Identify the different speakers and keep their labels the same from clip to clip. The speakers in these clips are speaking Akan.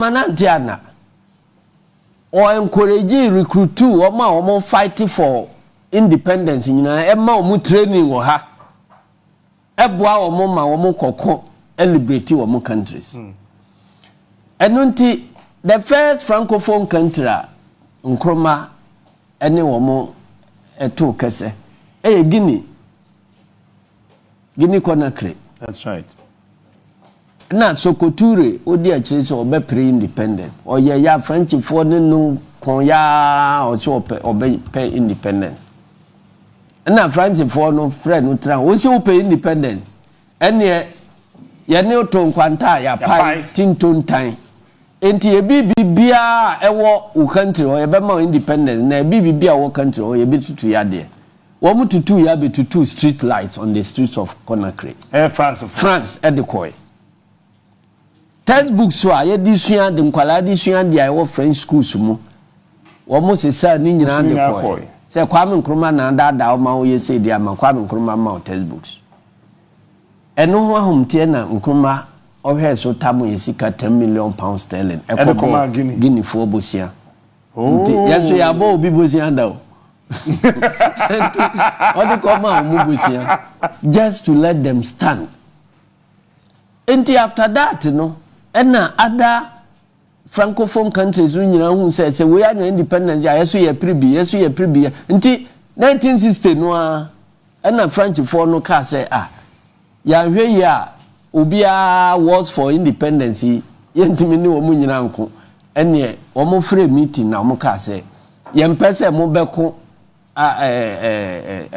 Speaker 1: Manantiana or encourage recruit too or more fighting for independence in a more training or ha. Ebwa or more koko liberty or more countries. And the first francophone country, Nkrumah, any woman a two kese. Guinea Conakry.
Speaker 2: That's right.
Speaker 1: Na Sokoture, odi a chase or be pre-independent. Or ya French for no konya or so pay independence. Na French for no friend no try. We say pay independence. And ya ne ton kwanta ya pai tinton time. Enti e bibia ewo u country or e be ma independent na bibia wo country or e be tutu ya de. Womu tutu ya be tutu street lights on the streets of Conakry. France at the koi. Textbooks so aye disua de nkwala disua de aye French schools mu. Womu se sa ni nyina de koi. Se Kwame Nkrumah na da ma wo ye se de ama Kwame Nkrumah ma textbooks. Eno ho ahomte na Nkrumah o he so tamu yesika 10 million pounds sterling.
Speaker 2: Ekobo
Speaker 1: Guinea for bosia. Oh. Yeso ya bo obi bosia da o. Just to let them stand. Until after that, you know, and other francophone countries, you know, who say we are independent. Yes, we are pre-B. Until 1960, no, and French for no car say ya ubia wars for independence. Yentimini omunyina nko. Ene omo free meeting na omo car say yempese mo beko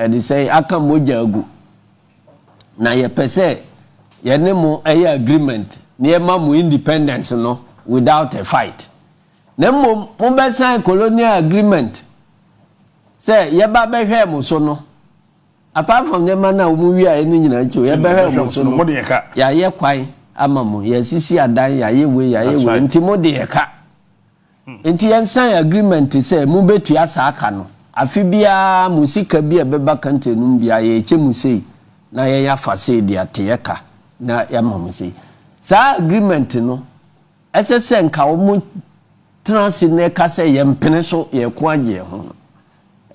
Speaker 1: they say aka moja agu na ye pese ye ne mo agreement ne ma mo independence no without a fight na mo be sign colonial agreement say ye ba be hwe mo so no apart from them na mo wi a ni nyina cho ye be hwe mo so no ya ye kwan ama mo ye sisi adan ya ye we nti mo de ye ka nti yen sign agreement say mo betu asa aka no afibia musika bia beba country no bia ye che musei na ye ya fase dia teyeka na ya mamusei sa agreement no ss nka wo mu transi ne ka se ye mpene so ye ko age ho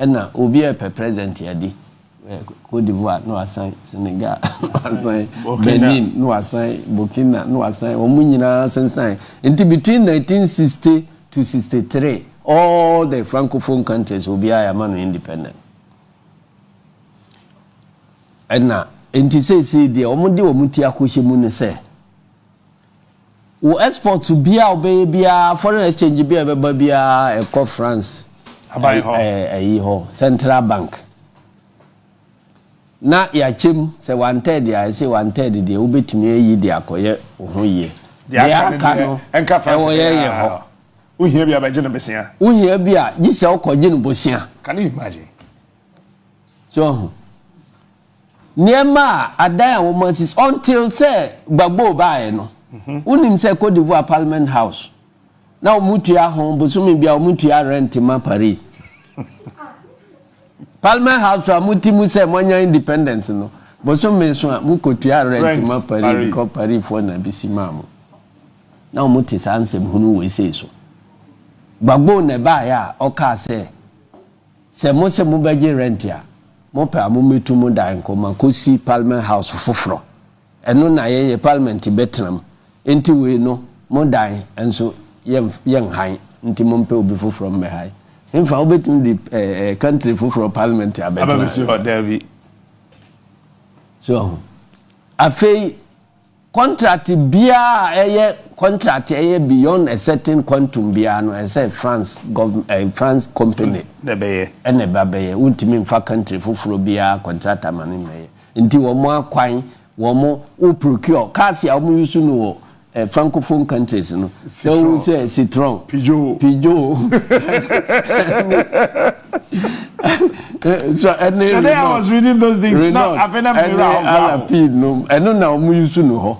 Speaker 1: na obi e president ya di Côte d'Ivoire no asan Senegal asan Benin no asan Burkina no asan wo mu nyina sensan nti between 1960 to 63 all the francophone countries will be a man independence. And now, and to say the omudi omuti akushi muni say, we export to be our baby, foreign exchange be a baby, a France, a central bank. Na ya chim say 1/3 I say 1/3 the ubetimi yi de akoye ohoye. They are cano
Speaker 2: enka France. Uhia bia ba gene besia.
Speaker 1: Uhia bia yise okoje no bosia.
Speaker 2: Can you imagine?
Speaker 1: So Niema adan woman is until say gbagbo bae no. Unim say Côte d'Ivoire Parliament House. Na omutua ho bosumi bia omutua rent ma Paris. Parliament House amutimu say monya independence no. Bosumi so mukotua rent ma Paris because Paris for na bisimamo. Na omuti sansem hunu we say so. Bagbo ne ba ya oka se mo se mo beje rent ya mo pa mo metu mo dan ko ma ko si Parliament House foforo eno na ye parliament betram enti we no mo dan enso yen han enti mo mpe obi foforo me hai infa obetum di country foforo parliament ya betram so afei contract bia contract beyond a certain quantum bia no and say France government France company
Speaker 2: na beye
Speaker 1: ene babeye untimi mfa country foforo bia contractor mane meye nti wo mo akwan wo mo o procure cars ya mo use no francophone countries no so we say Citron
Speaker 2: Peugeot
Speaker 1: so and
Speaker 2: I was reading those things now afena
Speaker 1: me no eno na mo use no ho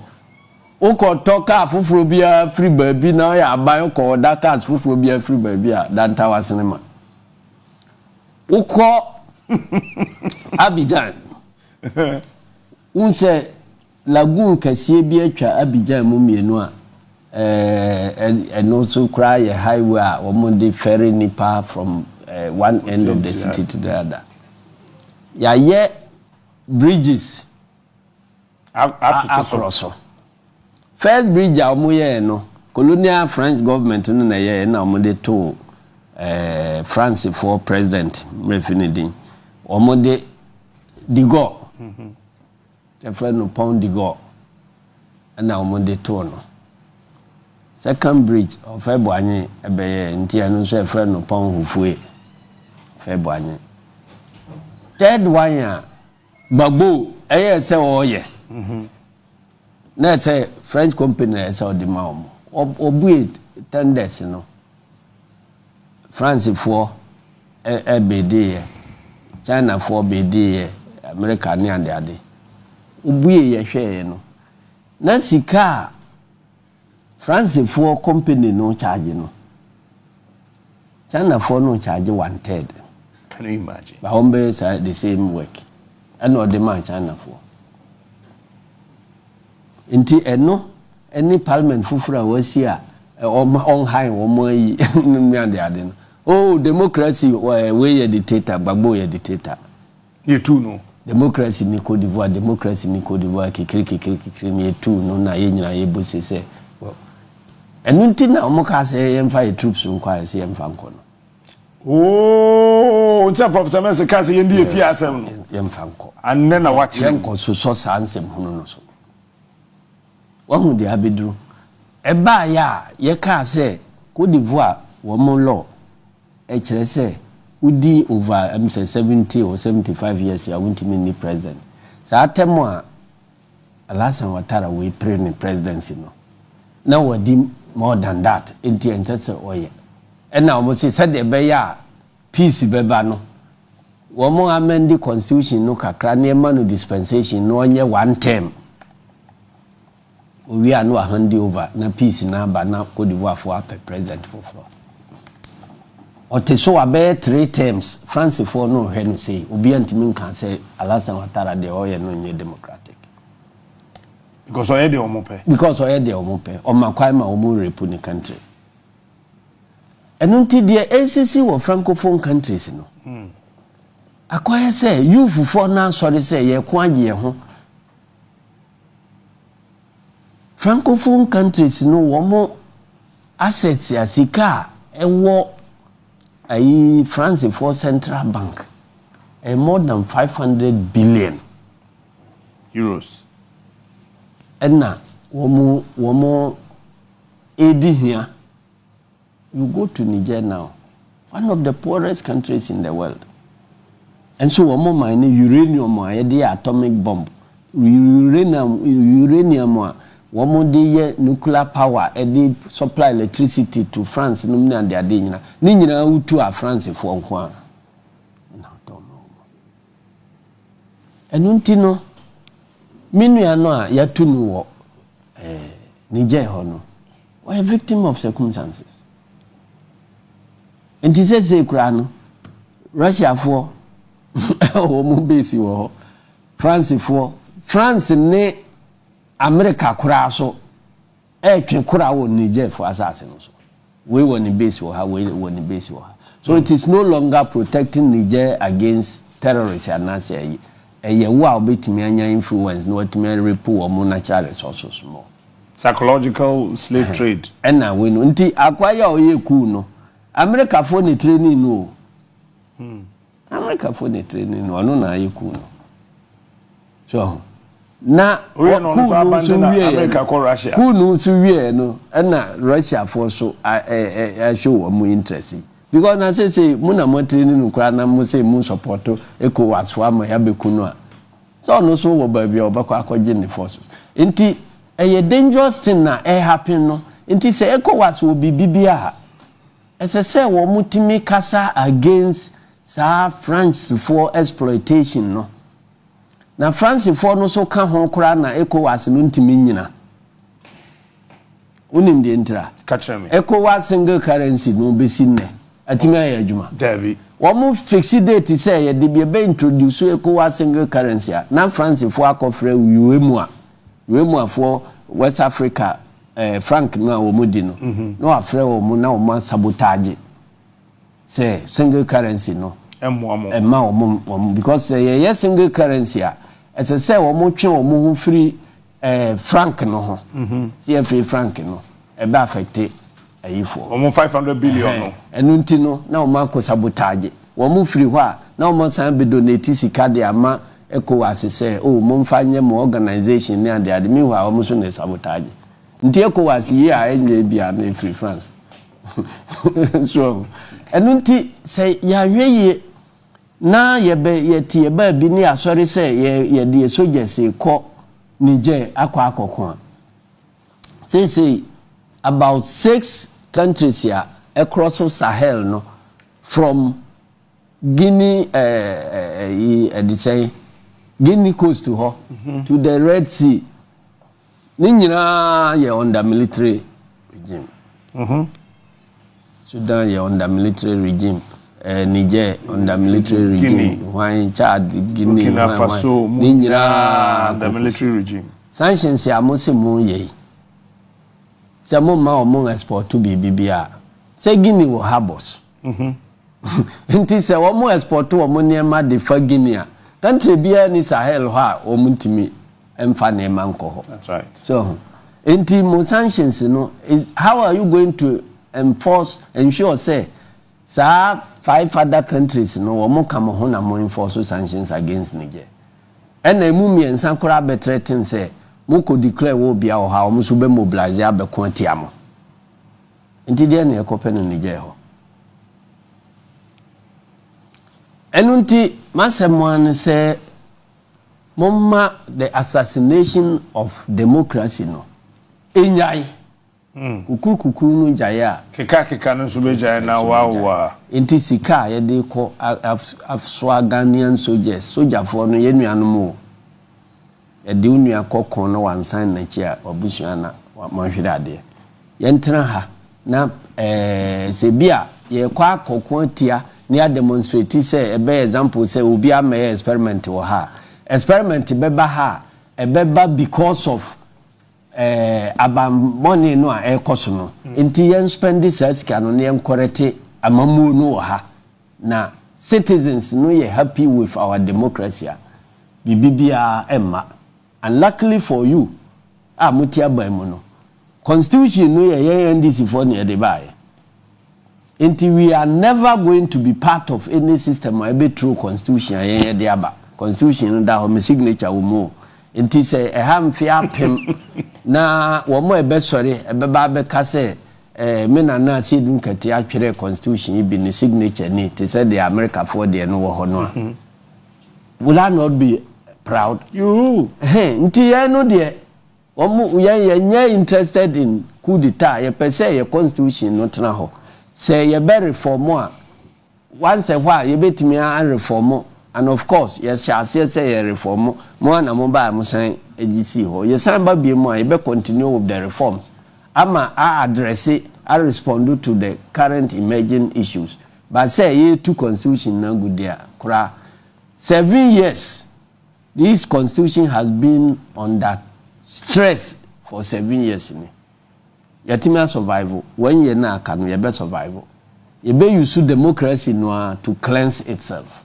Speaker 1: Oko toka fufuro bia free baby na ya aban ko da cars fufuro bia free baby a danta wasinema. Oko Abidjan. Unse lagoon kase bi atwa Abidjan mu mienu a and also cry a highway or the ferry nipa from one end of the city to the other. Yeah, bridges across. First bridge no colonial French government no na ye na omode to France for president refinidin omode de Gaulle the friend no pound de Gaulle na omode to no second bridge of February ebeye ntia no so friend no pound hufue February third one Gbagbo se oye na say French company say the ma obu tenders no France for BD China for BD America ni ande ade obu ye hwe no na sika France for company no charge no China for no charge 1/3.
Speaker 2: Can you imagine?
Speaker 1: But hombe say the same work and no demand China for inti any parliament fufura wasi a on high wo yi nmi ande ade no oh democracy we dictator Gbagbo ye dictator
Speaker 2: you too no
Speaker 1: democracy ni Cote d'Ivoire kikiri ni too no na ye nyina ye bosi se enu nti na omo ka se ye mfa troops nkwa se ye mfa nko no
Speaker 2: oh unta professor Mensa ka se ye ndi efi asem no
Speaker 1: ye mfa nko
Speaker 2: anne na wachi
Speaker 1: nko so sansem hunu no so wahu de abedru eba ya ye ka se Cote d'Ivoire wo mo law e kire se udi over 70 or 75 years ya won't mean president sa atemo a Alassane Ouattara we pray in presidency no na wadi more than that enti entese oye and now mo say said be ya peace beba no wo mo amend the constitution no kakra na ma no dispensation no onye one term we are no hand over na peace na ba na Cote d'Ivoire for president for ote so abe 3 terms France for no he no say obi antimi kan say Alassane Ouattara de oye no nye democratic
Speaker 2: because oye de omope o makwai ma omo repu ni country enunti de ACC wo francophone countries no akwai say youth for na sorry say ye ko age ho francophone countries no wo mo assets asika ewo ai France for Central Bank more than 500 billion euros
Speaker 1: enna womo edi here you go to Niger now, one of the poorest countries in the world, and so womo mine uranium or the atomic bomb uranium womo de nuclear power e dey supply electricity to France no me and ade nyina ni nyina utu a France for nko a na don't know enunti no minu ya no a yatu no wo Niger ho no we are victim of circumstances enti say kura no Russia for womo base wo France ne America kura so twen kura wo Niger for assassin so we won base wo ha we won base wo ha so it is no longer protecting Niger against terrorists and na say ye wo obetimi anya influence no otimi repo wo mo natural resources more
Speaker 2: psychological slave trade
Speaker 1: and na we no nti akwaya oye coup no America for the training no America for the training no na aye coup no so na
Speaker 2: America ko Russia
Speaker 1: kunu so wie no na Russia for so I show am interest because na say mu na mo training no kra na mo say mu support ECOWAS for am ya be kunu a so no so wo ba bia obakọ akọje ne forces enti a dangerous thing na happen no enti say ECOWAS will be bibia say wo mutimi kasa against sa France for exploitation no na France for no so ka ho kura na ECOWAS no ntimi nyina unim de ntra
Speaker 2: catch me
Speaker 1: ECOWAS single currency no be sinne atimi ayadwuma
Speaker 2: David
Speaker 1: wo mo fix date say ye de be introduce ECOWAS single currency na France for akofre UEMOA for West Africa
Speaker 2: franc no wo mudi no no afre wo mu na wo ma sabotage say single currency no emma wo because ye single currency a ese say wo mo twe wo mo free franc no ho CFA franc no e ba affect ayifo
Speaker 3: wo 500 billion no
Speaker 2: enu nti no na wo ma ko sabotage wo mo free ho a na wo mo san be donate sika de ama ECOWAS say oh mo mfa nye mo organization ne ade ade mi ho a wo mo so ne sabotage nti ECOWAS yi a enye bia na free France so enu nti say ya hweye na ye ba bi ni asori say ye de soldiers ko Niger akwa say about 6 countries here across Sahel no from Guinea Guinea coast to her to the Red Sea ni nyina ye under military regime Sudan ye under military regime Niger under military regime why Chad Guinea
Speaker 3: Burkina Faso
Speaker 2: ni nyina
Speaker 3: under military regime
Speaker 2: sanctions ya mo se mo ye se mo ma o mo export to bibia se Guinea wo harbors nti se wo mo export wo mo niema de fa Guinea country bia ni Sahel ha o mo ntimi emfa na ema nko ho
Speaker 3: that's right
Speaker 2: so nti mo sanctions no is how are you going to ensure say 5 other countries no wo mo kam ho na mo enforce sanctions against Niger and emu miensa kora be threaten say mo ko declare wo bia o ha o mo so be mobilize abeko atia mo nti de na ekope no Niger ho enunti masemwan say momma the assassination of democracy no enyai kukuru no jaya
Speaker 3: keka no so be jaya na wa
Speaker 2: nti sika ye de ko afswa Ghanaian soldier for no ye nuanom o ye de unua kokon no wansan na chi a obusua na manhwede ade ye ntena ha na se bia ye kwa kokon tia ni a demonstrate say e be example say obi am experiment wo ha experiment beba ha e beba because of money no a ekoso no nti yen spend this sika no yen correct amamu no ha na citizens no ye happy with our democracy bibia emma and luckily for you mutia ban mu no constitution no ye NDC for ne de buy nti we are never going to be part of any system or be true constitution ye de aba constitution da ho me signature wo mu nti say mfi apem na wo mo ebe sori ebe ba be ka say me na Asiedu Nketia atwere constitution bi ni signature ni te say the America for the no wo ho no will I not be proud
Speaker 3: you
Speaker 2: nti ye no de wo mo ye interested in coup d'etat ye pese ye constitution no tena ho say ye be reform a once a while ye betimi a reform and of course yes say ye reform mo na mo ba mo san agc ho ye san ba bi mo a ye be continue with the reforms ama address it, respond to the current emerging issues but say ye two constitution na good there kura 7 years this constitution has been under stress for 7 years ni yatima survival when ye na aka no ye be survival ye be use democracy no to cleanse itself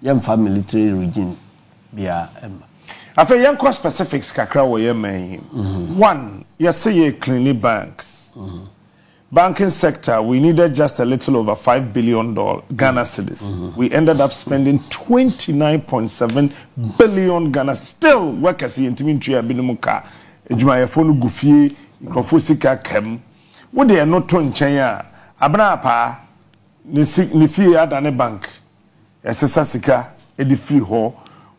Speaker 2: yam military regime bia emba
Speaker 3: afa yanko specifics kakra wo ye man one you say ye clean banks banking sector we needed just a little over $5 billion Ghana cedis we ended up spending 29.7 billion Ghana still workers intimi ntua binum ka ejuma ye fonu gufie Kofusika kem wo de no to nchen a abna pa ni fie adane bank esesa sika edi free ho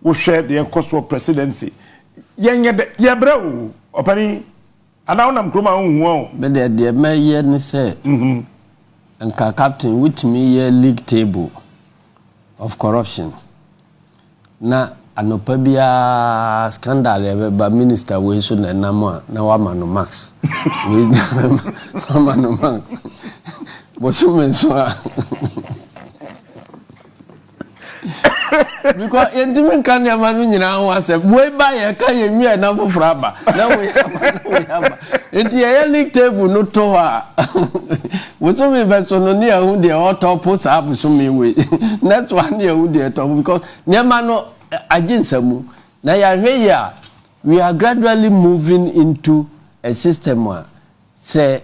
Speaker 3: wo hwe de ekoso presidency yenye de ye bra wo opani ana wonam kroma hu o
Speaker 2: be de meye ni say nka captain with me ye league table of corruption na anopa bia scandal ebe minister we so na nama na wa manu max we manu max bo so men so because yentimi kan ya manu nyina ho asem we ba ye kan ye nwi na foforo aba na we aba enti ye league table no to a we so me be so no ne ahu de o top sa so me we next one ye ahu de top because nyama no aginsamu na ya hwe ya we are gradually moving into a system where say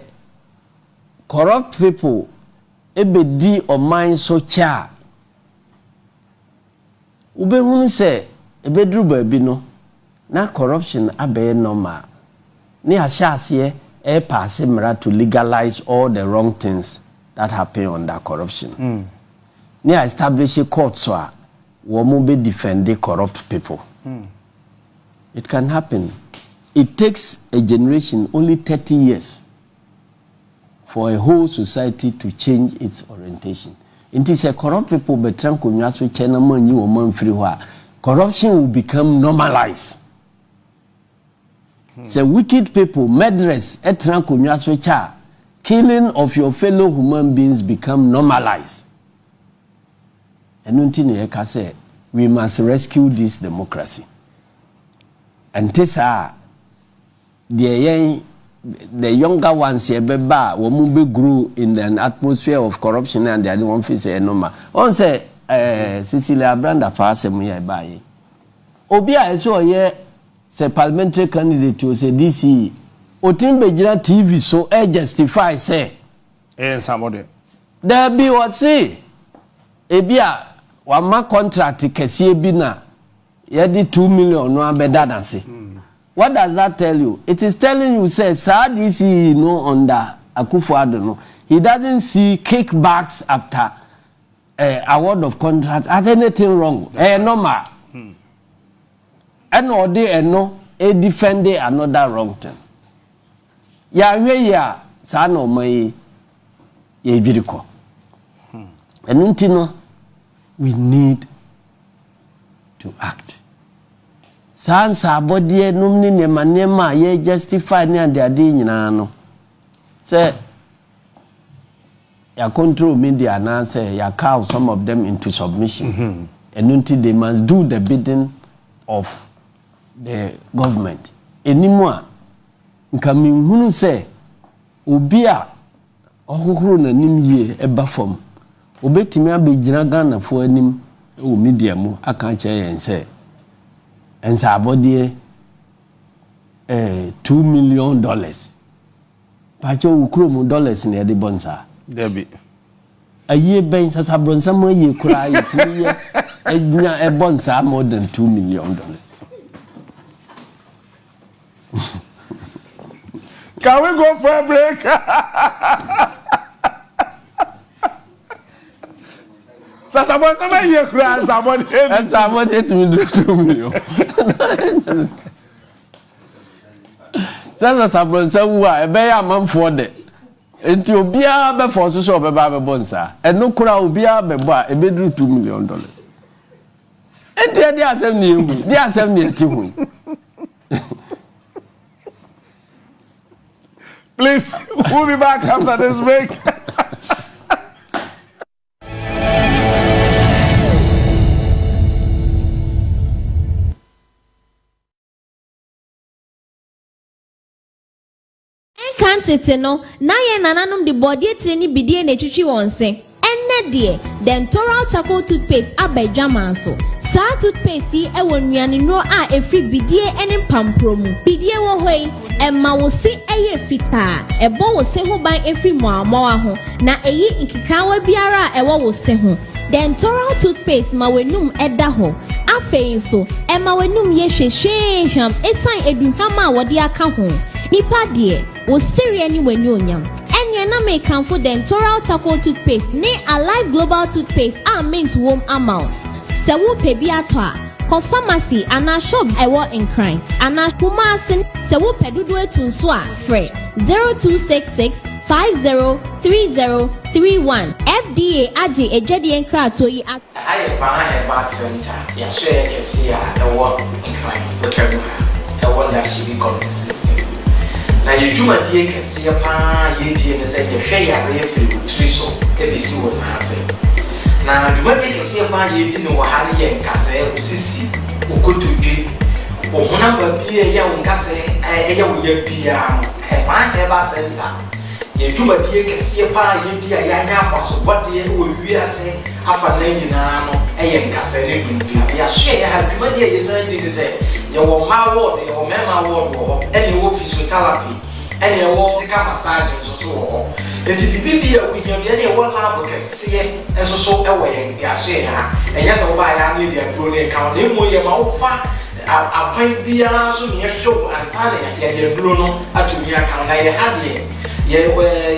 Speaker 2: corrupt people ebedi o mind so cha ubehunu say ebedru baabi no na corruption abe normal ni asiase e pass mra to legalize all the wrong things that happen under corruption ni establish a court so a wo mo be defend the corrupt people. It can happen. It takes a generation, only 30 years, for a whole society to change its orientation. It is a corrupt people, but corruption will become normalized. So wicked people, murderers, killing of your fellow human beings become normalized. And we must rescue this democracy. And Tessa, the younger ones here, we grew in an atmosphere of corruption, and the other one say normal. On say, Cecilia Branda Fasem here by Obia, so ye say parliamentary candidate to say DC. Otimbe Jira TV so justify say.
Speaker 3: Somebody.
Speaker 2: There be what say. Ebia, wama contract kesi ebina. Yedi 2 million no abeda say. What does that tell you? It is telling you say DC no under Akufo-Addo no. He doesn't see kickbacks after award of contract as anything wrong. Normal. And or they no defend another wrong thing. Ya ya sa no mai ye biriko. And no, we need to act. Sansa body numni nema ye justify ni ade ade nyina no. Say ya control media na say ya cow some of them into submission. And until they must do the bidding of the government. Anymore nkami hunu say obi a ohokoro na nim ye eba fam. Obetimi abegyina Ghana fo anim e wo media mu aka che yen say and sabody $2 million. Pacho ukromu dollars ne de bonsa.
Speaker 3: Debi.
Speaker 2: A year ben sasabronsa mo ye kura ye tiye enya e bonsa more than $2 million.
Speaker 3: Can we go for a break? Sasabronsa ye kura
Speaker 2: and somebody to me do 2 million. Sasa sabronsa wa e be ya manfo de enti obia be force so be ba be bonsa eno kura obia be bo a e be do $2 million. Enti e dia asem ni ehu dia asem ni eti hu.
Speaker 3: Please, we'll be back after this break.
Speaker 4: Kantete no na ye nananom de body treni bidie na twitwi wonse enne de dentoral charcoal toothpaste abadwaman so sa toothpaste e wonnuane no a efri bidie ene pampromu bidie wo hoi emma wo se eye fita ebo wo se ho ban efri moamoa ho na eyi nkikawa biara a ewo wo se ho dentoral toothpaste ma wenum eda ho afei so emma wenum ye hwehwehwam esan edunham a wode aka ho nipa de wo siri ni wani onyam enye na me kanfo dentoral charcoal toothpaste ne Alive Global toothpaste a mint wom amount se wo pebi ato a ko pharmacy ana shop ewo nkran ana kumase se wo pedudu etunso a free 0266 503031 FDA age ejwade enkrato yi
Speaker 5: aye pa herbal center ya share kesi a ewo nkran botemu ewo na shibi community system na yejumadi kesi pa ye die ne se ye hwe yare free triso e bisi wo na ase na dwumadi kɛseɛ paa yɛdi no wɔ ha no yɛ nkasɛɛ osisi okotodwe ohuna babie yɛ wo nkasɛɛ ɛyɛ wo yɛ biara no ɛban ɛba center yɛdwumadie kɛseɛ paa yɛdi a yɛanya apasobɔdeɛ wɔ wiase afa na nyinaa no ɛyɛ nkasɛɛ ne dumbia yɛahyɛ yɛ ha dwumadie a yɛsan di ne sɛ yɛwɔ mmaa ward yɛwɔ mmarima ward wɔ hɔ ɛne yɛwɔ physiotherapy ɛne yɛwɔ physical massage nso so wɔ hɔ nti bibi a wohia bi ɛne yɛwɔ lab kɛseɛ nso so ɛwɔ yɛn yɛahyɛ yɛ ha ɛnyɛ sɛ wobaa yɛ ano yɛ aduro ne ka na emu yɛ ma wofa apɔn biara so ne yɛhwɛ wo ansa na yɛde aduro no atumi aka na yɛ ha deɛ yɛ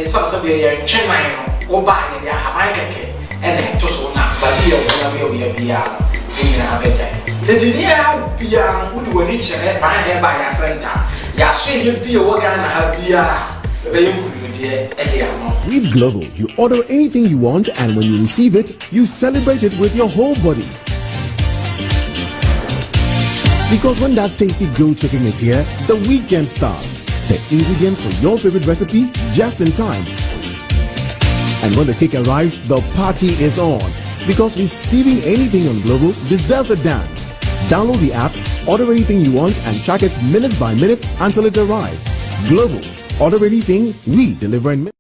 Speaker 5: sɛ yɛ ntwenan no wobaa yɛde ahaban kɛkɛ ɛna ɛto so na baabi yɛ wɔn yɛ biara ne nyinaa bɛgya nti ne yɛ biara no wode w'ani kyerɛ ban yɛ ba yɛ asɛnta yɛahyɛ yɛ bi a wɔ Ghana ha biara ɛbɛyɛ nkurudeɛ ɛde ama.
Speaker 6: With Global, you order anything you want, and when you receive it, you celebrate it with your whole body. Because when that tasty grilled chicken is here, the weekend starts. The ingredients for your favorite recipe just in time. And when the cake arrives, the party is on. Because receiving anything on Global deserves a dance. Download the app, order anything you want, and track it minute by minute until it arrives. Global. Order anything, we deliver in minutes.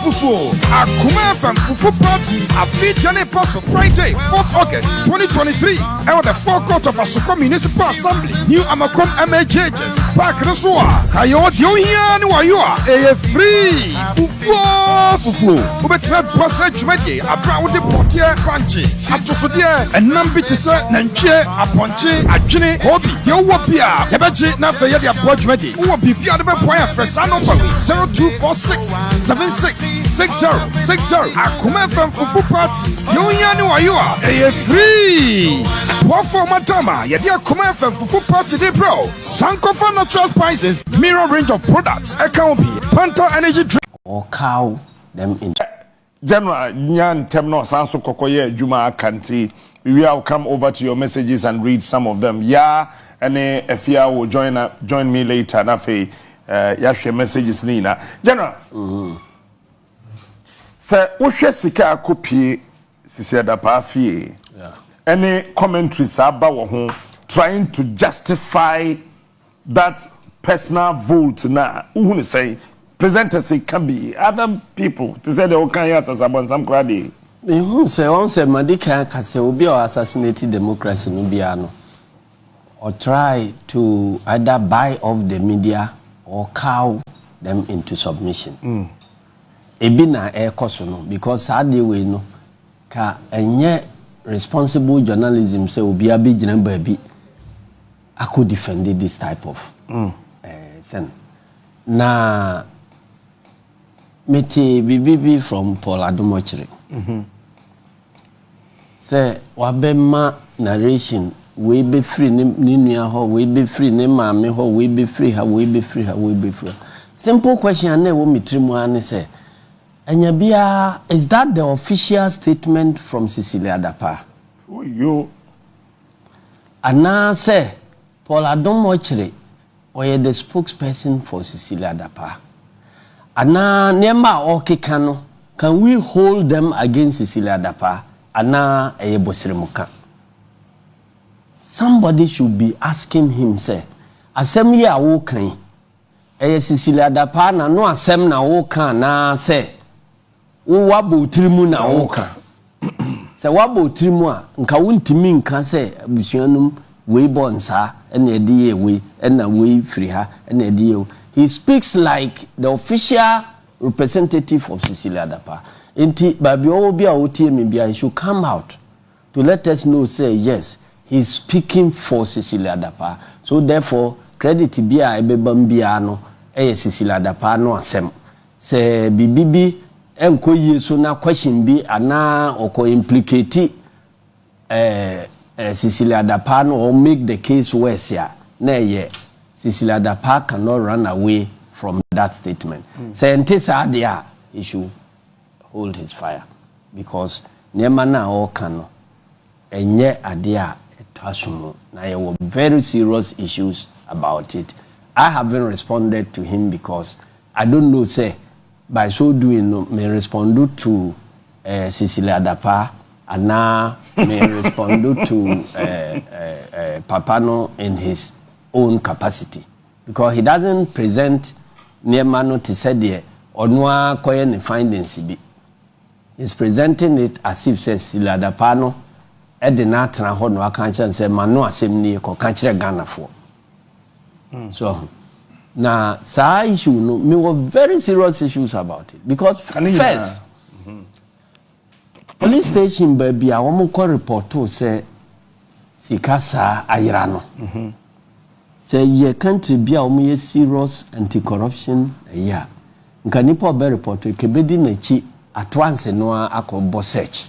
Speaker 7: Fufu Akuma FM Fufu Party Afidjane Paso Friday 4th August 2023 at the forecourt of Asoko Municipal Assembly New Amakom MHHs Park Resua Kayo Diohian Wayua free Fufu Ubetme Bossa Jumedi Abraham de Portier Panchi Atosodie and Nambitisa Nanche Aponche Ajine Hobby Yowapia Yabaji Nafaya Bojmedi Uwa Bibia de Poya Fresano 0246 766060 Akuma FM Fufu Party Yonya ni wayua free What for Matama Yadi Akuma FM Fufu Party de bro Sankofa natural spices mirror range of products Ekambi Panta energy drink
Speaker 2: or cow them in
Speaker 3: General Nyan Temno Sanso Kokoye Juma Kanti we will come over to your messages and read some of them and Efia will join me later nafe yahwe messages nina General Sir, wohwe sika akopie sisi Dapaah fie. Any commentaries about wo ho trying to justify that personal vote na who say presenters can be other people to say they can yes as about some crowd.
Speaker 2: Me say on say Madika ka say obi o assassinate democracy no bia no or try to either buy off the media or cow them into submission. Ebi na ekoso no because ade we no ka enye responsible journalism say obi abegyina baabi ako defend this type of thing na meti bibibi from Paul Adumochiri say wabema narration we be free ni nua ho we be free ni maame ho we be free ha we be free ha we be free simple question na wo mitrimu ani say Anyabia, is that the official statement from Cecilia Dapaah?
Speaker 3: Oh, you.
Speaker 2: Anna say, Paul Adumochiri, or the spokesperson for Cecilia Dapaah. Anna Nema Oke Kano, can we hold them against Cecilia Dapaah? Anna Eyebosirimuka. Somebody should be asking him, say, Asem ye awokan. Cecilia Dapaah na no asem na wokan na say. Wabo trimu na woka se wabo trimu a nka wontimi nka se abusuanum we bonsa ena edi we ena we free ha ena edi he speaks like the official representative of Cecilia Dapaah enti babi obi a otie me bia he should come out to let us know say yes he's speaking for Cecilia Dapaah so therefore credit bia ebebam bia no Cecilia Dapaah no asem se bibibi enko yeso na question bi ana oko implicate Cecilia Dapaah no or make the case worse ya na ye Cecilia Dapaah cannot run away from that statement say ntisa dia he should hold his fire because nema na o kan no enye ade a etwasumo na there were very serious issues about it. I haven't responded to him because I don't know say by so doing no may respond to Cecilia Dapaah and now may respond to Papano in his own capacity because he doesn't present near mano to say there or no koye findings be. He's presenting it as if says Cecilia Dapaah at the natra ho no akancha and say mano asem ni ko kanchire Ghana for. So now sa issue no me were very serious issues about it because first police station baby a woman call report to say sikasa ayira no say ye country bia woman serious anti-corruption yeah nka nipa be report ke bedi na chi at once no akobo search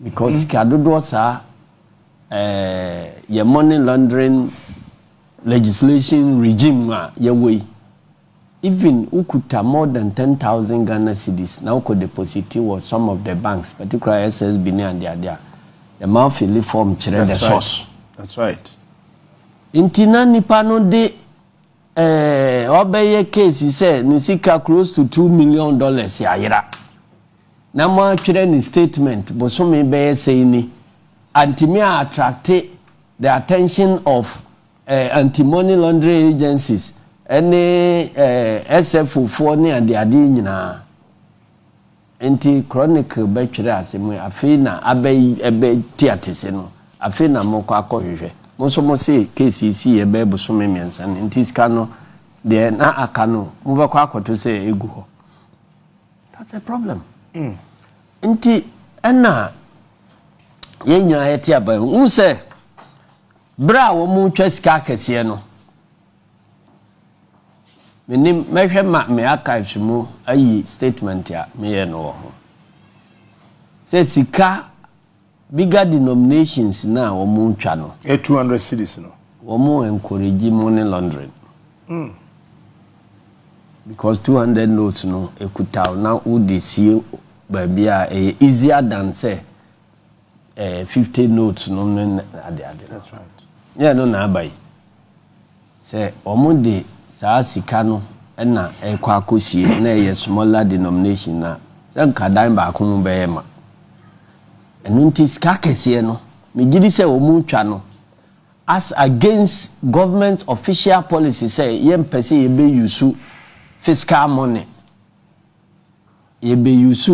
Speaker 2: because kadodo sa your money laundering legislation regime your way even ukuta more than 10,000 Ghana cedis now could deposit was some of the banks particularly SSB and the monthly form chire the source.
Speaker 3: That's right.
Speaker 2: Intina nipa no de obeye case say ni sika close to $2 million yayira na mo chire ni statement but so me be say ni antimi attract the attention of anti-money laundering agencies any SF for ni ade ade nyina anti chronicle be twere asem afi na abe tiatese no afi na mo kwa akohwehwe mo so mo say case ye be bo so me miensa nti ska no de na aka no mo be kwa akoto say egu ho. That's a problem. Nti ana yenya yeti aba say bra wo mu twa sika kese no menim mehwe ma me archives mu ayi statement ya me ye no ho say sika bigger denominations na wo mu twa no
Speaker 3: 200 cedis no
Speaker 2: wo mu encourage money laundering because 200 notes no ekuta na udi see babia easier than say 50 notes no ade.
Speaker 3: That's right.
Speaker 2: Yeah, no na buy. Say omude saa sika no na ekwa akosie na ye smaller denomination na sanka dan ba ko mu be ma. Enu nti sika kese no me gidi say omu twa no as against government official policy say ye mpese ye be use fiscal money. Ye be use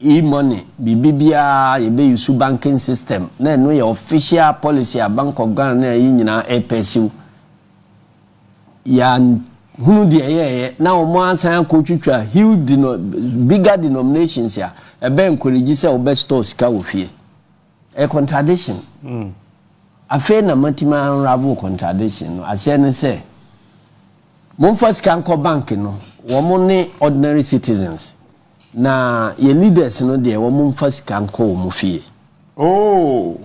Speaker 2: e-money bibia ye be use banking system na no your official policy a Bank of Ghana na yi nyina epesiu ya hunu de ye na o mo ansan ko twitwa huge bigger denominations ya e be encourage say o be store sika wo fie a contradiction afa na matima unravel contradiction no ase ne say mo first kan ko bank no wo mo ne ordinary citizens na ye leaders no de wo mo first kan ko wo mo fie.
Speaker 3: Oh,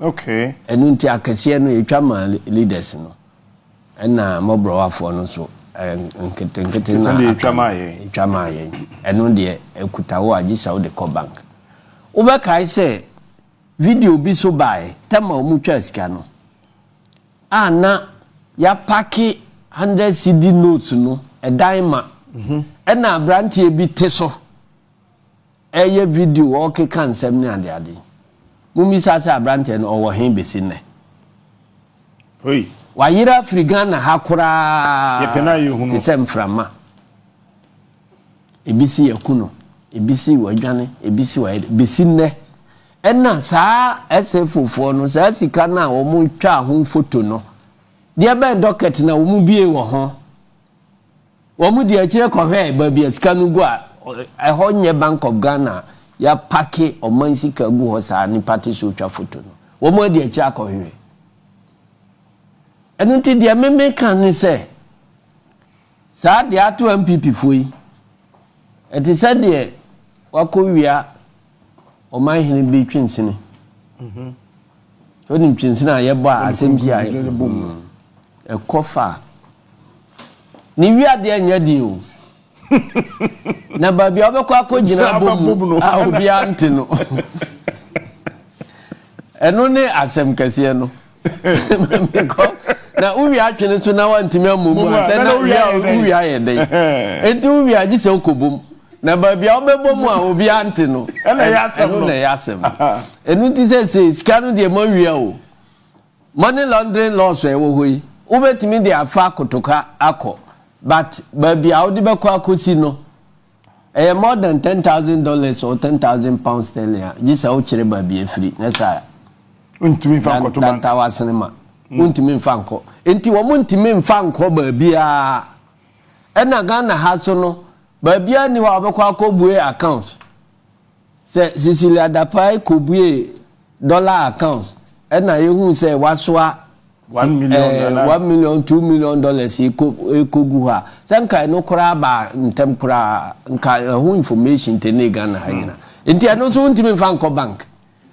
Speaker 3: okay.
Speaker 2: Enu nti akase no ye twa ma leaders no na mobro wafo no so nkete na twa ma ye enu de ekuta wo agisa wo de ko bank wo be kai say video bi so bai tema o mu twa sika no na ya paki 100 CD notes no edan ma na brantie bi teso eye video o ke kan sem ni ade mumi sasa brantie no owo hen besi ne
Speaker 3: oi
Speaker 2: wayira Afrigana hakura
Speaker 3: yepena yuhunu
Speaker 2: tisem frama ebisi yakuno ebisi wadwane ebisi wa besi ne ena saa SFO no saa sika na wo mu twa ho photo no de be docket na wo mu bie wo ho wo mu de akire kohwe ba bia sika no gu a ho nye Bank of Ghana ya pake o man sika gu ho saa ni party so twa photo no wo mu de akire kohwe enu ti de meme kan ni se saa de ato MPP foi eti se de wakowia o man hini bi twinsini so nim twinsini aye bo asemji aye e kofa ni wi ade anya di o na ba bia obekwa akogina bomu a obi ante no eno ne asem kese no na uwi atwene so na wantimi amumu ase na uwi ayede enti uwi agi se okobom na ba bia obebom a obi ante no
Speaker 3: na
Speaker 2: yasem enu ti se sika no de ma wi o money laundering laws e wo hoyi ubetimi de afa kotoka akọ but ba bia odi be kwa kosi no more than $10,000 or £10,000 sterling just o kire ba bia free na sa
Speaker 3: untimi fa koto ba
Speaker 2: ta wasene ma untimi mfa nko enti wo untimi mfa nko ba bia ena Ghana ha so no ba bia ni wa obekwa akobue accounts se Cecilia Dapaah kobue dollar accounts ena yehu se waswa
Speaker 3: $1 million
Speaker 2: $1 million $2 million ekogu ha sanka no kura ba ntem kura nka hu information te ne Ghana ha nyina enti ano so untimi mfa nko bank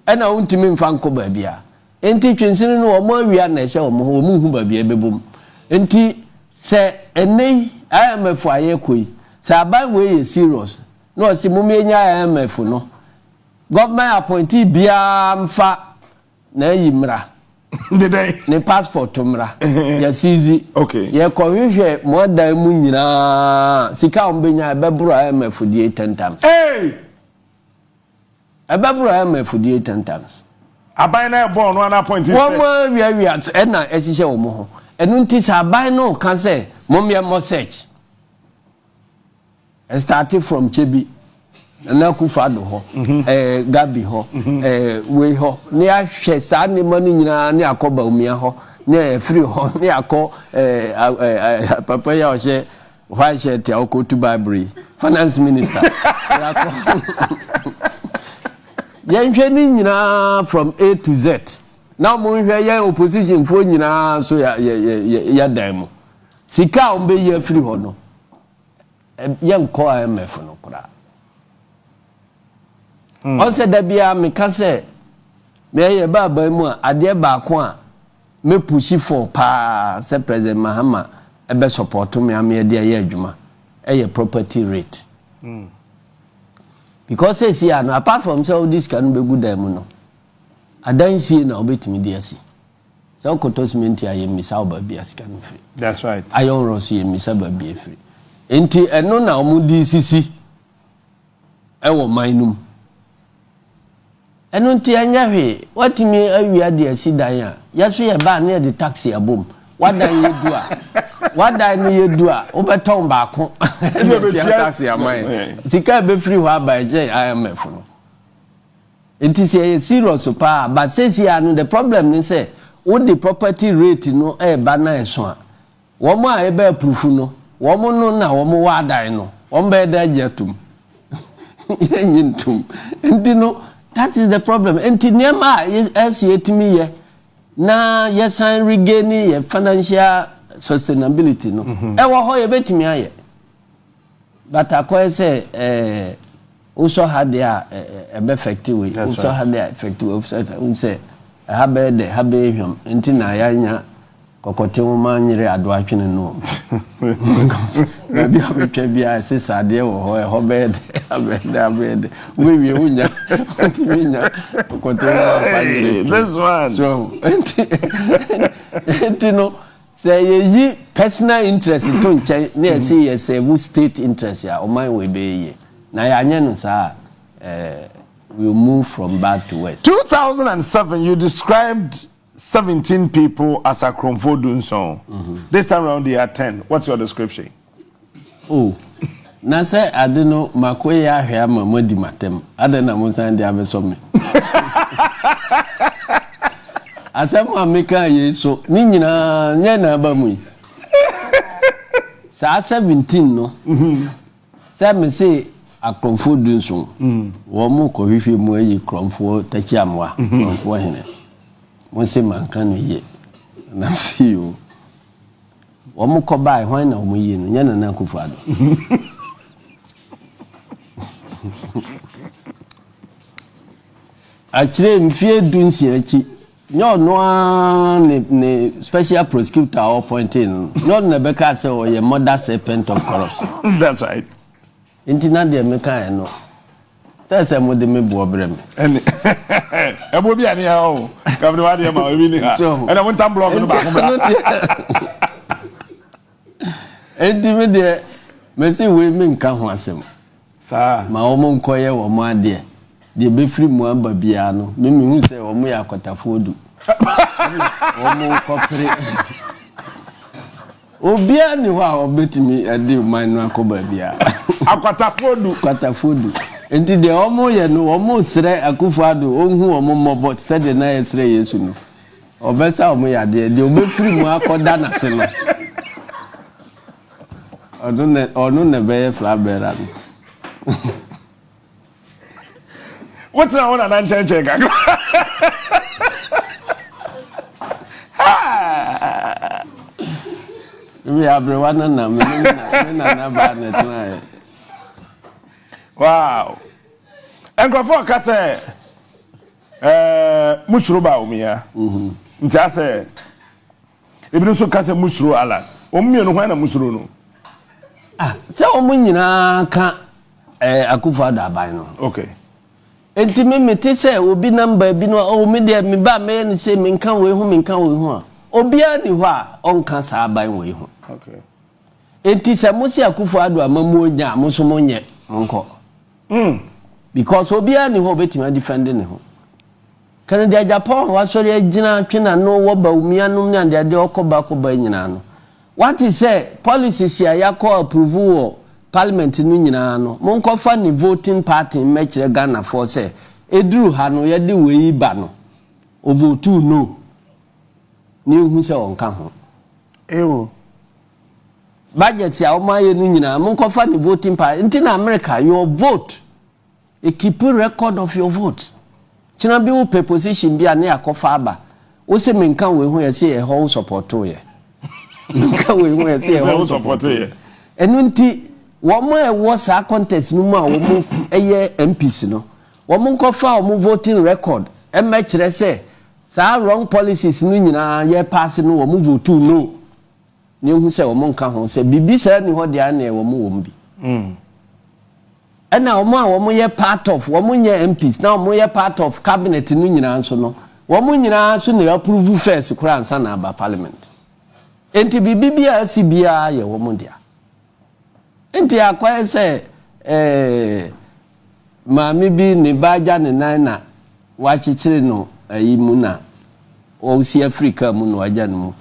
Speaker 2: ena untimi mfa nko ba bia enti twensini no omo awia na ehye omo hu ba bia bebom enti se enei IMF aye koi se aban we ye serious no si mumenya IMF no government appointee bia mfa na yimra ne passport mra ya sizi
Speaker 3: okay
Speaker 2: ye ko hwehwe modan mu nyina sika ombenya bebro IMF die 10 times bebro IMF die 10 times
Speaker 3: aban na born no na point
Speaker 2: one more we na ehihye wo mo ho enu nti sa aban no kan say momye mo search starting from Chebi na Kufado ho Gabi ho we ho ne ahwe sa ne manu nyina ne akoba umia ho ne free ho ne akọ papa ya o she why she te okotu Bible finance minister yenhwe ni nyina from A to Z na mo hwe ye opposition fo nyina so ya dan mo sika o be ye free ho no yen ko IMF no kura on se da bia me ka se me ye baba mu ade ba ko a me pushi for pa se president Mahama e be support me am ye de ye adwuma e property rate because say see no apart from say this can be good dem no adan sie na obetimi de asi se okotosment aye misa oba bia sika no free
Speaker 3: that's right
Speaker 2: ayon roso ye misa ba bia free enti eno na omudi sisi e wo manum eno nti anya hwe watimi awia de asidan a yaso ye ba na de taxi abom wadan yedu a obeton ba ko de taxi amai sika be free ho aba je IMF no enti say serious pa but say no the problem is say what the property rate no e ba na eso a wo mo a e ba proof no wo mo no na wo mo wadan no wo be da jetum yenyintum enti no that is the problem enti niema asietimi ye na yesan regain ye financial sustainability no e wo ho ye betimi aye but akoy say also had their effective way also had their effective offset say habe hwam enti na yanya kokote mo manyere ado atwene no bia betwa bia sisa de wo ho hobed abed we unya kokote mo manyere
Speaker 3: this one
Speaker 2: so enti no say ye personal interest to nche na say yes we state interest ya o man we be ye na ya anya no sa we move from bad to worse.
Speaker 3: 2007 you described 17 people as a Kromfodun song. This time around they are 10. What's your description?
Speaker 2: Oh, na say I don't know makoye ahwe amamodi matem. Adena musan de abeso me. Asem ameka ye so ni nyina nya na ba mu. Sa 17 no. Say me say a Kromfodun song. Wo mu ko hwehwe mu ayi Kromfo tachiamwa. Kromfo hene. Mo se manka no ye na see you wo mo ko bai hwan na mo ye no nya na Akufo-Addo akire mfie dunsi achi nyo no ne special prosecutor or pointing no na beka say o ye mother serpent of corruption
Speaker 3: That's right.
Speaker 2: intina de meka no Say mo de me bo brem.
Speaker 3: Ene. Ebo bi ani ha o. Governor wa de ma we ni ha. And I want to blog no ba ko bra.
Speaker 2: Enti me de me say we me nka ho asem.
Speaker 3: Sa.
Speaker 2: Ma o mo nkoye wo mo ade. De be free mu aba bia no. Me hu say wo mo ya akotafodu. Wo mo kopre. Obia ni wa obetimi ade man no akoba bia. Akotafodu. Enti de omo ye no omo sre Akufo-Addo onhu omo mobo se de na ye sre Yesu no. Obesa omo ya de obefiri mu akoda na se no. Onu ne be flabera no.
Speaker 3: What's that one and change gaga?
Speaker 2: We everyone na me na ba na try.
Speaker 3: Wow. Enkrofo ka say musuro ba omia. Ntia say ebi so ka say musuro ala. Omie no hwan na musuro no.
Speaker 2: Se omo nyina ka Akufo-Addo aban no.
Speaker 3: Okay.
Speaker 2: Enti me te say obi number bi no o me de me ba me ne say me nkan we hu a. Obi ani ho a onka sa aban we hu.
Speaker 3: Okay.
Speaker 2: Enti se mo si Akufo-Addo amamu onya mo so mo nye nko. Because obi ani ho betima defending ho. Kan de Japan wa sori agina twena no wo ba umianum ne ande okoba nyina no. What is say policies ya yakọ approve wo parliament no nyina no. Mon ko fa ni voting party mekire Ghana for say eduru ha no ye de we ba no. O vote no. Ni hu se onka ho.
Speaker 3: Ewo.
Speaker 2: Budget ya o maye no nyina mon ko fa ni voting party in America your vote e keep record of your vote. China bi wo preposition bi ane akofa aba. Wo se menka we hu ye se e ho support ye. Menka we hu ye se e ho support ye. Enu nti wo mo e wo sa contest no mu a wo mo eye MPs no. Wo mo nkofa wo mo voting record e ma kire se sa wrong policies no nyina ye pass no wo mo vote no. Ni hu se wo mo nka ho se bibi sa ni ho de ane wo mo wo mbi. And now, woman, part of woman, MPs. Now, more part of cabinet in Union, so no. Woman, soon approve first, crown son about parliament. And to be BBCBI, your woman, dear. And to acquire say, Mammy be Nibajan and Nina, watch it, no, a Imuna, or see Africa, Muno,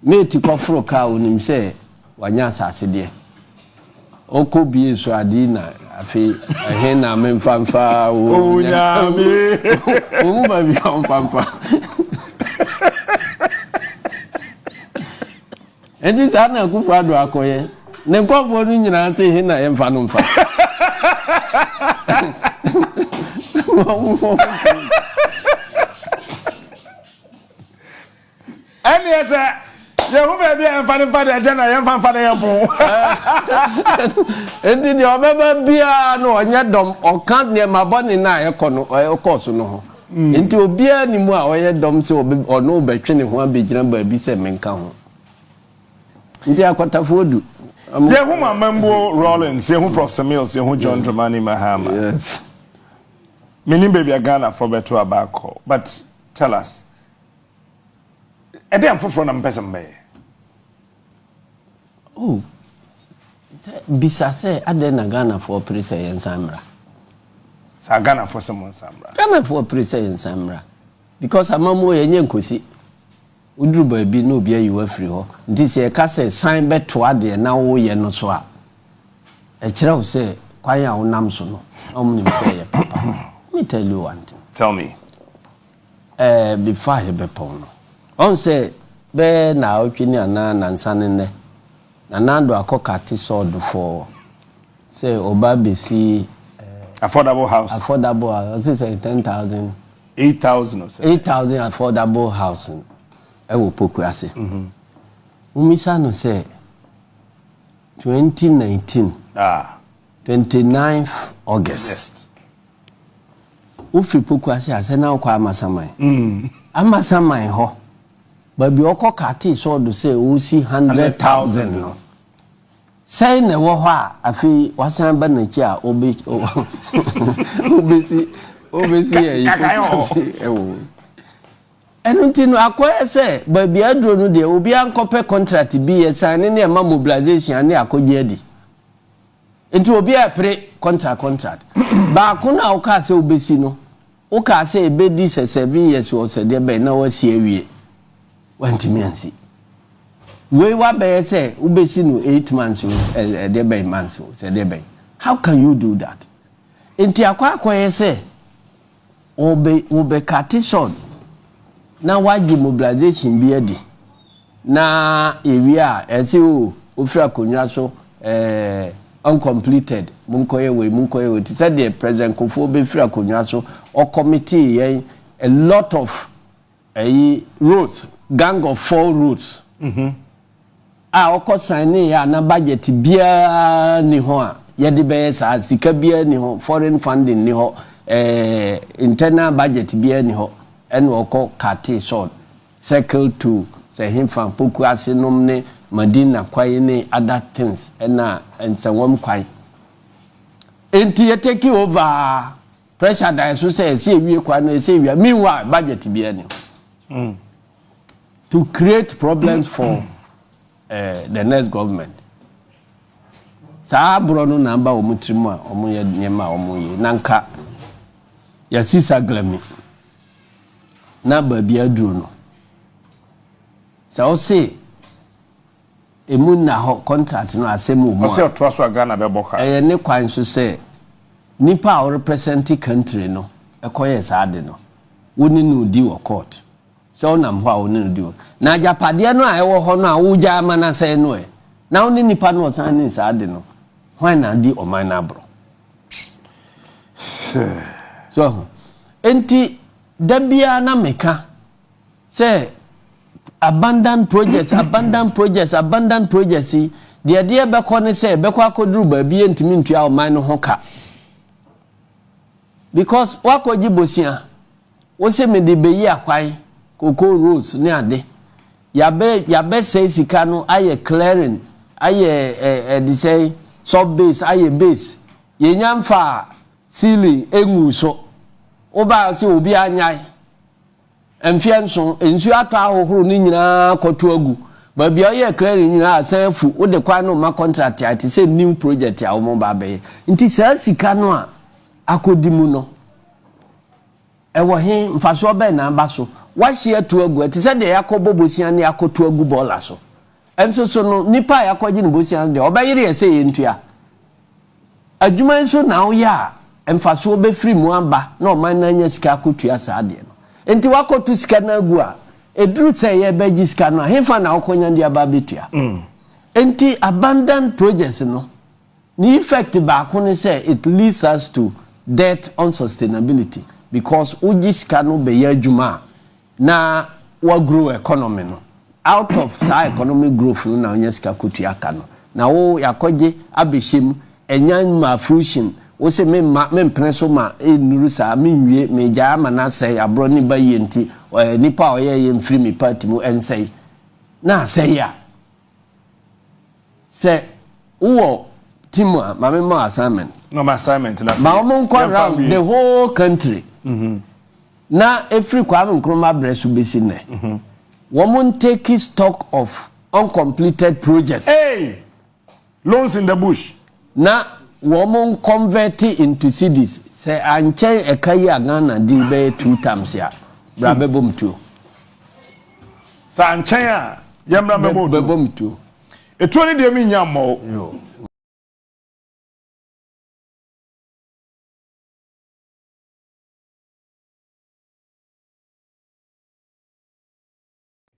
Speaker 2: me to coffee cow when him say, Wanyasa, said dear. Oko bi so adina afi ehe na memfanfa
Speaker 3: o nyame
Speaker 2: o ba bi onfanfa edi sa na Akufo-Addo akoye ne nkofo no nyina se ehe na yemfa no mfa
Speaker 3: Any ese Yehu be bia emfa de agena yemfa de yebo.
Speaker 2: Enti ni obeba bia no onye dom oka ne maboni na ekono okoso no ho. Enti obia ni mu a oye dom se ono betwe ne ho abegyina ba bi se menka ho. Enti Akwatafodu.
Speaker 3: Yehu Mambo Rollins, yehu Professor Mills, yehu John Dramani Mahama.
Speaker 2: Yes.
Speaker 3: Meaning baby Ghana for better abako. But tell us. Ede amfoforo na mpesa mbe.
Speaker 2: Oh. Bisa se ade na Ghana for prese yensamra.
Speaker 3: Sa Ghana for someone samra.
Speaker 2: Ghana for prese yensamra. Because amamo yenye nkosi. Uduru ba bi no bia yiwa free ho. Nti se ka se sign beto ade na wo ye no so a. E kire wo se kwan ya wonam so no. Omni say ye papa. Let me tell you one thing.
Speaker 3: Tell me.
Speaker 2: Before he be pon no. On say be na otwini ana nansane ne. Na nando akokati sword for say oba besi
Speaker 3: affordable house.
Speaker 2: Affordable house. I say 10,000.
Speaker 3: 8,000 or so.
Speaker 2: 8,000 affordable housing. I will poku ase. Umisa no say 2019. 29th August. Ufi poku ase ase na kwa amasamai. Amasamai ho. But be oko kati so do say we see 100,000 no. say na wo ho a afi wasan ba na chi a obesi ewo enunti no akoye say ba bia duro no de obi ankope contract bi ye san ne na mobilization ne akoje adi enti obi a pre contract ba ko na o ka say obesi no o ka say be di 7 years o say de be na wasi awie wantimi ansi we wa be say obesi no 8 months de be months say de be how can you do that enti akoye say obe katison na waji mobilization bi adi na ewia ese o ofira konwa so uncompleted munkoye we ti said the president Kofo be fira konwa so or committee a lot of roads gang of 4 roads sign ya na budget bia ni ho a ye de be sa sika bia ni ho foreign funding ni ho internal budget bia ni ho and oko kati short circle to say him fan poku asenom ne madina kwai ne other things and some kwai enti you take over pressure that so say we kwa no say we meanwhile budget bia ni to create problems for the next government sa bro no namba omutrimu a omoye nyema omoye nanka ya sisa glami na babia aduro no sa o se emu na ho contract no asemu mo o
Speaker 3: se oto aso Ghana be boka
Speaker 2: ne kwan so se nipa o represent country no ekoye sa de no woni no di wo court so na mho a woni no di na japade no a ewo ho no a wo ja ama na se no na woni nipa no san ni sa de no hwan na di o man na bro so enti dabia na meka say abandoned projects the idea be ko ne say be ko akoduru ba bi entimi ntua o man no hoka because wakoji bosia wo se me de beyi akwai koko roads ne ade ya be say sika no aye clearing aye they say sub base aye base ye nyamfa ceiling engu so oba se obi anyai emfianso ensu ata ahohoro ni nyina koto agu ba bia ye clearing nyina asanfu wo de kwa no ma contract ati say new project a wo mo ba be nti sa sika no a akodimu no ewo he mfaso be na ba so wa hye to agu ati say de yakobo bosia ne akoto agu bola so enso so no nipa yakoji ne bosia de obayire ye say yentua adwuma nso na wo ya emfaso be free mu amba na o man na nya sika akotua sa ade no enti wakotu sika na agu a eduru say ye beji sika no hefa na okonya ndi aba betua enti abandoned projects no the effect ba ko ne say it leads us to debt unsustainability because uji sika no be ya adwuma na wa grow economy no out of that economic growth no na nya sika akotua ka no na wo yakoje abehim enyan ma fruition wo se me mpreso ma enuru sa me nwie me ja ma na say abro ni ba yenti nipa oye ye mfiri mi party mu ensay na say ya se wo timu ma me ma assignment
Speaker 3: no my assignment na
Speaker 2: ma mo ko around the whole country na every kwame nkroma bresu besi ne woman take stock of uncompleted projects
Speaker 3: loans in the bush
Speaker 2: na woman convert into cedis say anche ekayi Ghana di be 2 times ya bra bebom tu
Speaker 3: sa anche a yemra bebom
Speaker 2: tu
Speaker 3: etu ni de mi nyamo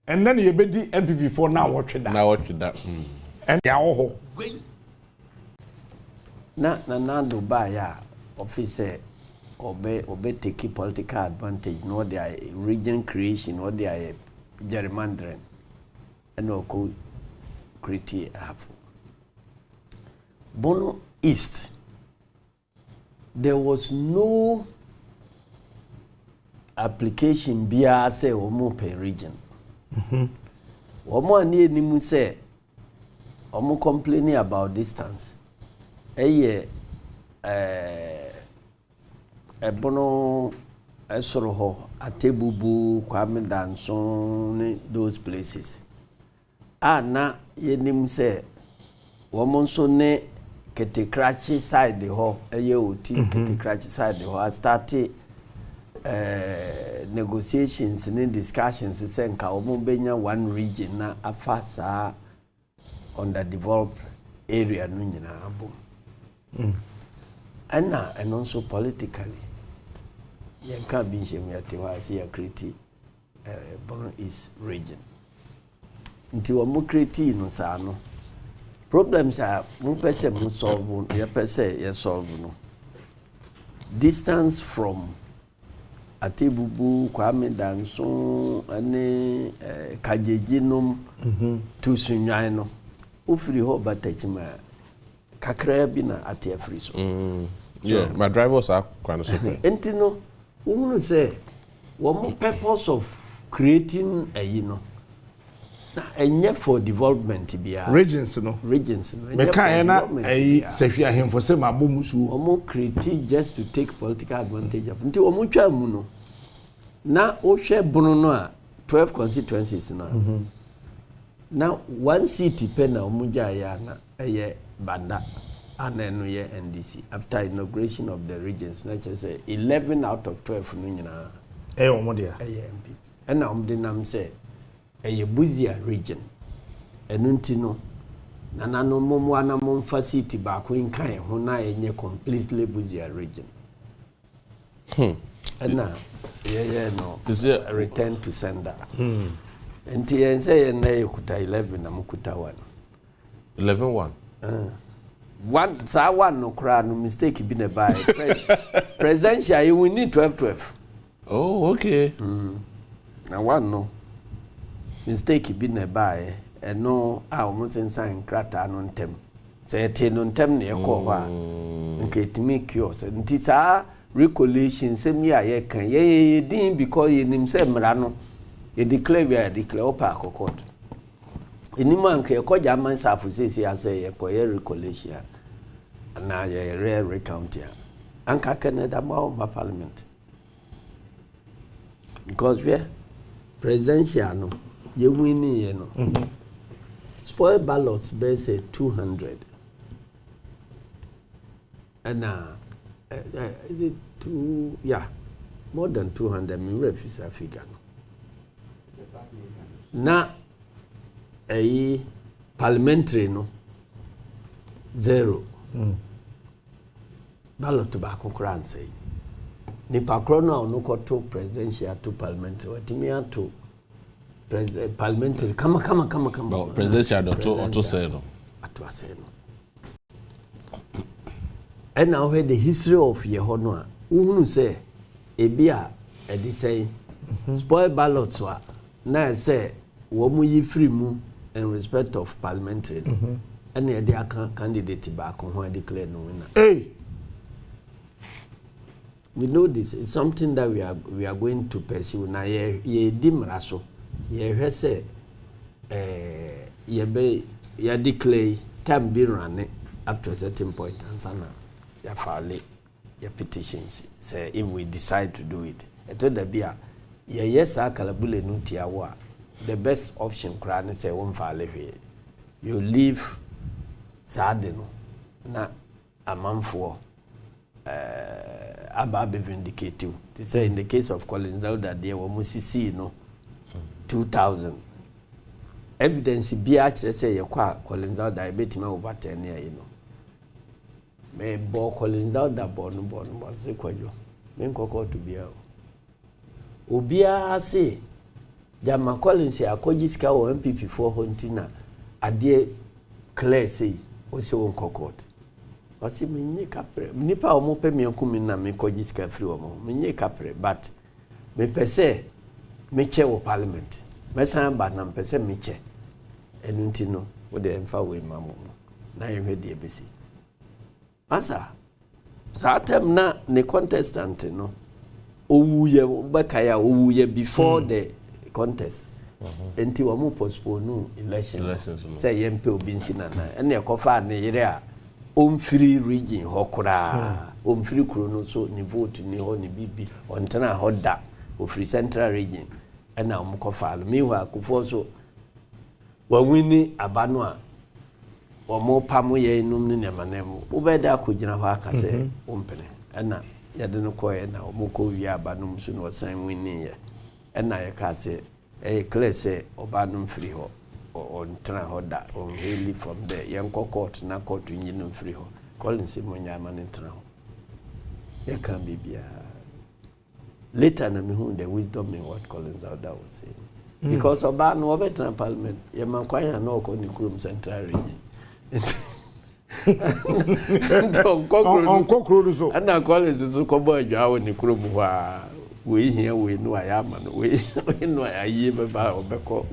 Speaker 3: and then you be di MPP for now watch that and ya ho
Speaker 2: na do ba ya officer obe take political advantage no their region creation or their gerrymandering and no co create have Bono East there was no application bia say omo per region omo ani enimu say omo complaining about distance eye ebono esoro ho atebubu kwame danson those places na yenim se womo nso ne ketekrachi side ho eye oti ketekrachi side ho started negotiations and discussions say nka womo benya one region na afasa underdeveloped area no nyina abom and also politically you can't be sure we see a create Borno East region until we create no sa no problems are mo pese mo solve ya pese ya solve no distance from Atebubu Kwame Danson ane Kajejinom to Sunyan no ofiri ho batachima kakra bi na ate afiri so
Speaker 8: yeah my drivers are kind of super
Speaker 2: enti no wonu say one purpose of creating a na enye for development bia
Speaker 3: regions no
Speaker 2: me
Speaker 3: kan na sehwe ahemfo se mabomusu
Speaker 2: omo create just to take political advantage of nti omo twa mu no na o hwe bono no a 12 constituencies na na one city pe na omo ja ya na eye banda anenu ye NDC after inauguration of the regions na say 11 out of 12 no nyina
Speaker 3: omo dia
Speaker 2: MP and na omo de nam say Buzia region enunti no nanano momo na momfa city ba ko nkan ho na enye completely Buzia region na no
Speaker 8: is it
Speaker 2: a return to sender enti en say na ekuta 11 na mukuta
Speaker 8: 1
Speaker 2: one sa one no kra no mistake bi na by presidential you will need 12
Speaker 8: oh okay
Speaker 2: na one no mistake bi na bae eno a omusensan krata no ntem se ete no ntem na ekọ ho a nke timi kios nti sa recollection se mi aye kan ye din because ye nim se mra no ye declare opa akokod enima nke ekọ jaman safu sesi ase ye ko ye recollection na ye recount ya anka Canada ma parliament because we presidential no you winning, you know. Spoiled ballots, they say 200. And is it two? Yeah, more than 200. Me refuse a figure. Now, a parliamentary no 0. Ballot tobacco crown say. Nipa krona no to presidential to parliamentary. What me to president parliamentary come
Speaker 8: well, presidential auto say no
Speaker 2: and now where the history of Yehonoa uhunu say ebia edi say spoil ballots wa na say wo mu yi free mu in respect of parliamentary and e dey candidate back who declare no winner.
Speaker 3: Hey,
Speaker 2: we know this. It's something that we are going to pursue. Na ye dimraso ye hwese ye declare time be running up to a certain point and sana ya file your petitions say if we decide to do it. Eto da bia ye yes akalabule no tiawo the best option kra say won file hwe. You leave sade no na amanfo aba be vindicated. They say in the case of Collins that there were musisi no 2000 evidence be actually say you kwa Collins that betima over 10 years you know me bo Collins that born say kwajo me nkoko to bia obia say Jama Collins akoji sika o MPP for hontina ade clear say o se won kokot wasi menye kapre nipa o mo pe me nkumi na me koji sika free o mo menye kapre but me pese me che wo parliament me san ba na pese me che enunti no wo de emfa we mamu na ye hwede ebesi asa satem na ne contestant no owuye bakaya owuye before the contest enti wo mo postpone no elections say yempe obi nsinana ene ekofa ne yere a omfiri region hokura omfiri kuro no so ni vote ni ho ni bibi ontena hoda ofiri central region ena omkofa al miwa kufo so wa wini abano a omo pamo ye num ne nemanemu ubeda akogina ho akase ompene ena yade no koye na omko wi abanum so no san wini ye ena ye ka se clear say obanum free ho on try hoda on really from there yanko court na court yin free ho Collins monya man try ho ye can be bia later na me hu the wisdom in what Collins that was saying because oban no better parliament ye man kwanya na okọ ni kurum central region on
Speaker 3: kokro so
Speaker 2: ana Collins so ko boy jwa ni kurum wa we here we no ayama no we no ayi beba obeko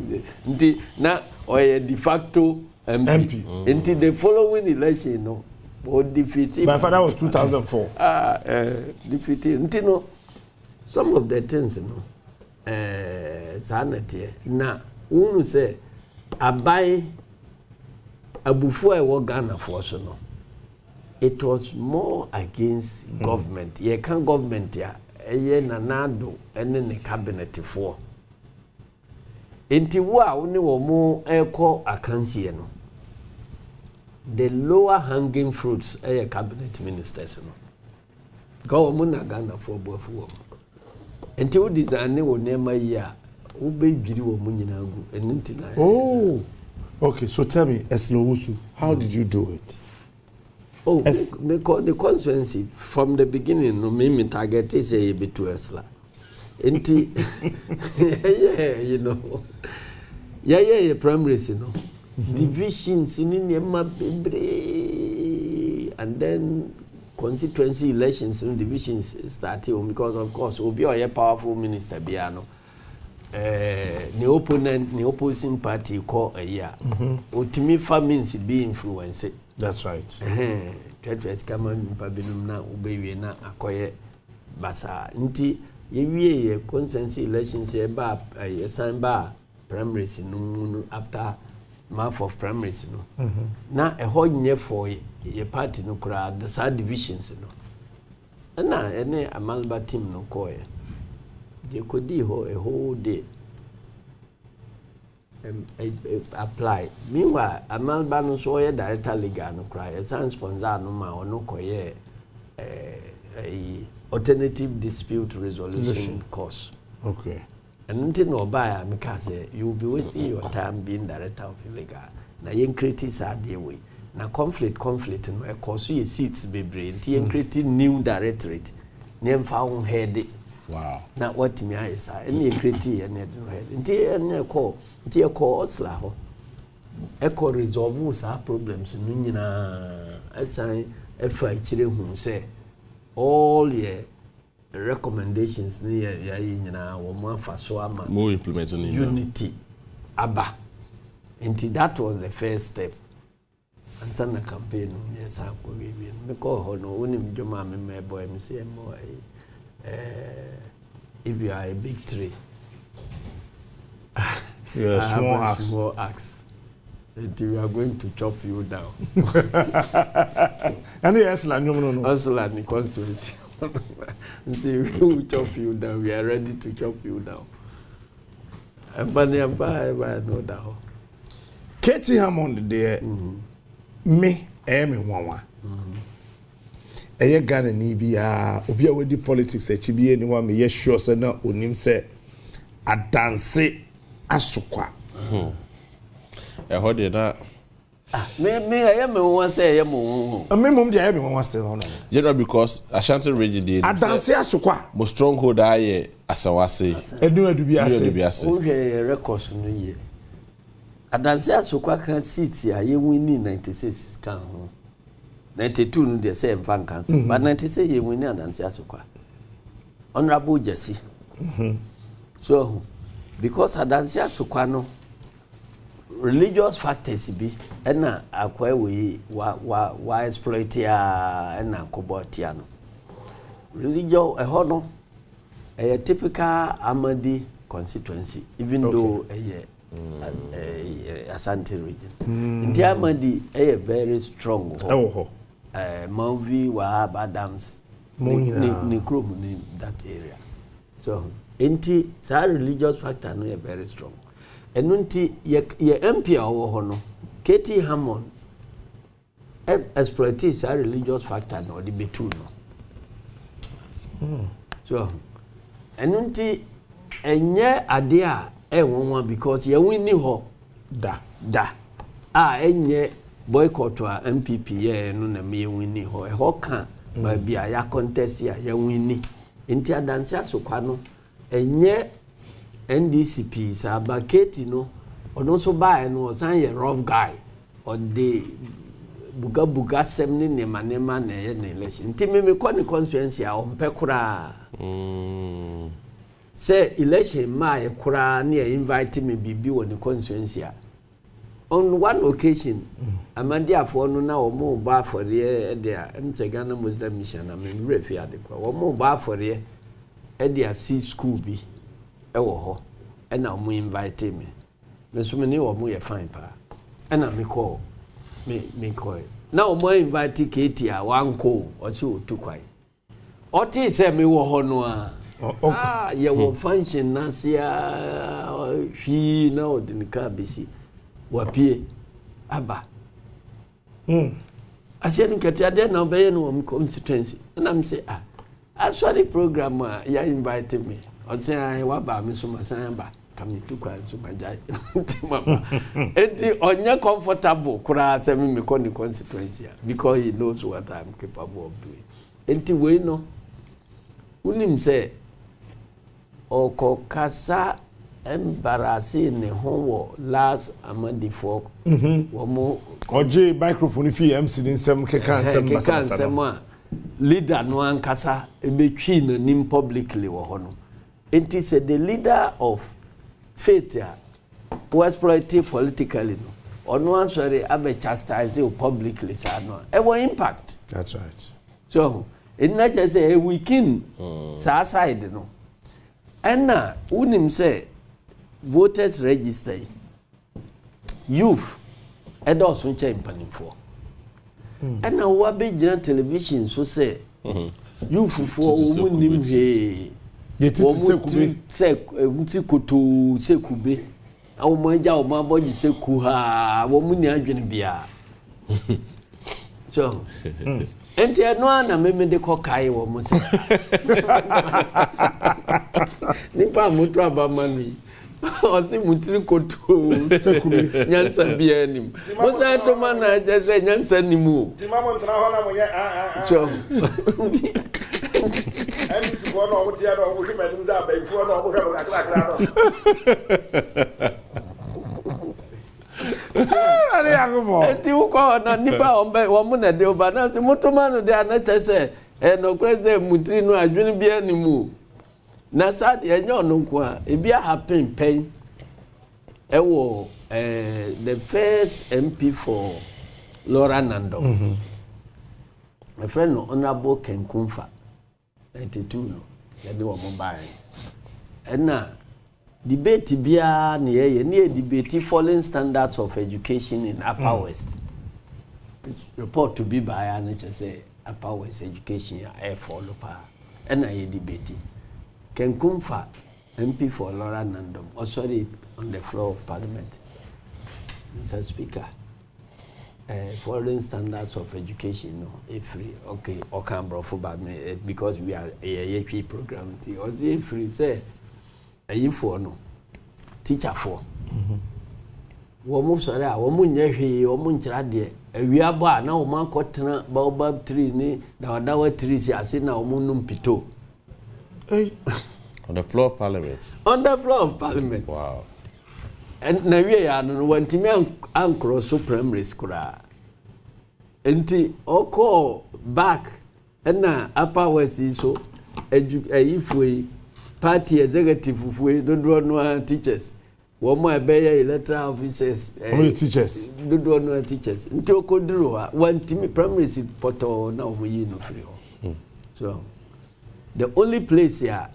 Speaker 2: nti na oye de facto MP. Nti the following election no o defeat
Speaker 3: my father was 2004
Speaker 2: defeat nti no some of the things no sanete na unu say abai abufu e wo Ghana for so no it was more against government ye can government ya eye nanado ene ne cabinet for enti wo a woni wo mo eko akansie no the lower hanging fruits eye cabinet ministers no go mo na Ghana for boafu wo enti wo design wo nema yi a wo be dwiri wo mo nyina gu enti na
Speaker 3: okay so tell me Esnowusu how did you do it?
Speaker 2: The constituency from the beginning, no me target is a bit to Esla. Enti, yeah, you know, yeah, primaries, you know, divisions in India, and then constituency elections and divisions started because, of course, will be a powerful minister, Biano. The opposing party call a year. Ultimate famines be influenced.
Speaker 3: That's right.
Speaker 2: Tetris kama mpabinum na ubewe na akoye basa. Nti yewie constituency elections e ba san ba primaries no after month of primaries no. Na eho nye for ye party no kura the side divisions no. Na ene amalba team no koye. Je kodi ho a whole day. Apply. Meanwhile, Amalba no so ye director legal no cry. A sans sponsor no ma no koye alternative dispute resolution course.
Speaker 3: Okay.
Speaker 2: And until no buy because you will be wasting your time being director of legal. Na yen critics are the way. Na conflict no e cause you seats be brain. Yen create new directorate. Name found head.
Speaker 8: Wow.
Speaker 2: Na what me is any critique and head. Nti call osla ho. Eko resolve sa problems no nyina asan efa chire hu say all your recommendations ni ya nyina wo mo afa so ama
Speaker 8: more implementing
Speaker 2: unity aba. Nti that was the first step. And some campaign yes I go we me call ho no onim joma me boy me say mo if you are a big tree, small axe. We are going to chop you down.
Speaker 3: And yes, no.
Speaker 2: Also, like the constituency. See, we will chop you down. We are ready to chop you down. But I know that.
Speaker 3: Katie Hammond there, me, Wawa. Eye Ghana ni bia obi a wedi politics e chibie ni wa me ye sure say na onim say adanse asokwa
Speaker 8: ho de na
Speaker 2: me eye me won say eye mo
Speaker 3: me mum de eye me won still no
Speaker 8: you know because Ashanti region dey
Speaker 3: adanse asokwa
Speaker 8: mo stronghold aye asawase
Speaker 3: adu bi ase
Speaker 2: o he records no ye adanse asokwa kan seat ya ye win 96 kan ho 92 no dey say mfan cancer but 96 ye win adanse asokwa honorable Jesse so because adanse asokwa no religious factors be na akwa we wa exploit ya na kobotia no religion ho no a typical Amadi constituency, even though Asante region. Ndiamadi a very strong. Mavi Wahab Adams ni krom in that area. So enti sa religious factor no very strong. Enunti ye MP awo ho no Katie Hammond exploit sa religious factor no the betu no. So enunti enye ade a enwonwa because ye win ni ho da enye boycott a MPP ye no na me win ni ho e ho kan ba bia ya contest ya ye win ni enti adanse asokwa no enye NDCP sa ba Katie no ono so ba no san ye rough guy or the buga semni ne manema na ye na election nti me ko ni constituency a ompe kura say election ma ye kura na invite me bibi wo ni constituency a on one occasion amandi afo no na omo ba afore e dia Ghana Muslim Mission na me refi ade kwa omo ba afore e dia see school bi e wo ho e na omo invite me so me ni omo ye fine pa e na me call me call na omo invite Katie a wanko o si otukwai o ti se me wo ho no a ye wo function na sia hwi na o de ka bisi wapie aba Asiedu Nketia de na obeye no om constituency na me say actually program ya invite me o say wa ba me so masan ba kami tukwa so majai mama enti onye comfortable kura say me ko ni constituency because he knows what I'm capable of doing enti we no unim say okokasa embarrassing ne ho last amadifo womo
Speaker 3: oje microphone fi MC ni nsem keka nsem
Speaker 2: basama leader no ankasa ebetwi na nim publicly wo ho no enti say the leader of faith who exploited politically no ono answer abe chastise publicly sa no e wo impact.
Speaker 3: That's right.
Speaker 2: So in not just say we kin sa side no enna unim say voters register youth adults won cha impanimfo enna wo be gina television so say youth for wo nim he yeti se koto se kube awo manja o ma boji se ku ha wo muni adwene bia so enti no na me de kokai wo mo se nipa mutu abamani osi mutiri koto se kube nyansa bia nim mo sa to mana je se nyansa nimu ti mama ntra ho na mo ye so MC go no wo dia no wo hwe medum za ba ifu no wo hwe no kakra no ari agobo eti uko na nipa ombe wo mu na de oba na se mutuma no de anata se no kreze mutiri no adwene bia ni mu na sad enyo no nko a e bia happen pen e wo the first MP for Laura Nando my friend no honorable Kenkumfa 92 no ya de wo mobile na debate bia na ye debate following standards of education in Upper West report to be by NHS Upper West education ya follow pa na ye debate Kenkumfa MP for Laura Nandom sorry on the floor of Parliament Mr. Speaker following standards of education no free okay okambro for bad me because we are a free program ti o say free say for no teacher for wo mo sore a wo mo nya hwe wo mo nkira de awia ba na wo man kotena baobab tree ni dawa tree si ase na wo mo num pito
Speaker 8: on the floor of Parliament.
Speaker 2: On the floor of Parliament.
Speaker 8: Wow.
Speaker 2: And na we ya no wantimi ankro so primary school a enti oko back na Upper West so ifwe party executive fwe dodo no teachers wo mo abeye electoral officers
Speaker 3: teachers
Speaker 2: dodo no teachers enti okoduro a wantimi primary school poto na omo yi no free ho so the only place here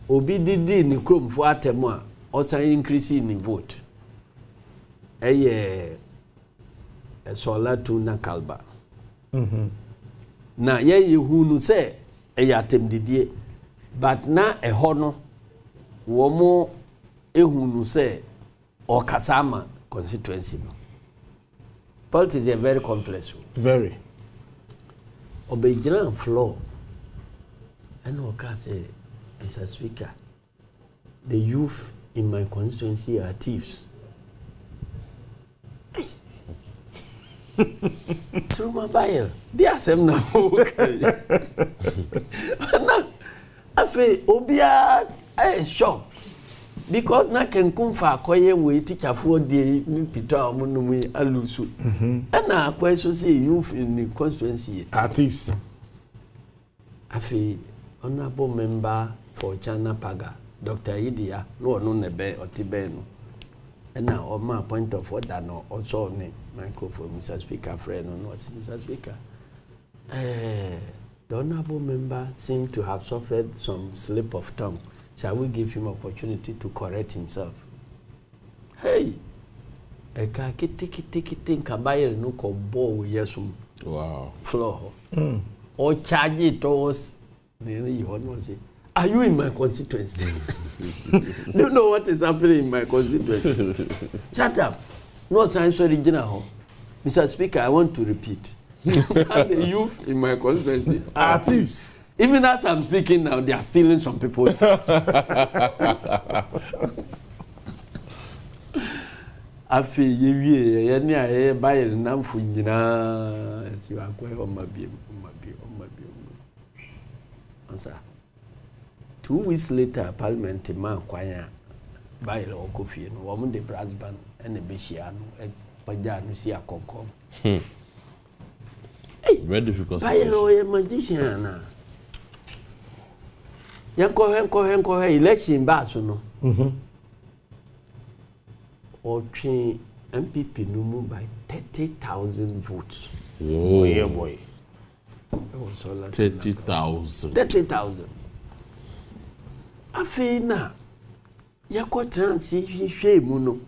Speaker 2: obi didi ni krom fo atemu a osan increase in vote sola tuna kalba na ye hunu se atem didie but na eho no wo mo ehunu se okasama constituency no. Politics is very complex.
Speaker 3: Very.
Speaker 2: Obejina floor and oka say Mr. Speaker, the youth in my constituency are thieves. Through my bio, they are some now. I feel obia I shocked because na can come for akoye we teacher for the Peter Omunumi alusu. And na akoye so say youth in the constituency
Speaker 3: are thieves.
Speaker 2: I feel honorable member for China Paga, Dr. Idia, no nebe or Tibeno. And now on my point of order no also on the microphone, Mr. Speaker, friend or not, Mr. Speaker. The honorable member seemed to have suffered some slip of tongue. Shall we give him opportunity to correct himself? Hey, a kiti kabaye no ko bo yesum.
Speaker 8: Wow.
Speaker 2: Floor. Or charge it towards the are you in my constituency? Do you know what is happening in my constituency? Shut up. No science original. Mr. Speaker, I want to repeat. The youth in my constituency
Speaker 3: are thieves.
Speaker 2: Even as I'm speaking now, they are stealing some people's house. I feel you buy a number for you. See, I'm going on my beam. Answer. 2 weeks later, Parliament man kwaya by the coffee and woman the brass band and the Beshiano and Pajano see a concom.
Speaker 8: Very difficult.
Speaker 2: By a magician. Yanko election Basuno. Or train MPP Numu by 30,000 votes.
Speaker 8: Oh,
Speaker 2: yeah, boy.
Speaker 8: 30,000.
Speaker 2: 30,000. Afina. Yako transi hwe mu no.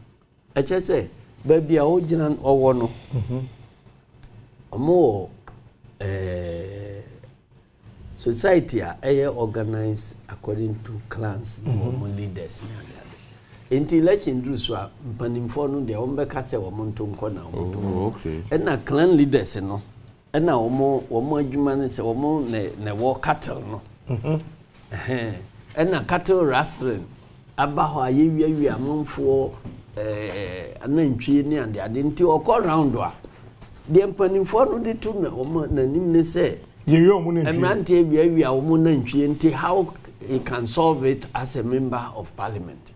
Speaker 2: Eche se baby a ogina owo no. Omo society are organized according to clans or leaders. Until election drew so mpanimfo no de ombeka se wo monto nko na wo.
Speaker 8: Okay.
Speaker 2: And na clan leaders no. And na wo adwuma ne se wo ne wo cattle no. And na cattle rustling aba ho ayewi amonfo anantwie ne ande ade nti okọ round a de mpanimfo no de tu na wo na nim ne se
Speaker 3: yewi omo nantwie
Speaker 2: emrante awi wo nantwie nti how he can solve it as a member of parliament.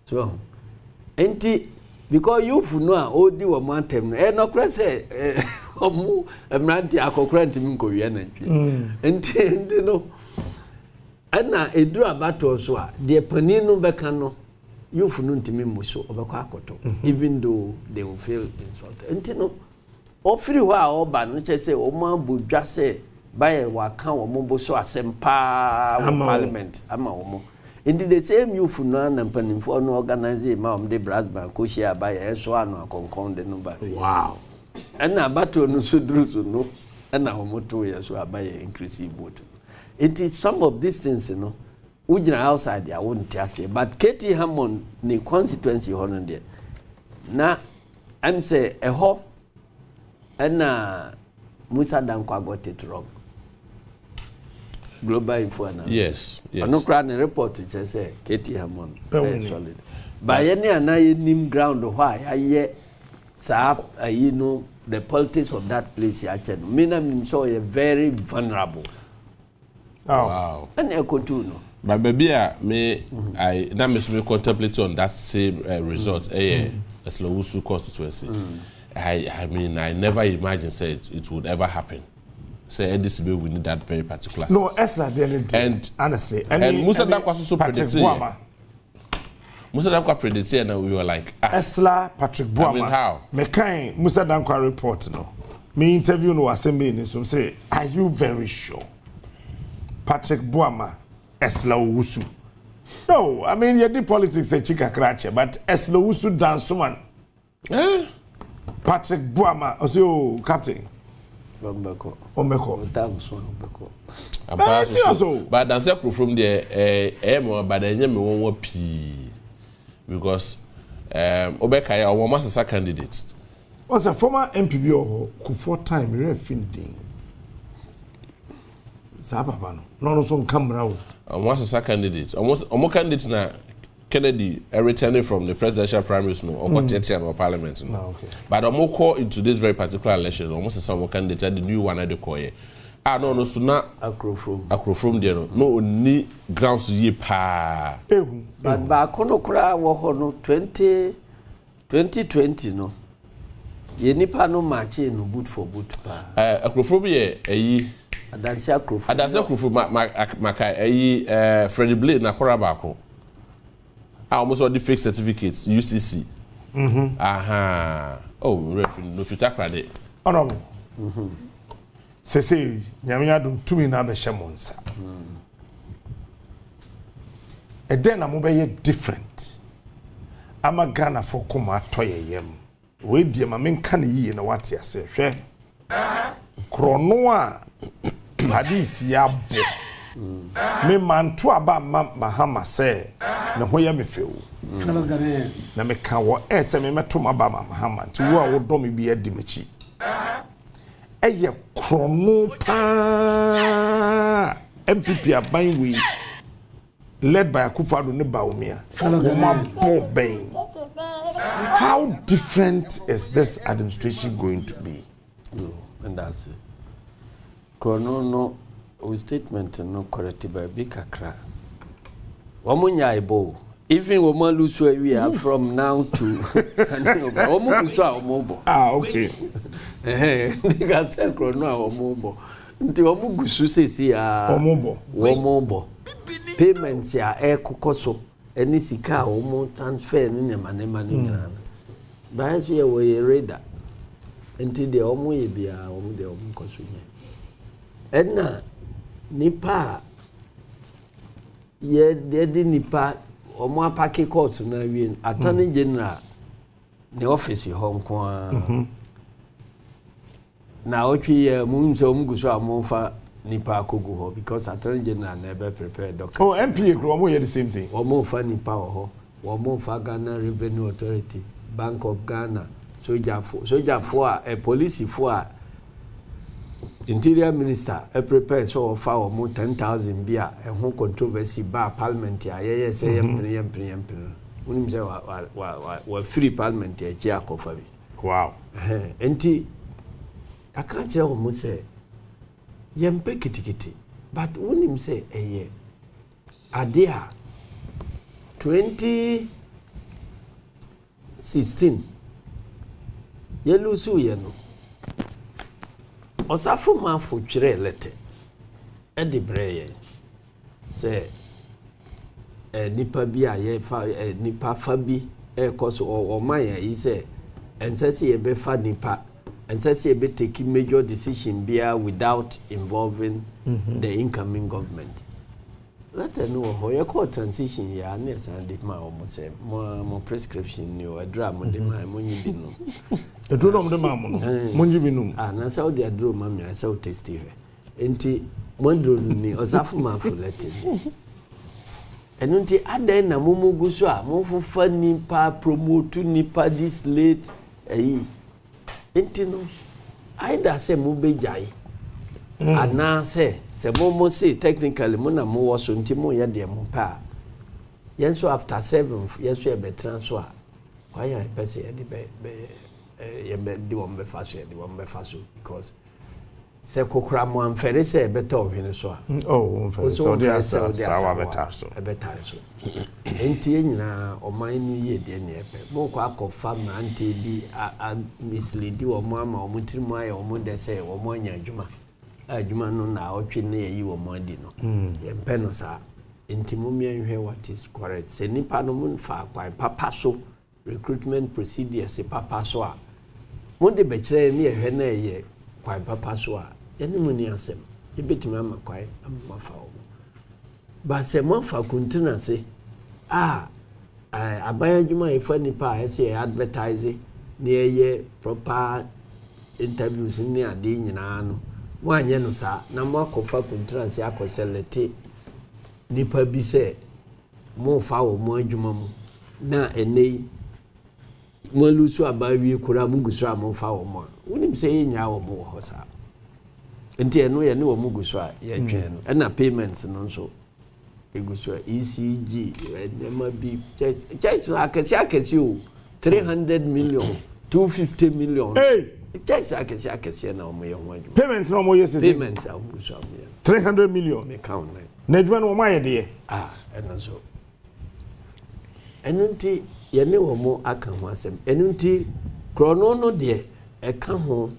Speaker 2: So enti because you know a odi wo mantem no no kra se omo emrante akokra ntimi nko wie nantwie enti no ana eduru abato so a de pani no beka no youth no ntimi muso obekọ akoto even though they will feel insulted enti no ofiri ho a oba no chese o ma bodwa se baye waka wo mo bo so asempa parliament ama wo mo enti the same youth no na mpanimfo no organize ma om de brass band ko share baye so ano akonkon de no ba
Speaker 3: wow
Speaker 2: ana abato no so duru so no ana wo mo to ye so abaye increase vote. It is some of these things, you know, ujina outside there won't tell you. But Katie Hammond, the constituency honor there. Now, I'm say a ho, and Musa Dankwa got it wrong. Global Info now.
Speaker 8: Yes.
Speaker 2: I no crowd the report which I say Katie Hammond very solid. By any name ground why I hear, sir, you know the politics of that place. Actually, I'm sure you're very vulnerable.
Speaker 8: Oh. Wow.
Speaker 2: And no.
Speaker 8: But baby, I that makes me contemplate on that same result. As Lowusu constituency. I mean, I never imagined it would ever happen. Say this way we need that very particular.
Speaker 3: No, Esla didn't. And honestly,
Speaker 8: and Musa Dankwa also predicted. Musa Dankwa predicted, and we were like,
Speaker 3: Esla Patrick Boama.
Speaker 8: I mean, how?
Speaker 3: Me Musa Dankwa report no. Me interview no assembly in some say, are you very sure? Patrick Boama Eslawusu. No, I mean you did politics a chika krache, but Eslawusu dance man. Patrick Buama, also captain. Ombeko.
Speaker 8: But that's from there, but I never want P because Obeka is our master candidate.
Speaker 3: Was a former MPB or Kufuor time, we have finished. Sababano, no, some camera.
Speaker 8: Master candidate, almost candidate now. Kennedy returning from the presidential primaries no or Nketia or parliament no. Okay. But I'm more call into this very particular election almost some candidate the new one at the core. No so na acro from there no ni grounds ye pa.
Speaker 2: But back on kra wo ho no 2020 no. Ye nipa no match no boot for boot pa.
Speaker 8: Acro from ye eyi
Speaker 2: adanse acro
Speaker 8: from maka eyi Freddie Blade na kora baako. I almost all the fake certificates, UCC. Aha. Oh, referee, no filter credit.
Speaker 3: Honorable. Say, Nyamia don't to me na be shamonsa. And then I'm over different. I'm a Ghana for come toye yem. We dear my main can ye in what you say. Kronoa hadis ya bo. Me man to aba mahama say na hoya me feel fellow Ghanaians na me ka wo ese me meto aba mahama ti wo a wo do me bi adi machi eye krono pa MPP aban we led by Akufo-Addo ne Bawumia fellow Ghanaians. How different is this administration going to be?
Speaker 2: And that's it. Krono no statement no correct by big kakra. Womunya ibo. Even woman lose where we are from now to
Speaker 3: okay.
Speaker 2: Because krono omobo. Nti omugusu sesi ya omobo. Payments ya ekokoso. Eni sika omo transfer ni nyama nyina. Ba so ye we radar. Nti de omo ye bia omo de omo koso nye. Enna nipa ye de nipa omo apake court na wi attorney general ne office ho nko na otwi ye munse omguso amonfa nipa akogu ho because attorney general na be prepare document.
Speaker 3: Oh, MPA omo ye the same thing.
Speaker 2: Omo fa nipa ho omo fa Ghana Revenue Authority, Bank of Ghana, soldier for a police for Interior Minister prepare so offer more 10,000 bia and home controversy bar parliament ya say yem unim say wa free parliament ya chia kofa bi.
Speaker 3: Wow.
Speaker 2: Enti aka kire wo say yem pe kitikiti but unim say adia 2016 yelusu ye no Osafo mafo twere lete edi breye se nipa bi aye fa nipa fa bi koso o man yi se ensese ye be fa nipa ensese ye be take major decision bia without involving the incoming government. Let no ho ye call transition ya na sande ma o mo se mo prescription ni o adra mo de ma mo nyi bi no
Speaker 3: edro no de ma mo no mo nyi bi no
Speaker 2: na sa o de adro ma me sa o taste he enti mo ndro ni osafo ma fo lete enu nti adan na mo mugu so a mo fufa nipa promote nipa this late enti no aida se mo bejai ana se mo say technically mo na mo wo so nti mo ye de mo pa yenso after 7 yenso e be transfer kwa ya pese ye de be ye be di wo be faso ye di wo be faso because se kokra mo amfere se e beta ohwene so a
Speaker 3: so dia sawa beta so
Speaker 2: e beta so enti nyina o man ni ye de ne epe mo kwa akofa ma ante bi mislead wo mo ama o mutiri mo aye o mo de se wo mo anya adwuma adwuma no na otwe ne yi wo mo adi no ye mpe no sa enti mo mianhwe what is correct se nipa no mo fa kwa papa so recruitment procedure se papa so a mo de be kire ne ehwe na ye kwa papa so a ye ne mo ni asem e betimi ama kwa ama fa o But se mo fa kuntina se abaya djuma ifa nipa ese advertise na ye proper interviews ni ade nyina no wanye no sa na mo akofa kuntina se akoselete nipa bi se mo fa wo mo adwuma mu na enei mo lusu abawie kura mu gusu mo fa wo mo wonim se yenya wo mo ho sa enti eno ye ne wo mu gusu a ye twen no na payments no nso egusu ECG nema bi chase akesi o 300 million 250 million chase akesi na mo ye ho adwuma
Speaker 3: payments no mo ye sese
Speaker 2: payments a mo gusu
Speaker 3: 300 million
Speaker 2: me count
Speaker 3: na adwuma no mo aye de
Speaker 2: eno so enunti ye ne wo mo aka ho asem enunti krono no de e ka ho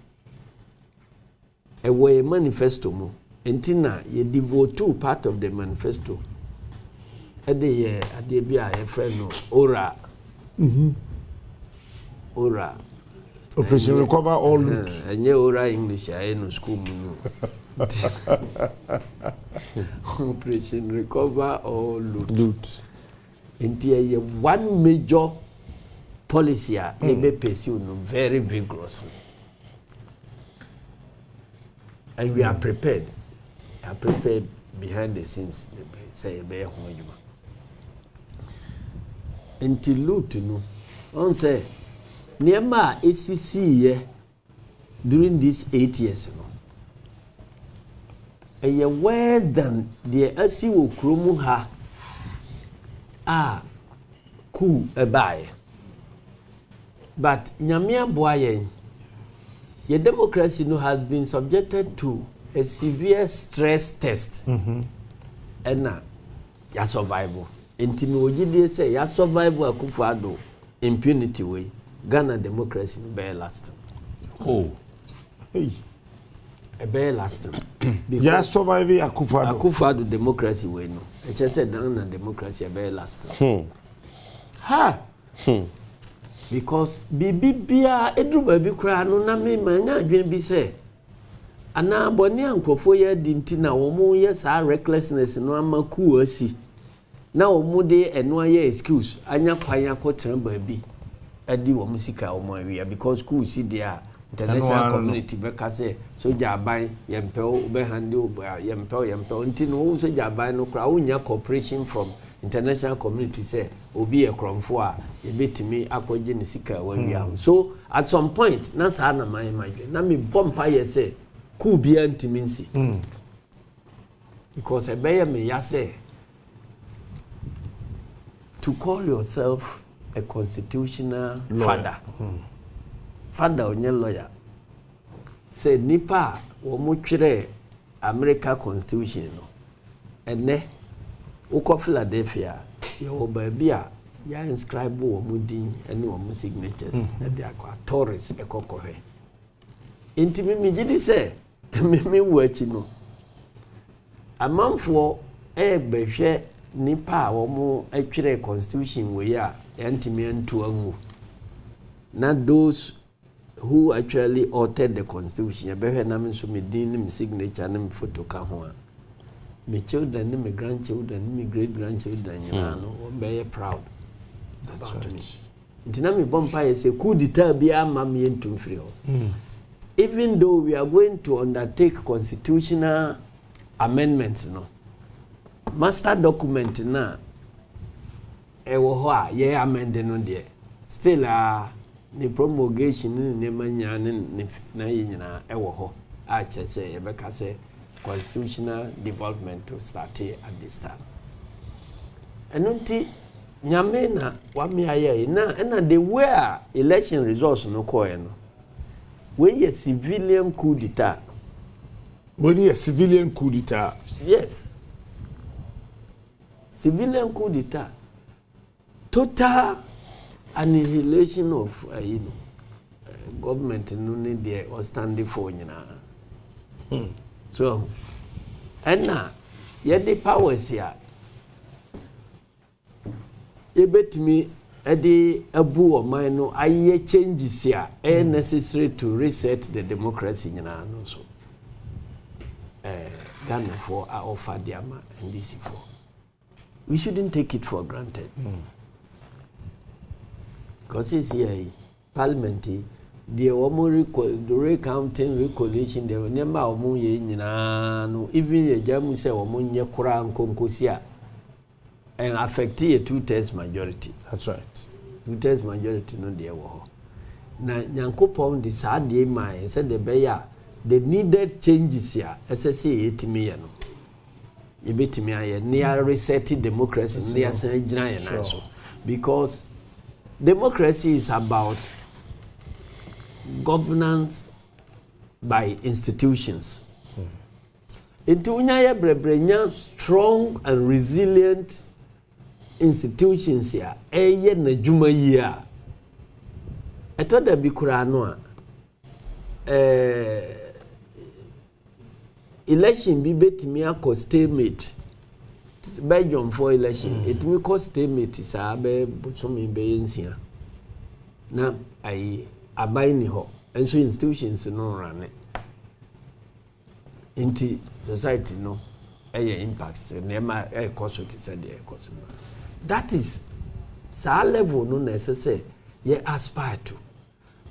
Speaker 2: e wo manifesto mo enti na ye devote part of the manifesto ade ye ade bia ye friend no ora ora
Speaker 3: operation recover all loot
Speaker 2: enye ora english aye no school mu no operation recover all loot enti ye one major policy a be pursue no very vigorously, and we are prepared behind the scenes say be ho adwuma enti loot no on say niema esisi ye during these 8 years no a worse than the asi wo kromu ha coup ebaye but nyame aboaye your democracy no has been subjected to a severe stress test and ya survival intimi ogide say ya survival Akufo-Addo impunity way Ghana democracy be last be last
Speaker 3: ya survive
Speaker 2: Akufo-Addo democracy way no e che say Ghana democracy be last because bibia edruba bi kra no na me manya adwen bi say ana boni ankofo ya dinti na wo mo ye sa recklessness no amaku asi na wo mo de eno aye excuse anya kwanya kotan ba bi adi wo musika wo mo awia because cool si dia international community be ka say so jaban yempel be handle yempel nti no so jaban no kra wo nya cooperation from international community say obi e kromfo a e betimi akoje ne sika wawia so at some point na sa na man na me bompa ye say ku bia ntimi nsi because ebeye me ya say to call yourself a constitutional father onye lawyer say nipa wo mo twere America constitution no ene uko Philadelphia yo babia ya inscribe wo mudin ene wo signatures na dia kwa Torres ekokohe intimi migidi say me wachi no amanfo behwe nipa wo mo atwere constitution we ya intimi antu anwu na those who actually altered the constitution behwe na me so medin me signature na me photo ka ho a my children, my grandchildren, my great grandchildren, you know, be proud.
Speaker 3: That's right.
Speaker 2: Intinami bompa say coup d'etat bia mami entum free. Even though we are going to undertake constitutional amendments, no master document na ewo ho a ye amend no de still the promulgation ni manya ni na yinyina ewo ho a che say e be ka say constitutional development to start at this time. Enunti nyame na wame aye na the way election results no koe no when a civilian coup d'etat. Yes, civilian coup d'etat, total annihilation of government no need there or standing for so and now yet the powers here you bet me the abu or mine I changes here necessary to reset the democracy in our so Ghana for our offer the and this for we shouldn't take it for granted. Because it's here, Parliament, the recounting recollation, the number of moon, even a Jamu say, or moon, ye Koran Concosia, and affect a 2/3 majority.
Speaker 3: That's right.
Speaker 2: 2/3 majority, no dear. Now, Yankopon decided my said the Bayer, the needed changes here, SSC 8 million. You bet me, I near resetting democracy, near Saint because democracy is about governance by institutions. Into unyaya brebrenya strong and resilient institutions here. Eye na juma here. Eto da bi kura no a election bi betimi akọ stalemate. Belgium for election. It may cause stalemate sa be bosomi be yensia. Na ai abai ni ho. Enso institutions no run it. Inti society no impacts nema cause it said the cause. That is sa level no necessary ye aspire to.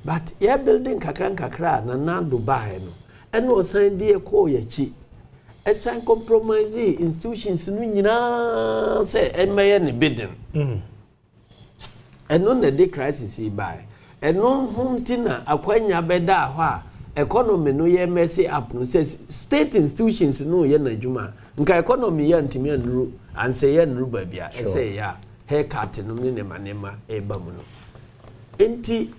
Speaker 2: But ye building kakra na Dubai no. And was signed the call ye chi. A sign compromise institutions no nyina say e may ne bidding. And on the day crisis by. And non huntina akwanya beda ho a economy no ye messy up no says state institutions no ye na djuma. Nka economy ye ntimi anru and say ye nru ba bia e say ya haircut no ne manema e ba mu no. Enti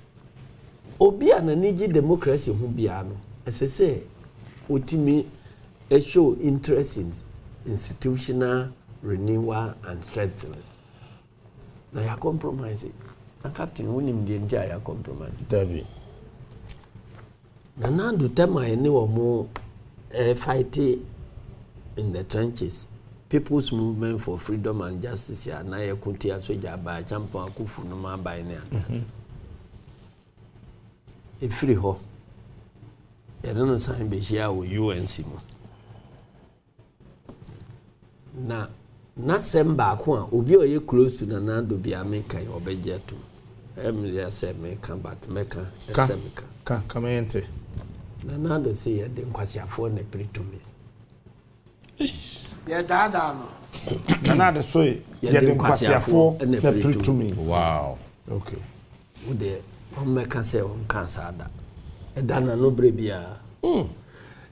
Speaker 2: obi ananiji democracy hu bia no say utimi a show interest in institutional renewal and strengthening. Now you compromise it. And Captain William the entire compromise.
Speaker 3: Debbie.
Speaker 2: Now do tema any or more fighting in the trenches. People's movement for freedom and justice ya na ye kuntia so jaba champion akufu no ma by na. E free ho. You don't sign be share with UNC mo. Na semba ko a obi oye close to na do bia meka obeje to. Emily say meka but meka semeka.
Speaker 3: Come ente.
Speaker 2: Na do say ya de nkwasiafo na pre to me.
Speaker 1: Yeah, dada no.
Speaker 3: Na do so ye de nkwasiafo na pre to me.
Speaker 8: Wow.
Speaker 3: Okay.
Speaker 2: Wo de on meka say on cancer da. E dana no bre bia.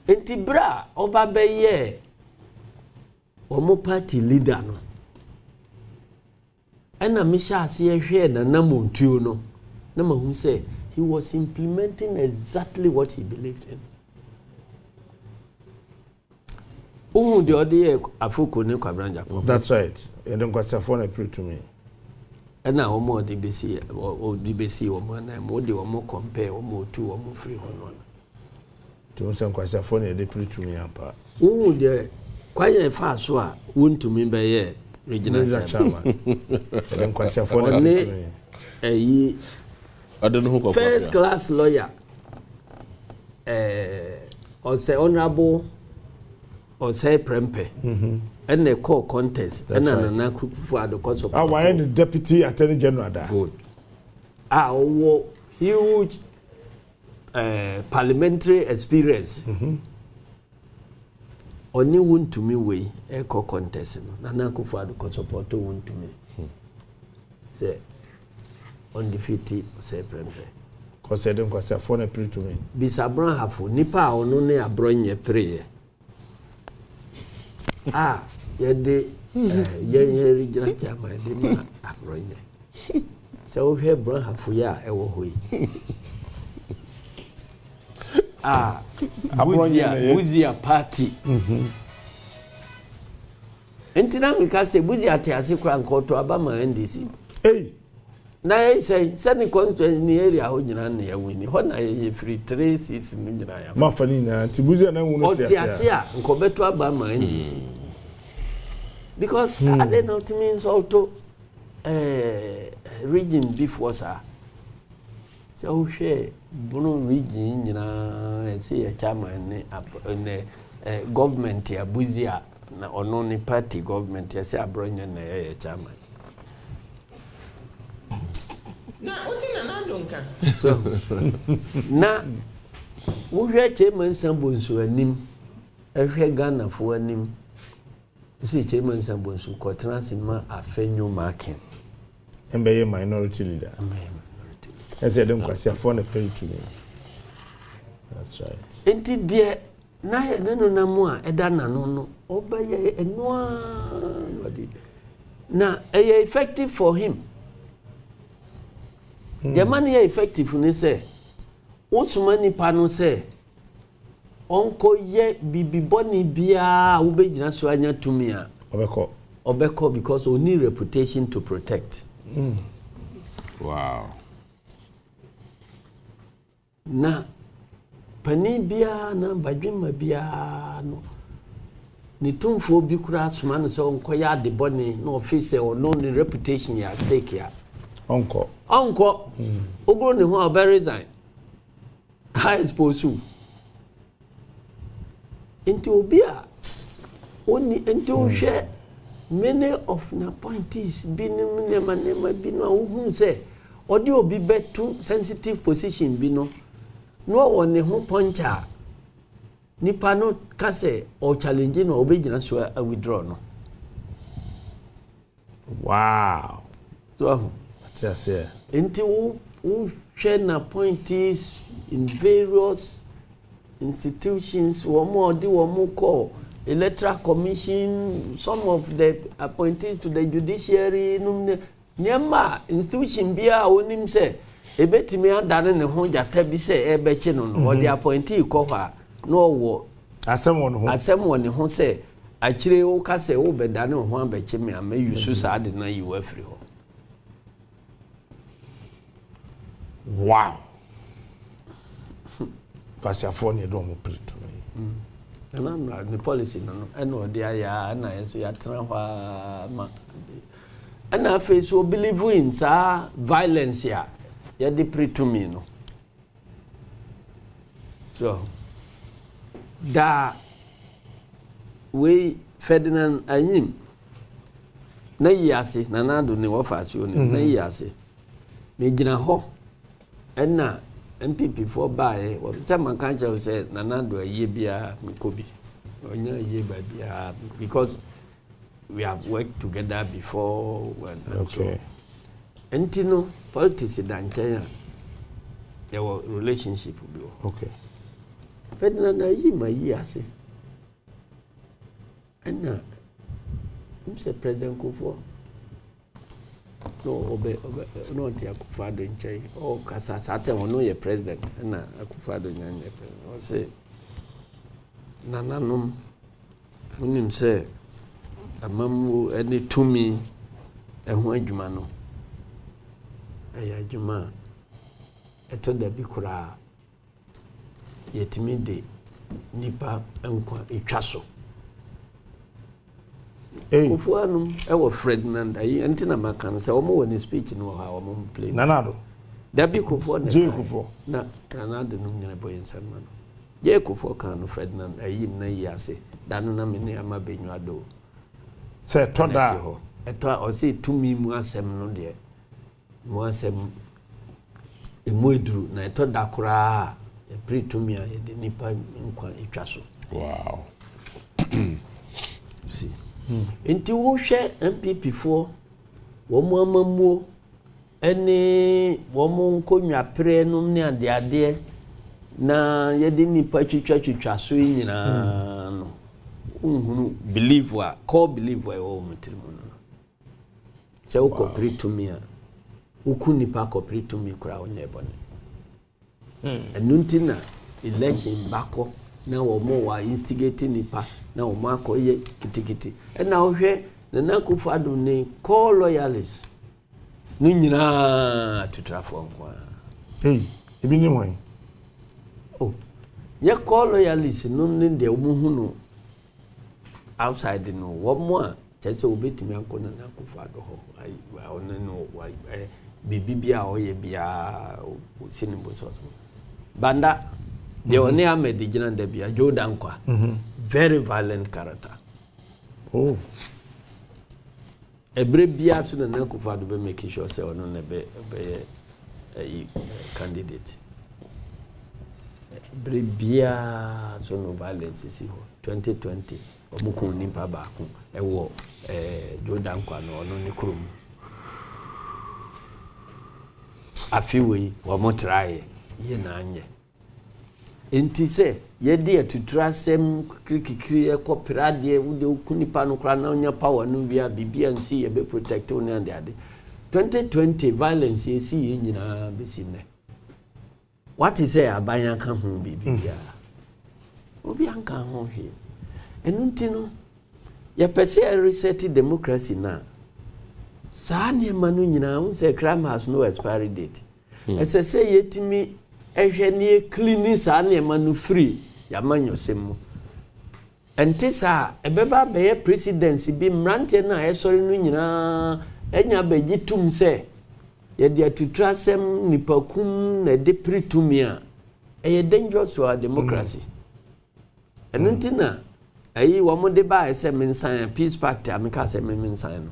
Speaker 2: Enti bra oba be ye omo party leader no ena misha ase hwe na namontuo no na mahu say he was implementing exactly what he believed in. Ohu de ode afoko ne kwabranja ko.
Speaker 3: That's right. You don't got phone appeal to me.
Speaker 2: Ena omo de besi o di besi omo na mo de omo compare omo tu omo free hono.
Speaker 3: To say kwasa phone e de appeal to me ampa.
Speaker 2: Ohu de kwanye fa so a wontumi be ye regional chairman.
Speaker 3: Then kwasa phone appeal to me.
Speaker 2: Eyi
Speaker 8: I don't know who
Speaker 2: first class lawyer or say honorable or say prempe and the call contest and na kufu adoko support.
Speaker 3: I am the deputy attorney general da.
Speaker 2: Good. Huge parliamentary experience. Oni wontumi we e call contest no na kufu adoko support wontumi. Say undefeated say prempe.
Speaker 3: Cause I don't kwasa phone appeal to me.
Speaker 2: Bisabran hafo nipa ono ne abronye prayer. Yede ye regional chairman de ma abronye. So we have bran hafo ya e wo hoyi. Buzia party. Entina mika se buzia te ase kura nkoto abama NDC.
Speaker 3: Hey.
Speaker 2: Na ye say send content ni area ho nyina na ya wini ho na ye free 3 6 ni nyina ya
Speaker 3: ma fani na tibuzia na wunu
Speaker 2: ti ase a nkobeto abama NDC because I don't know it means also region before sir so share bunu region nyina say ya chairman ne government ya buzia na ono ni party government ya say abronya na ya chairman
Speaker 1: na utina na donka
Speaker 2: so na wohwe chairman Sambonsu anim ehwe Ghana fo anim si chairman Sambonsu ko transima afenyo market
Speaker 3: Embe minority leader. I said them kwasi afọ pay to me. That's right.
Speaker 2: Enti de na ye nenu na mu a eda na no obeye enoa na effective for him. The money effective ni say osuma nipa no say onko ye bibiboni bia wo be gina so anya tumi a obeko because we need reputation to protect.
Speaker 8: Wow.
Speaker 2: Na pani bia na badwema bia no ni tumfo bi kura suma no so onko ya de boni no office or no the reputation ya stake ya
Speaker 3: onko
Speaker 2: ogro ni ho about resign high exposed to into obia oni into hwe many of na appointees binim nema bino ohun say odi obi betu sensitive position bino no one ho puncher nipa no kase o challenge no obegina so a withdraw no.
Speaker 3: Wow.
Speaker 2: So
Speaker 3: just here
Speaker 2: into who share appointees in various institutions one more call electoral commission, some of the appointees to the judiciary nyama institution bia onim say ebetimi adane ne ho jata bi say ebeche no no the appointee ko ha no wo
Speaker 3: asem won
Speaker 2: ho say akire wo ka say wo bedane ho abeche me am yusu sa de na you afri ho.
Speaker 3: Wow. Pasiafo ne do mo preto
Speaker 2: na the policy no eno de aya na yeso ya tranwa ma ana face so believe in sa violence ya de preto me no so da we Ferdinand Anyim na yase na nado ne wofase oni na yase me gina ho ena MPP for buy or some council said nanado aye bia mikobi onya aye ba bia because we have worked together before when
Speaker 3: okay
Speaker 2: entino politics danchanya there were relationship bi
Speaker 3: okay
Speaker 2: Ferdinand aye ma yi ase ana Mr. President Kufo no obe no ti Akufo-Addo nchai o kasa sate ono ye president na Akufo-Addo nyanye o say nananom unim say amamu eni tumi eho adwuma no aya adwuma eto da bi kura yetimi de nipa enkwa etwaso Kufuanum ewo Ferdinand ayi antina makano se omo woni speech no ha omo play
Speaker 3: nanado
Speaker 2: da bi Kufuor na
Speaker 3: Kufuor
Speaker 2: na nanado no nyina boy nsanma no je Kufuor kan Ferdinand ayi na yase da no na me ne ama benyu ado
Speaker 3: se toda
Speaker 2: eto o se tumi mu asem no de mu asem emu eduru na eto da kura e pre tumi a ye de nipa nkwa etwaso.
Speaker 8: Wow.
Speaker 2: See Inti wo hwe MPP fo wo mo amamuo ene wo mo nkonwa pre no ne ade na yedi nipa twitwa so nyina no unhunu believe wa call believe wa wo mutrimu no se wo cooperate to me a uku nipa cooperate to me kura onye bone enunti na election bako na wo mo wa instigate nipa na wo ma ko ye kitikiti na wo hwe na Akufo-Addo ne call loyalists no nyina tutrafo nkwa
Speaker 3: ebi ni won
Speaker 2: ye call loyalists no ne de wo hu no outside no wo mo a chese obetimi akona na Akufo-Addo ho ai ona no wa bibibia o ye bia sinimbo soso banda de one Ahmed Jina de bia Jordan kwa very violent character
Speaker 3: Oh.
Speaker 2: Every bia so na Akufo-Addo be make sure say ono na be candidate. Every bia so no violence is here. 2020 omuko nimpa ba ko e wo Jordan kwa no ono ne krom. Afiwe wo mo try ye na anye. Enti se ye de atutrasem krikikiri e kopirade wo de okunipa no kra na onya power no bia bibia nsi ye be protect one and ade 2020 violence ye si ye nyina be sinne what is say abanya ka ho bibia obi anka ho he enunti no ye pese reset democracy na saa ne manu nyina wo say crime has no expiry date ese say yetimi ehwene clean saa ne manu free ya manyosem enti saa ebeba be presidency bi mrante na esori no nyina enya beji tum se ye dia tutrasem nipakum na de pritumia e dangerous to our democracy enunti na ayi wo mo de ba ese mensan peace party ameka se mensan no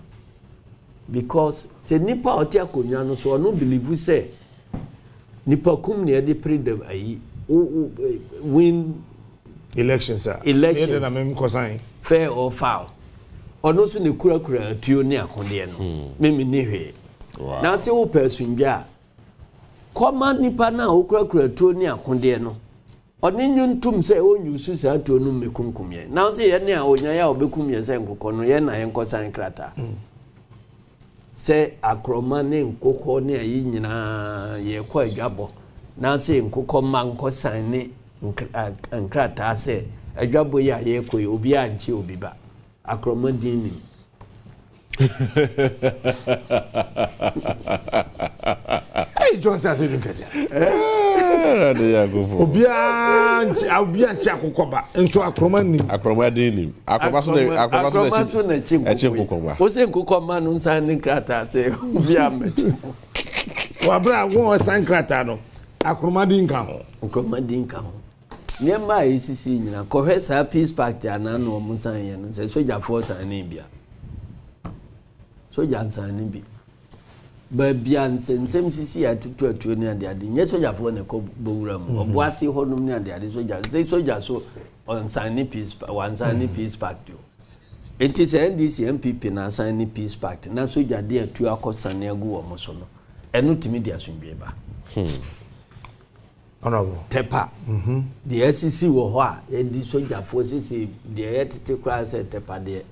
Speaker 2: because se nipa oti akonwa no so no believe say nipakum ne de freedom ayi win
Speaker 3: elections na mem kosan
Speaker 2: fair or foul ono so ne kura atuo ne akonde no memi ne hwe na se wo person bia koma nipa na wo kura atuo ne akonde no oni nyuntum se onyusu sa atuo no mekumkumye na se ye ne a onya ya obekumye se nkokọ no ye na ye nkosan krata se akroma ne nkokọ ne ayi nyina ye kwa adwabo na se nkokọ ma nkosan ne nkrata se adwabo ya ye koyi obi anchi obi ba akroma dini
Speaker 3: Hey Johnson Asiedu Nketia obi anchi akokoba enso akroma dini
Speaker 2: akroma so na chinkokoma o se nkokọ ma no nsan ne nkrata se obi amachi
Speaker 3: wa bra won san krata no akroma din ka ho
Speaker 2: nyema isisi nyina kohwe sa peace party ana no omusan ye no se soja force ani bia soja nsan ni bi ba bia nsensem sisi atutu ni ade nye soja for ne ko bowura mu oboase honum ni ade soja so onsan ni peace wansan ni peace party it is NDC MPP na san ni peace party na soja de atu akosan na agu omo so no enu timi dia sunbie ba
Speaker 3: honorable
Speaker 2: Dapaah the SEC wo ho a e di soja for sisi the etete kwa se Dapaah de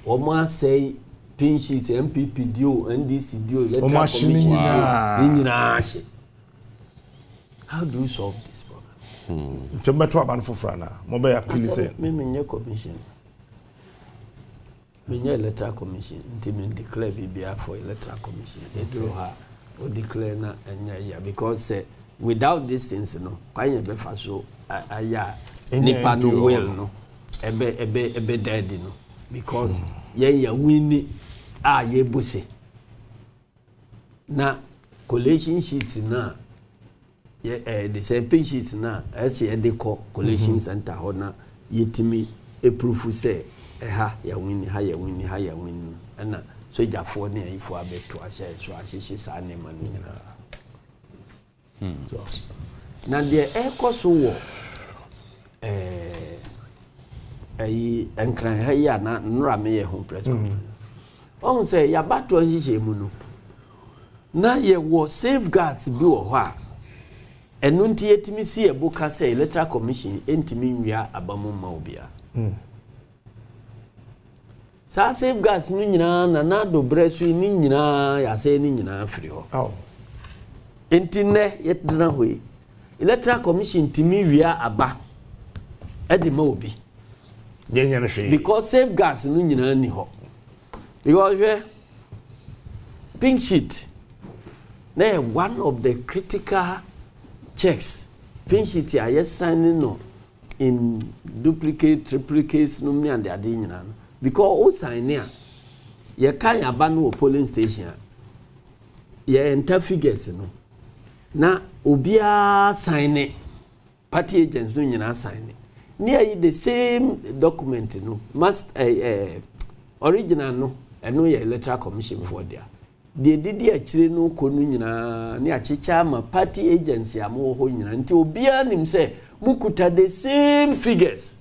Speaker 2: omo asai pinches MPP dio NDC dio electoral commission nyina she how do you solve this problem
Speaker 3: chemba to aban fofra na mo be appeal say
Speaker 2: me nye commission me nye electoral commission ntimi declare bibia for electoral commission they do ha o declare na enya ya because without these things no kwanye be fa so aya nipa no will no ebe dead no because ye ya win ye buse na collation sheets na ye the same sheets na as ye de collation center ho na yetimi proof say ha ya win na soja fo ne ayifo abeto ahye so ahyehyɛ saa ne ma nyina so na de ekoso wo ayi enkran ha ya na nra me ye home press conference on say ya bato ahyehyɛ mu no na ye wo safeguards bi wo ho a enu nti yetimi si ebuka say electoral commission entimi nwia abamu ma obia sa safeguards ni nyina na do bresu ni nyina ya say ni nyina afiri ho enti ne yetena hoi electoral commission timi wia aba edi ma obi
Speaker 3: yenya no hwe
Speaker 2: because safeguards ni nyina ni ho because pink sheet na one of the critical checks pink sheet ya yes signing no in duplicate triplicates no me and the ade nyina no because o sign here ye kan aba no polling station ye enter figures no na obia sign party agents no nyina sign near the same document no must original no no ye electoral commission for there they did actually no konu nyina ne achicha ma party agency amo ho nyina nti obia nim say mukuta the same figures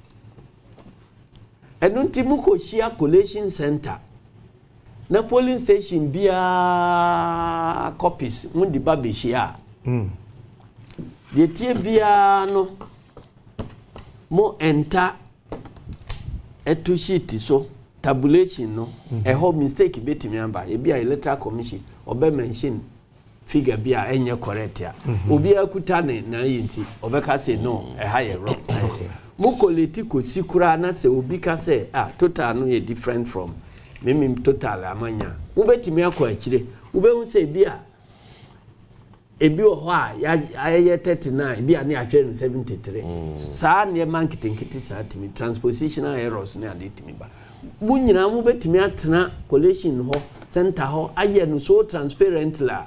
Speaker 2: eno nti muko share collation center na polling station bia copies mundi ba be share de tie bia no mo enter eto sheet so tabulation no a whole mistake betimi amba e bia electoral commission obe mention figure bia enye correct ya obi akuta na yinti obe ka say no e high wrong mo koleti ko sikura na say obi ka say total no ye different from mimi total amanya wo betimi akọ akire wo be hu say bia ebi ho a ya 39 bia ne atwe no 73 saa ne marketing saa timi transpositional errors ne ade timi ba bunyina mu betimi atena collation ho center ho aye no so transparent la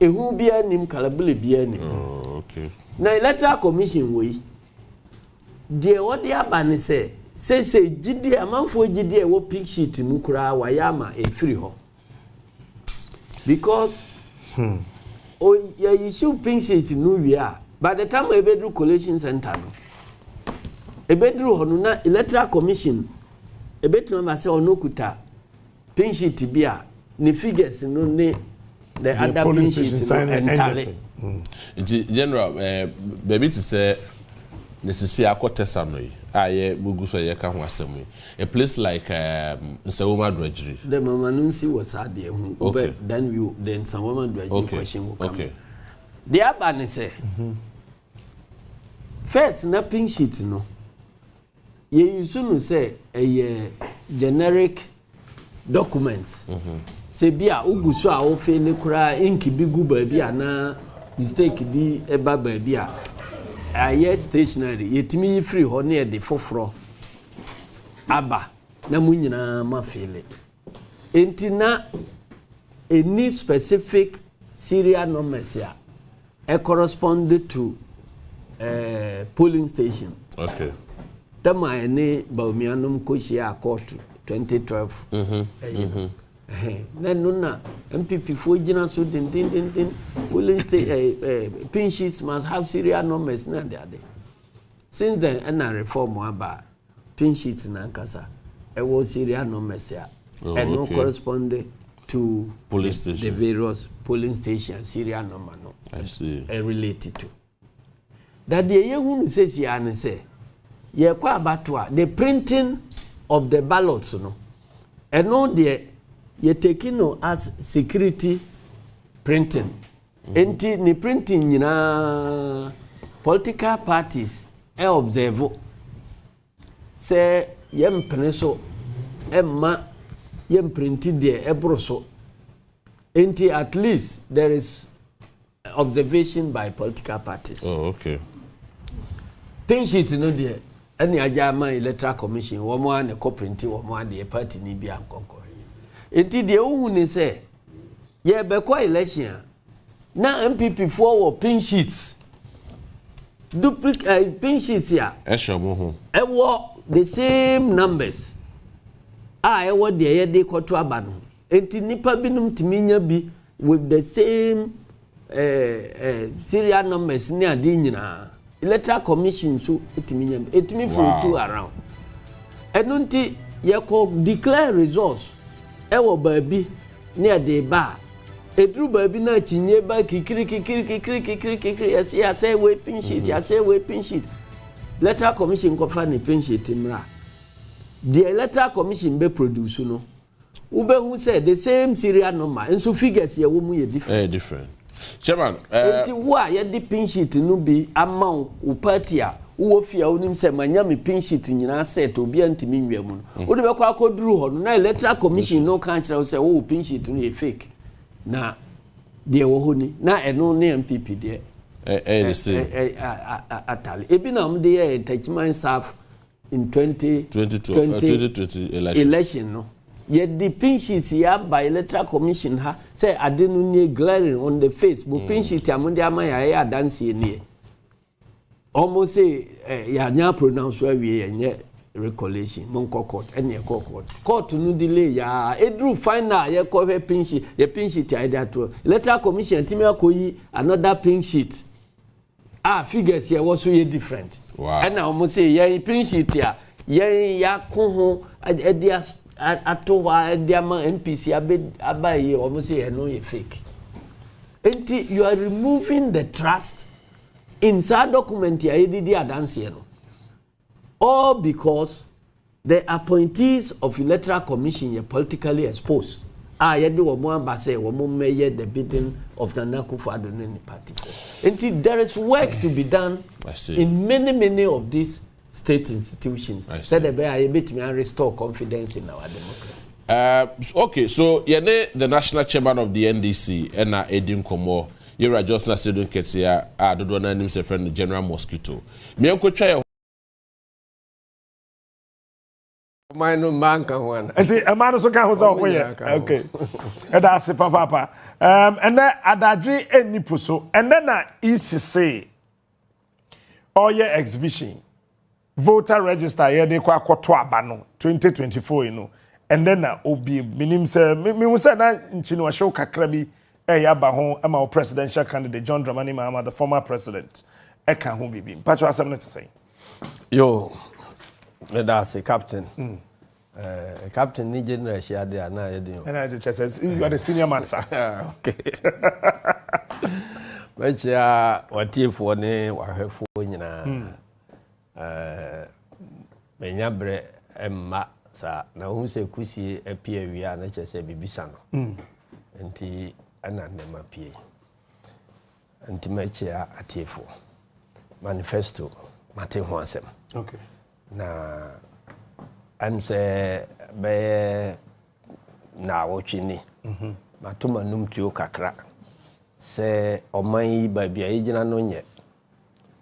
Speaker 2: ehu bia nim kalabule bia ni
Speaker 8: okay
Speaker 2: na electoral commission we de odi abane say gidi amanfo gidi e wo pink sheet mu kura wa yama e free ho because ya issue pink sheet no we are by the time we do collation center no ebedru ho no na electoral commission ebetu ma say onokuta pink sheet bia ne figures no ne the other pink sheet entirely
Speaker 8: general baby to say necessary akotesa no yi aye bugu so ye ka ho asem a place like Nsawoma Drudgery
Speaker 2: the mama no see was sad there okay then Nsawoma Drudgery question will come okay the abane say first na pink sheet no ye use no say a generic documents say bia uguso a wo fe ne kura inki bi gu ba bia na mistake bi e ba ba bia aye stationary yetimi free ho ne de foforo aba na munyina ma fele enti na any specific serial numbers ya correspond to polling station
Speaker 8: okay
Speaker 2: tama ene baumianum ko shia court 2012 na MPP for gina so din polling state pin sheets must have serial numbers na there since then and reform about pin sheets na nkasa e wo serial numbers ya and no correspond to
Speaker 8: police station
Speaker 2: the various polling station serial number no
Speaker 8: I see
Speaker 2: related to that the ye hu says ya ne say ye kwa abatwa the printing of the ballots no and no the ye taking no as security printing enti ni printing nyina political parties observe say yem preso emma yem printed there ebroso enti at least there is observation by political parties
Speaker 8: okay
Speaker 2: pin sheet no there any ajama electoral commission wo mo an ko printi wo mo ade party ni bia nkonko enti de ohu ni say ye be ko election na MPP for pin sheets duplicate pin sheets ya
Speaker 8: eshomo ho
Speaker 2: e wo the same numbers e wo de ye de koto aba no enti nipa binum timinya bi with the same serial numbers ni ade nyina electoral commission so etiminya etimi from two around enunti ye ko declare results e wo baabi ni ade ba edru baabi na chinye ba kikiri ya say we pin sheet ya say we pin sheet electoral commission ko fa ni pin sheet mra the electoral commission be produce no ube who say the same serial number and so figures ye wo mu ye
Speaker 8: different chairman
Speaker 2: enti wo a ye di pin sheet no bi amount u party a wo fia onim say manya me pin sheet nyina set obi antimi nwia mu no wo de be kwa akoduru ho no na electoral commission no kan kire say wo pin sheet no ye fake na de wo ho ni na eno ne MPP de atali ebi na am de ye attachment serve in 2020 election no ye the pin sheet ya by electoral commission ha say adenu ne glaring on the face but pin sheet am de ama ya dance ni almost say ya pronounce we yenye recollection monko court any court no delay ya edru final ye ko pink sheet ya that electoral commission timi akoyi another pink sheet figures here was so different wow and almost say ya pink sheet ya ko ho edia atowa edia ma NPC abaye almost say no ye fake enti you are removing the trust in that document ya edidi adanse no all because the appointees of electoral commission are politically exposed yedi wo mo ambase wo mo meye the bidding of the Akufo-Addo in the party and there is work to be done in many of these state institutions that they are able to restore confidence in our democracy.
Speaker 8: Okay, so the national chairman of the NDC and Edin Komo Yera Johnson Asiedu Nketia dodo na nim se friend General Mosquito me enkotwa
Speaker 2: Mine man can one.
Speaker 3: Enti amano so kan ho so okay. That's papa. And then adaji enipo so and then na ECC all year exhibition voter register here dey kwa akoto aba no 2024 you know and then na obi minim say me say na nchi no show kakra bi yaba ho ama presidential candidate John Dramani Mahama the former president eka ho bibi mpacho asem to say
Speaker 2: yo that's a captain captain ni general share there na yedin
Speaker 3: and I just says you are the senior man sir
Speaker 2: okay Wachia watiefo ne wahwefo nyina menya bre emma sa na hu se kusi apie wi na chese bibisa no enti ana ndema pie enti mechia atiefo manifesto mate ho asem
Speaker 3: okay
Speaker 2: na amse be na wochini matuma numtuo kakra se oman babia yigina no nye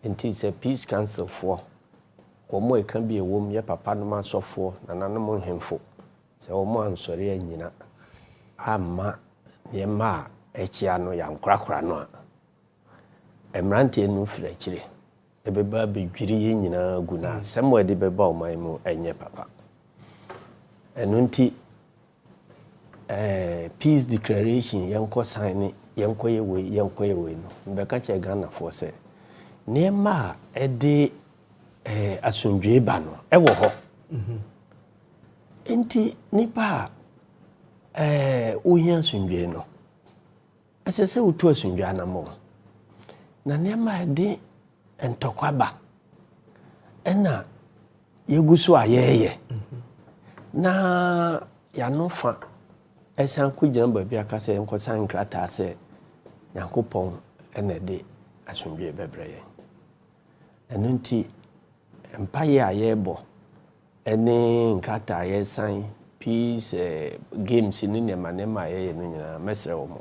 Speaker 2: enti se peace council for komo e kan bi ewom ye papa no masofo na nanom hemfo se omo ansori anyina amma ye ma echia no ya nkrakra no a emrante enu fira chire ebeba bedwiri ye nyina guna semwe de beba oman mu enye papa enunti peace declaration yanko sign yanko yewe no mbeka che Ghana for say nema ede asundwe ba no ewo ho enti nipa ohia asundwe no asese utu asundwe anamo na nema ede entokwaba ena yeguso ayeye na ya no fa esan ku gina ba bia ka se enko san krata se Yakopon ene de asundwe bebreye enunti empire ayebo ene nkrata ye san peace games ni nema ye no nyina mesre wo mo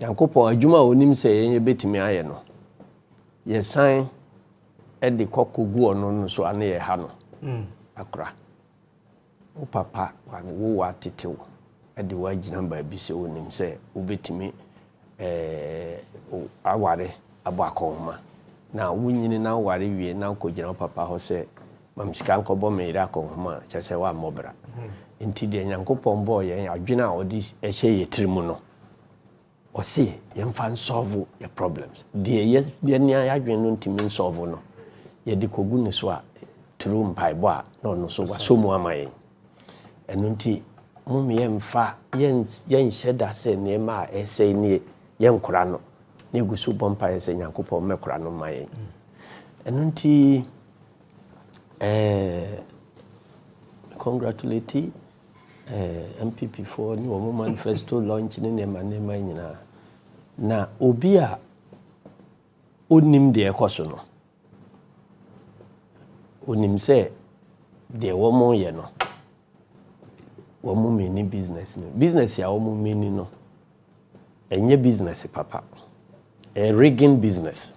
Speaker 2: Yakopon adwuma onim se ye betimi aye no ye san ede kokogu ono no so ane ye ha no akra o papa wo wa tetewo ede wa gina ba bi se onim se obetimi aware abakoma na wunyini na ware wie na kogina papa ho se mamsika nkobo meira akoma chese wa mobra enti de Nyankopon bo ye adwena odi ehye yetrimu no o se ye mfa solve your problems de yes de nia adwen no ntimi solve no ye de kogu ne so a through mpaibo a no so wa so mu amaye enunti mummy mfa yen sheda se ne ma ese ni yen kura no ne gusu bompa ese Nyankopon mekura no maye enunti congratulate MPP for ni wo manifesto launch ni ne manema nyina na obi a onim de ekoso no onim se de wo mo ye no wo mo mini business ya wo mo mini no enye business papa rigging business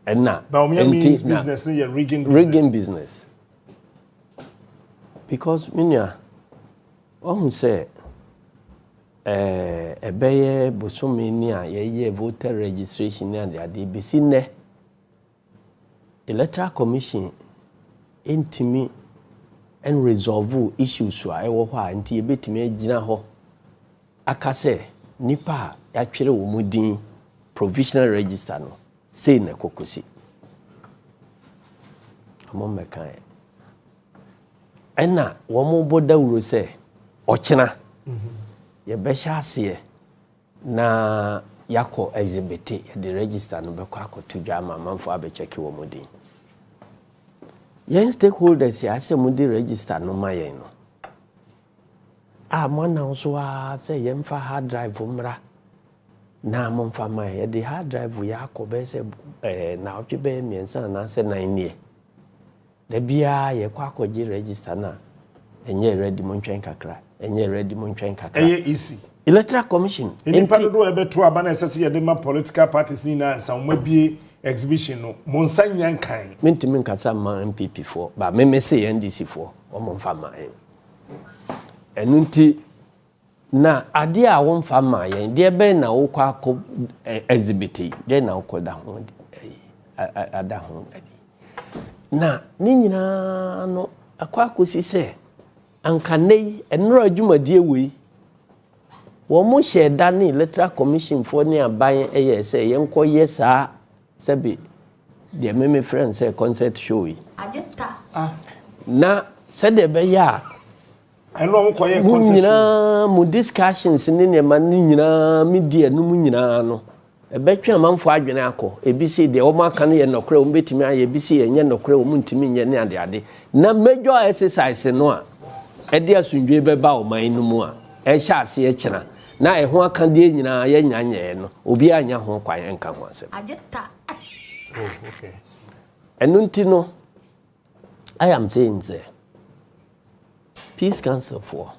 Speaker 2: and na
Speaker 3: but me means business ni
Speaker 2: rigging business because minya ohun say ebeye bosome ni a ye voter registration and the bisi ne electoral commission intimi and resolve issues so a ewo ho a nti ebetimi agina ho akase nipa ya twere wo mudin provisional register no say na kokosi amo mekan ena wo mo boda wuro se ochena ye besha ase na yako exhibit the register no bekọ akoto dwama manfo abecheki wo mudin yen stakeholders ya se mudi register no mayen no mwana so say yemfa hard drive mra na momfa mai the hard drive ya akobe se na otwebe miensa na se 9 year da bia ye kwa akoji register na enye ready mo ntwen kakra enye ready mo ntwen kakra
Speaker 3: easy
Speaker 2: electoral commission
Speaker 3: any part do ebeto abana sese ye de ma political parties ni na sanwa bie exhibition no monsanya nkan
Speaker 2: mentimi nkasa ma MPP for ba me say NDC for o momfa mai enunti na ade a wo mfa ma yen de be na wo kwa ko exhibit de na wo ko da ho ada ho na ni nyina no akwa kosi se ankanei enro adwumadie wei wo mo she da ni electoral commission for ni aban se yenko yesa sebi de meme friend say concert show yi
Speaker 4: ajeta
Speaker 2: na se de be ya
Speaker 3: eno mo koye concert
Speaker 2: nyina mu discussions ni ne ma ni nyina media no mu nyina no ebetwe amanfo adwene akọ ebisi de o maka no ye nokre o betimi aye ebisi ye nye nokre o mu ntimi nye ne ade na major exercise no a ede asundwe beba o man no mu a ehya ase e kina na eho aka de nyina ye nyanye no obi anya ho kwan enka ho asem
Speaker 4: ajeta
Speaker 3: okay
Speaker 2: enunti no I am saying say peace council for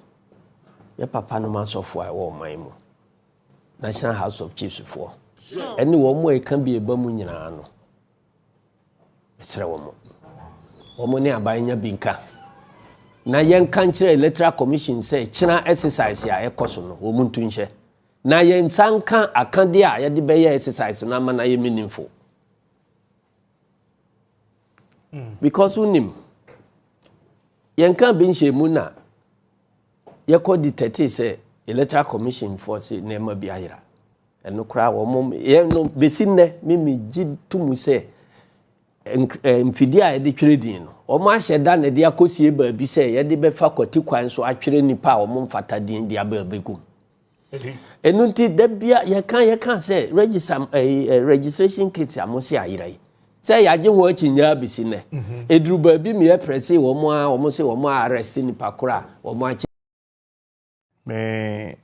Speaker 2: your papa no man so for I wo man mu National House of Chiefs for any one more can be a bamu nyina no esre wo mo ne abanya binka na yen kan kire electoral commission say china exercise ya ekoso no wo muntu nhye na yen sanka akande a ye de be ye exercise na ma na ye meaningful because unim yen kan bin shemu na ye ko dictate say electoral commission for say na ma bi ayira eno kra wo mom ye no besinne mimi gitumu say mfidi a de twere din no o ma hyeda na de akosie ba bi say ye de be fa kwati kwan so atwere nipa o mom fata din de abegum enu nti da bia ye kan say registration kit amosi ayira yi say ya je wo achinya besinne eduru ba bi me press wo mo say wo mo arrest nipa kora wo mo
Speaker 3: me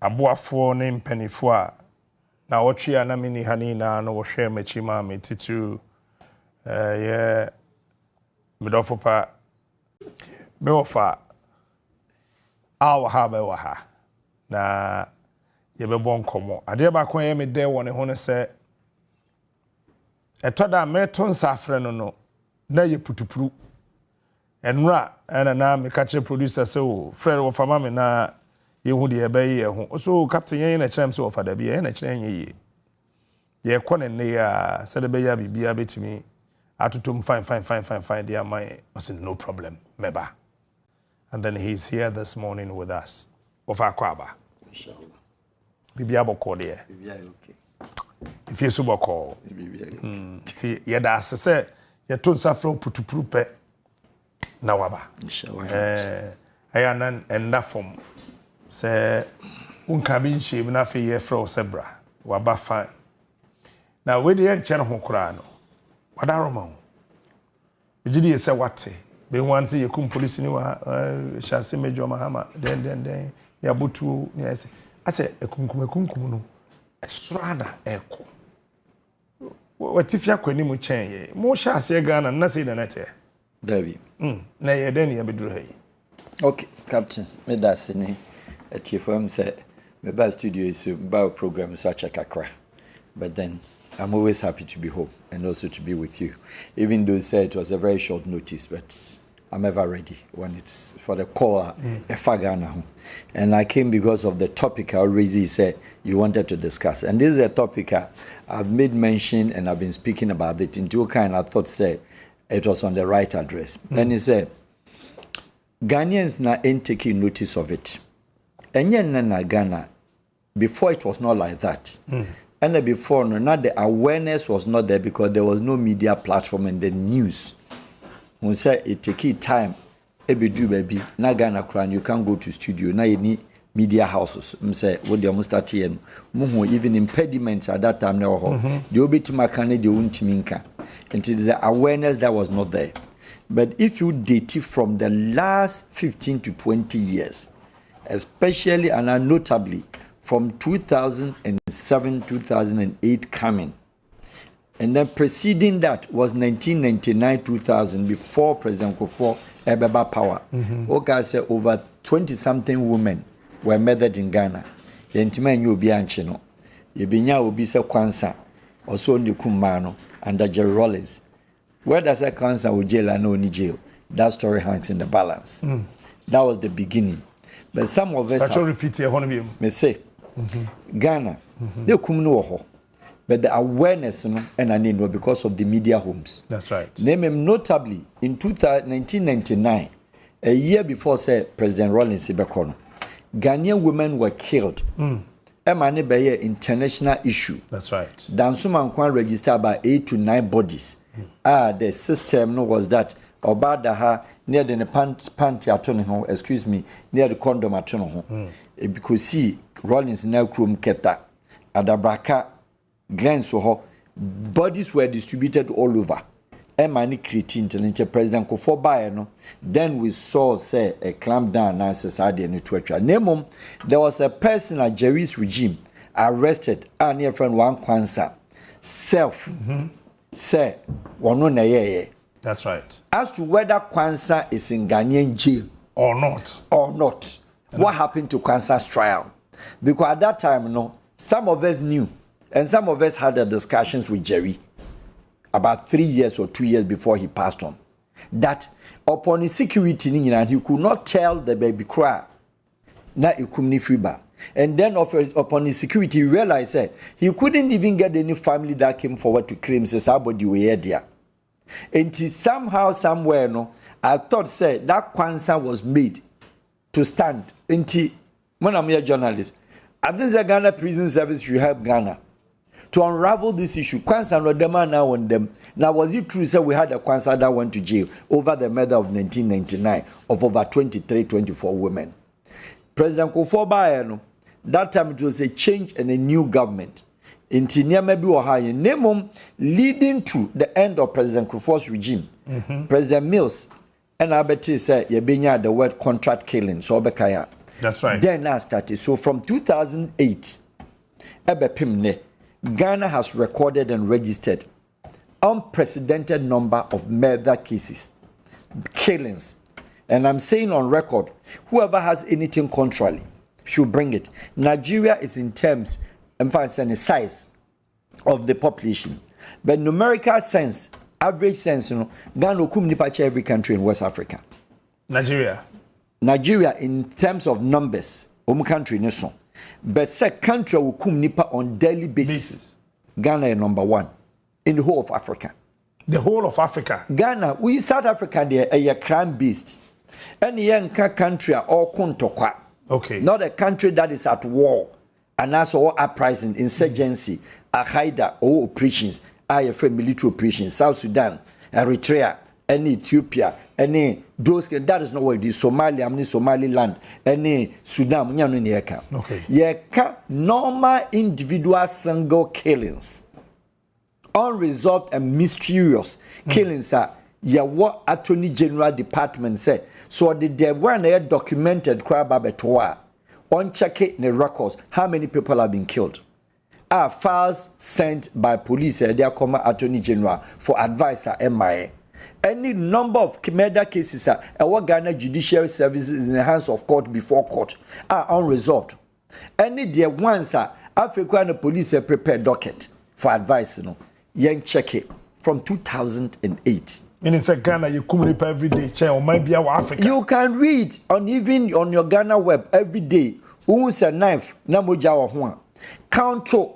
Speaker 3: aboafo ne mpanifo a na wotwe na mini hani na no wo hwe machima me titu ye medofo pa me ofa aw ha be wa ha na ye be bon komo ade ba kon ye me de woni ho ne se etoda me ton safre no na ye putupuru enra na me catch producer so friend wo fama me na yehu de ebe ye ho so captain yen na chem so of da bia na kire yen ye kone ne ya se de be ya bibia betimi atutum fine dear my was no problem meba and then he's here this morning with us of akwaba inshallah bibia boko de bibia okay if you subo call bibia ti ye da se ye to safro putupuru pe na waba inshallah ayanan enda form se unka bi nhye na fe ye fro sebra waba fine na we de enche ho kura no wadaroma ho bigidi ye se wate be wan se ye kum police ni wa chance mejo mahama den ya butu ni ase ase ekumkum no esrada eko watifia kwani mu chen ye mo chance Ghana na se na nete
Speaker 9: David
Speaker 3: na ye den ye beduru hayi
Speaker 9: okay captain me da se ni TFM say my best studio is about program such a kakra but then I'm always happy to be home and also to be with you even though say it was a very short notice but I'm ever ready when it's for the call. And I came because of the topic I already said you wanted to discuss. And this is a topic I've made mention and I've been speaking about it in two kind. I thought say it was on the right address. And he said, Ghanaians na ain't taking notice of it. And yet na Ghana, before it was not like that. And then before, not the awareness was not there because there was no media platform and the news. We say it take time. Every do baby, na Ghana crown, you can't go to studio. Now you need media houses. Say what they must start here. Even impediments at that time now. The obitima can the untiminka. And it is the awareness that was not there. But if you date it from the last 15 to 20 years, especially and notably from 2007, 2008 coming, and then preceding that was 1999, 2000, before President Kufuor Ebeba power. Okay, say over 20-something women were murdered in Ghana. Yentima nyu obi anchino. Yebinya obi se Kwansa, also ndi kumano, under Jerry Rawlings. Where does that Kwansa or jail and no ni jail? That story hangs in the balance. That was the beginning. But some of us
Speaker 3: repeat here, one of you.
Speaker 9: Me say, Ghana, they come no ho. But the awareness, and I know because of the media homes.
Speaker 3: That's right.
Speaker 9: Name him notably in 1999, a year before, say President Rawlings Ibekono, Ghanaian women were killed. Emane be international issue.
Speaker 3: That's right.
Speaker 9: Dansuma Nkwan registered about 8 to 9 bodies. The system was that Obadaha near the panty attorney, excuse me, near the condom attorney. Because see, Rawlings now Krum Keta, Adabraka, Glen Soho, bodies were distributed all over. Emani creating President Kufuor Bayano. Then we saw say a clamp down on society and Twitter. Name there was a person at Jerry's regime arrested and near friend one Kwansa. Self say one no.
Speaker 3: That's right.
Speaker 9: As to whether Kwansa is in Ghanaian jail
Speaker 3: or not.
Speaker 9: What happened to Kwansa's trial? Because at that time, some of us knew, and some of us had the discussions with Jerry about 3 years or 2 years before he passed on, that upon his security, he could not tell the baby cry, na ikumni friba. And then upon his security, he realized that he couldn't even get any family that came forward to claim says somebody were here there. And somehow, somewhere, I thought say that Kwansa was made to stand. And when I'm a journalist, I think the Ghana Prison Service should help Ghana to unravel this issue. Kwansa no demand now on them. Now, was it true that we had a Kwansa that went to jail over the murder of 1999 of over 23, 24 women? President Kufuor Bayano, that time it was a change and a new government. In Tinia or high name leading to the end of President Kufuor's regime. President Mills and Alberti said, "Yebinya the word contract killing." So Bekaya.
Speaker 3: That's right.
Speaker 9: Then I started. So from 2008, Ebepimne, Ghana has recorded and registered unprecedented number of murder cases, killings, and I'm saying on record, whoever has anything contrary should bring it. Nigeria is in terms. In fact, in the size of the population, but numerical sense, average sense, Ghana kum nipacha every country in West Africa. Nigeria in terms of numbers, country nation, but say country will kum nipa on daily basis. Ghana is number 1 in the whole of Africa.
Speaker 3: The whole of Africa.
Speaker 9: Ghana, we South Africa there a crime based, and the country are all kuntokwa.
Speaker 3: Okay.
Speaker 9: Not a country that is at war. And also all uprising, insurgency, Al-Qaeda, all operations, IFA military operations, South Sudan, Eritrea, any Ethiopia, any those that is not what it is. Somalia, Somaliland, any Sudan,
Speaker 3: okay.
Speaker 9: Yeka normal individual single killings, unresolved and mysterious killings are what Attorney General Department say. So the one they documented Krababetoa. On check the records, how many people have been killed? Are files sent by police, their common attorney general for advice at MIA. Any number of murder cases are what Ghana judiciary services in the hands of court before court are unresolved. Any dear ones are African police prepared docket for advice, yen check it from 2008.
Speaker 3: Meaning say Ghana you come every day, chair or might be our Africa.
Speaker 9: You can read on even on your Ghana web every day. Who's a knife? Na moja wa hua. Count to.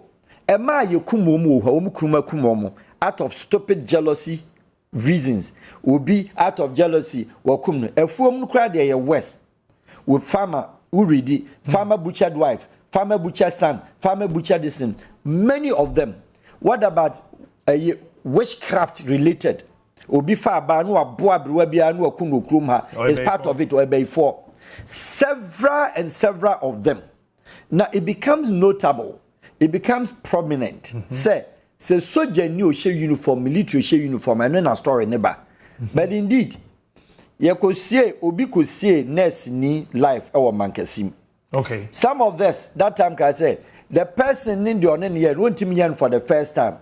Speaker 9: Ema you kumomo kumomo out of stupid jealousy reasons. Will be out of jealousy. Wakum. If we cry there west with farmer who read it, farmer butchered wife, farmer butchered son, farmer butchered son. Many of them. What about witchcraft related? Obi fa ba no aboa brewa bia no akuno krum ha is part of it or before several of them. Now it becomes notable, it becomes prominent. Say soldier new share uniform, military share uniform, and then a story never. But indeed, you could see obi could see nurse ni life our mankasim.
Speaker 3: Okay.
Speaker 9: Some of this that time can say the person in the onen here won't me for the first time.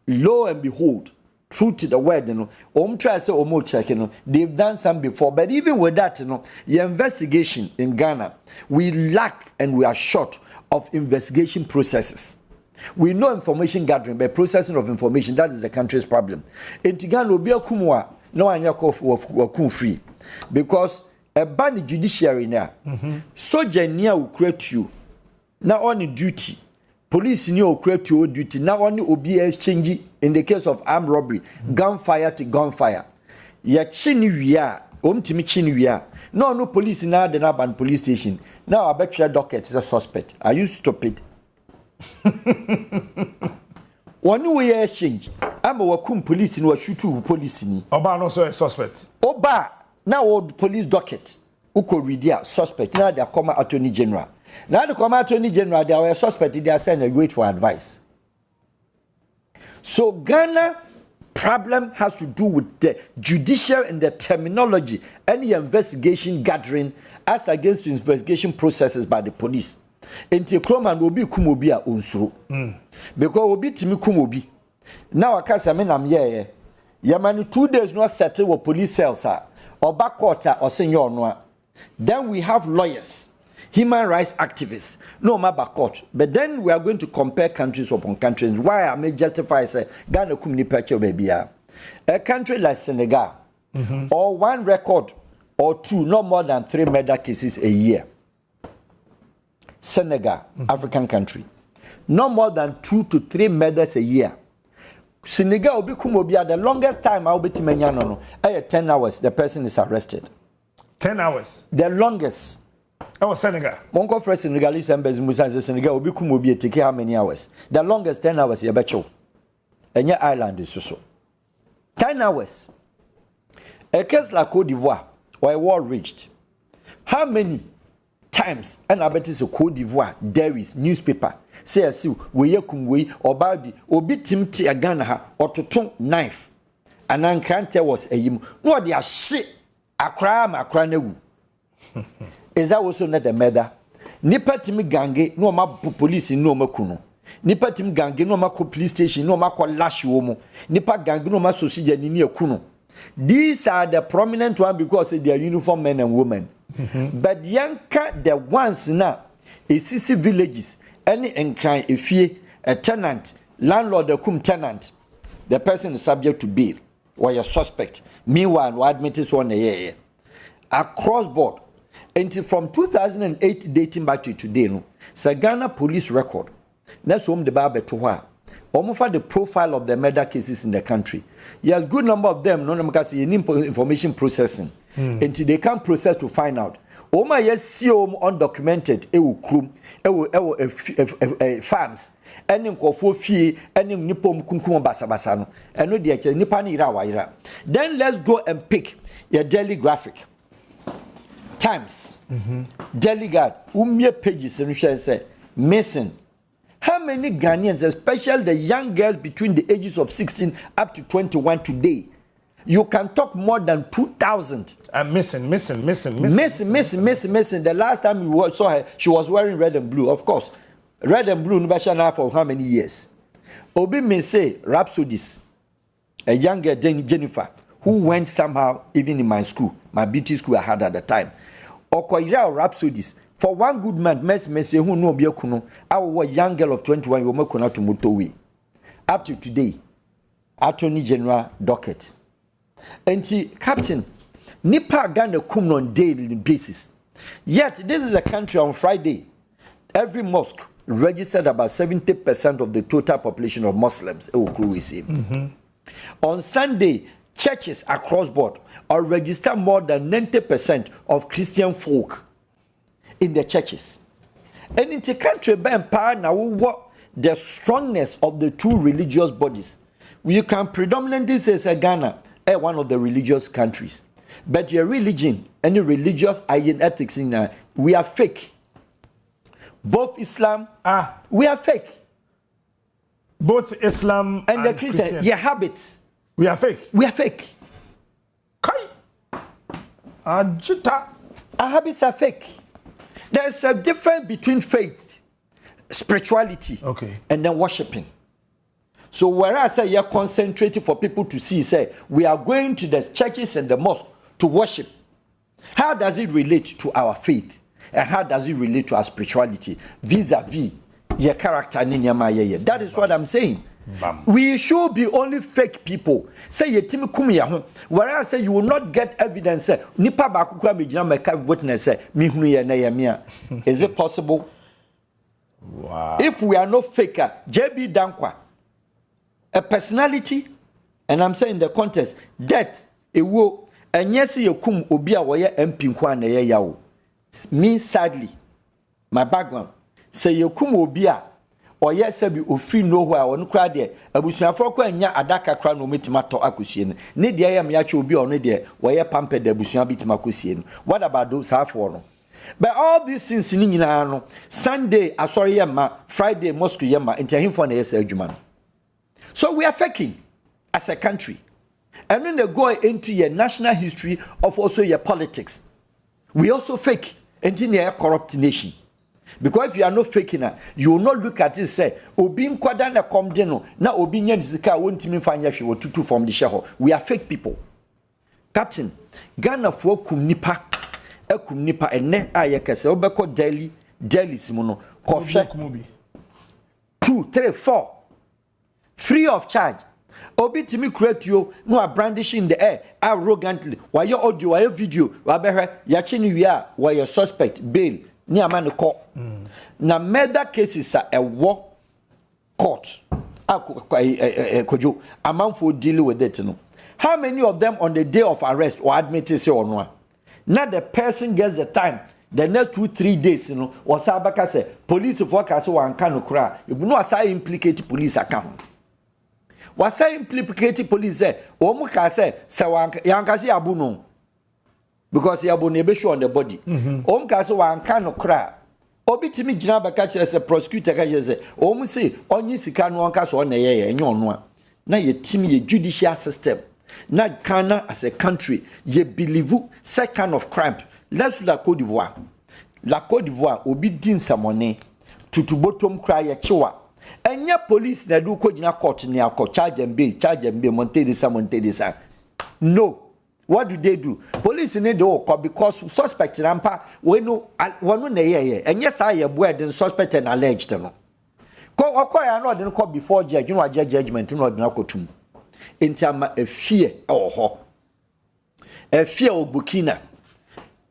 Speaker 9: Lo and behold, true to the word, you know, try say check, you know, they've done some before, but even with that, you know, the investigation in Ghana, we lack and we are short of investigation processes. We know information gathering, but processing of information, that is the country's problem. In Ghana, we be a kumwa, no one yakov free, because a ban judiciary now, soldier near will create you, now on duty. Police knew create your duty. Now only obi exchange in the case of armed robbery, gunfire to gunfire. Ya chini wia, timi chini wia. No police now the Naban police station. Now I bet your docket is a suspect. Are you stupid? One way exchange. I'm a wakum police in what shoot to police ni.
Speaker 3: Oba no so a suspect.
Speaker 9: Oba now old police docket. Uko redia suspect. Now they are come attorney general. Now the Commander Attorney General, they were suspected, they are saying they wait for advice. So Ghana problem has to do with the judicial and the terminology, any investigation gathering as against investigation processes by the police. Enti Kroman will be kumobia unsuru. Because will be timi kumobi. Now I can't say I'm here. Yamani 2 days not settle with police cells or back quarter or senior no. Then we have lawyers. Human rights activists, no matter court. But then we are going to compare countries upon countries. Why I may justify say Ghana kumni peche baby. A country like Senegal, or one record or two, no more than 3 murder cases a year. Senegal, African country, no more than 2 to 3 murders a year. Senegal will be kumobia. The longest time I will be timenyano no. 10 hours. The person is arrested.
Speaker 3: 10 hours.
Speaker 9: The longest.
Speaker 3: Oh, Senegal.
Speaker 9: Monko fresh Senegalese embassy Musa Senegal will be kumobi take how many hours? The longest 10 hours you betcho. And your island is so. 10 hours. A case like Côte d'Ivoire, where a war reached. How many times and I bet it's a Côte d'Ivoire there is newspaper say as you we kumwe or badi or beat him to a gun or to tongue knife. And then can't tell was a yim. No, they are shit. A crime, a crane. Is that also not a murder? Nipa timi gange no ma police no ma kuno. Nipa timi gange no ma ko police station no ma ko lash wo. Nipa gange no ma society ni kuno. These are the prominent ones because they are uniform men and women. But yanka the ones now is villages any encline if a tenant landlord a cum tenant the person is subject to bail or a suspect. Meanwhile, we admit this one a year across board. Until from 2008 dating back to today, no, Ghana police record. That's home the barber to her. Almost the profile of the murder cases in the country. Yes, good number of them. No, because you need information processing. Until they can process to find out. Oma yes, see undocumented. Farms. Any nkofo fie, any nipom kunkum basabasano. And no the nipani ira. Then let's go and pick your daily graphic. Times, Delegate, pages and say missing. How many Ghanaians, especially the young girls between the ages of 16 up to 21 today, you can talk more than 2,000. Missing. The last time we saw her, she was wearing red and blue. Of course, red and blue, no for how many years? Obi may say Rhapsodies, a young girl, Jennifer, who went somehow even in my school, my beauty school I had at the time. Okoira Rhapsodies. For one good man, Messi who know Biokuno, our young girl of 21 will make to Mutowi. Up to today, Attorney General docket. And Captain, Nipa Ghana kum on daily basis. Yet this is a country on Friday. Every mosque registered about 70% of the total population of Muslims. On Sunday, churches across board are registered more than 90% of Christian folk in the churches. And in the country, now the strongness of the two religious bodies. You can predominantly say Ghana is one of the religious countries. But your religion, any religious ethics in we are fake. Both Islam, we are fake.
Speaker 3: Both Islam and
Speaker 9: the Christian, your habits.
Speaker 3: We are fake.
Speaker 9: We are fake.
Speaker 3: Kai. Ajita.
Speaker 9: Our habits are fake. There's a difference between faith, spirituality, and then worshiping. So whereas you're concentrating for people to see, say, we are going to the churches and the mosque to worship. How does it relate to our faith? And how does it relate to our spirituality? Vis-a-vis your character. That is what I'm saying.
Speaker 3: Bam.
Speaker 9: We should be only fake people. Say you timi kum ya ho. Whereas say you will not get evidence. Nipa ba kukura me jina make witness say me hunu ye na ye mia. Is it possible?
Speaker 3: Wow.
Speaker 9: If we are not faker, JB Dankwa, a personality, and I'm saying the context, death, it will, and yes, you kum obia waya MP kwa na ye yawo. Me sadly, my background, say you kum obia. Or yes, be ofri nowhere on crowd there. Abusuafo kwa nya adaka kra no metima to akosie no. Ne de ya me ache obi ono de where pampe de abusua bitima akosie no. What about those half no? But all these things ni nyina no. Sunday asori yema, Friday mosque yema, enti ahimfo na yes adwuma. So we are faking as a country. And when they go into your national history of also your politics, we also fake into a corrupt nation. Because if you are not faking it, you will not look at it and say, Obi nkwada na komde no, na obi nya disika wontimi fanya hwe wo tutu from the share. We are fake people. Captain, Ghana for kum nipa enne aye kese obeko daily simono. Kofye 2, 3, 4 free of charge. Obi timi create you no a brandish in the air arrogantly. Why your audio, why your video, why behe yachi ni wi a why your suspect bail. Ni amane ko na murder cases are a war court kojo amanfo deal with it no. How many of them on the day of arrest or admitted say or no? Now the person gets the time the next 2-3 days you know or sabaka say police forecast wan kan kra you no asay implicate police account was say implicate police say o mu ka say wan yankase abu no because you are able show on the body. Omka so one can cry. Obi timi jina baka chere se prosecutor ka say om say onyi sika no onka so na ye enye ono a. Na ye timi ye judicial system. Na Ghana as a country ye believe that kind of crime. Let's look at Côte d'Ivoire. La Côte d'Ivoire obi din samone tutubotom cry ye chiwa. Enye police na do ko jina court ni akọ charge and bail monte this. No. What do? Police need to call because suspect rampa we no one and yes I am aware the suspect and alleged no. I know didn't call before judge, you know judgment no kotum. In term a fear or a fear of Burkina.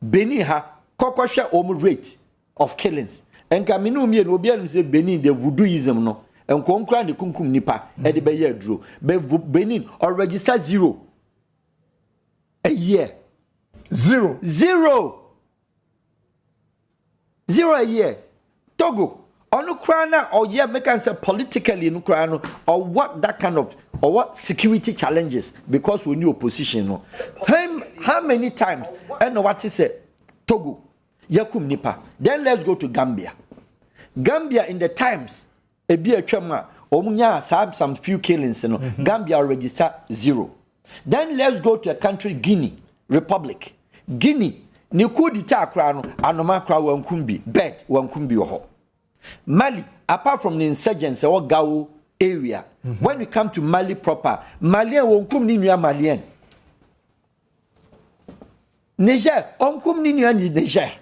Speaker 9: Benin ha kokosha rate of killings. And Camino me and Obian say Benin the voodooism no. And konkran the kunkum nipa e de be ye dro. Benin or register 0. A year.
Speaker 3: 0
Speaker 9: a year. Togo. Onu krana or yeah make answer politically no krano or what that kind of or what security challenges because we new opposition no. How many times and what is it? Togo. Yakum nipa. Then let's go to Gambia. Gambia in the times a be a chama omunya some few killings no. Gambia register 0. Then let's go to a country, Guinea Republic. Guinea, ni coup d'etat krano, anoma kra wankumbi, bed wankumbi ho. Mali, apart from the insurgents or Gao area, when we come to Mali proper, Malien wankum ni nuya Malien. Niger, wankum ni nuya Niger.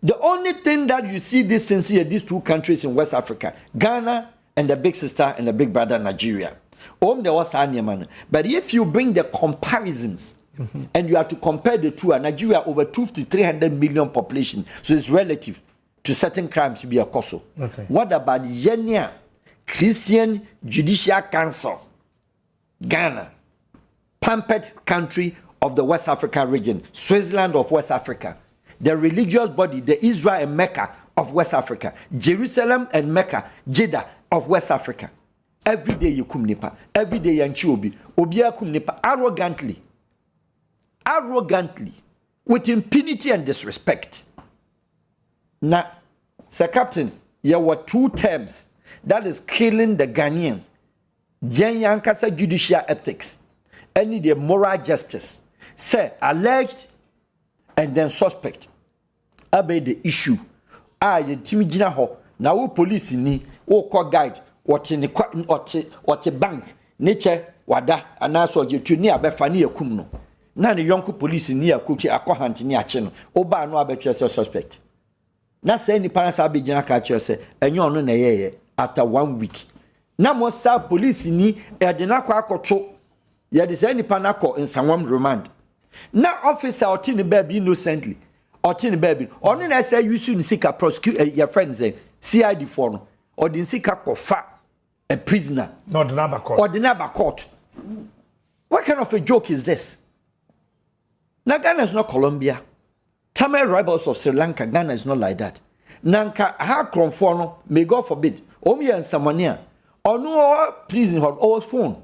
Speaker 9: The only thing that you see these two countries in West Africa, Ghana and the big sister and the big brother Nigeria. There was man. But if you bring the comparisons and you have to compare the two, Nigeria over 200 to 300 million population, so it's relative to certain crimes to be a cause.
Speaker 3: Okay.
Speaker 9: What about Yenya Christian Judicial Council, Ghana, pampered country of the West African region, Switzerland of West Africa, the religious body, the Israel and Mecca of West Africa, Jerusalem and Mecca, Jeddah of West Africa. Every day you kum nipa, every day yanchi obi kum nipa arrogantly, with impunity and disrespect. Now, Sir Captain, there were 2 terms that is killing the Ghanaians. Yankasa judicial ethics, any the moral justice, say alleged and then suspect. About the issue. You timi gina ho na wo police ni wo ko guide what bank nature wada anaso je tu ni abefa ni yakum no na ne yonko police ni yakoki akohant ni ache no oba no abetwe suspect na say ni pansa be gina ka che se enyo no na yeye after 1 week na mo sa police ni e de na kwa akoto ye de say ni panako nsanwam remand na officer otini baby innocently otini baby oni na say you should seek a prosecute your friends CID for no or the seek a kofa a prisoner
Speaker 3: not the number court
Speaker 9: or the number court. What kind of a joke is this? Now Ghana is not Colombia. Tamil rebels of Sri Lanka, Ghana is not like that. Nanka ha kronfono, may God forbid, Omi and Samania, or no prison or phone.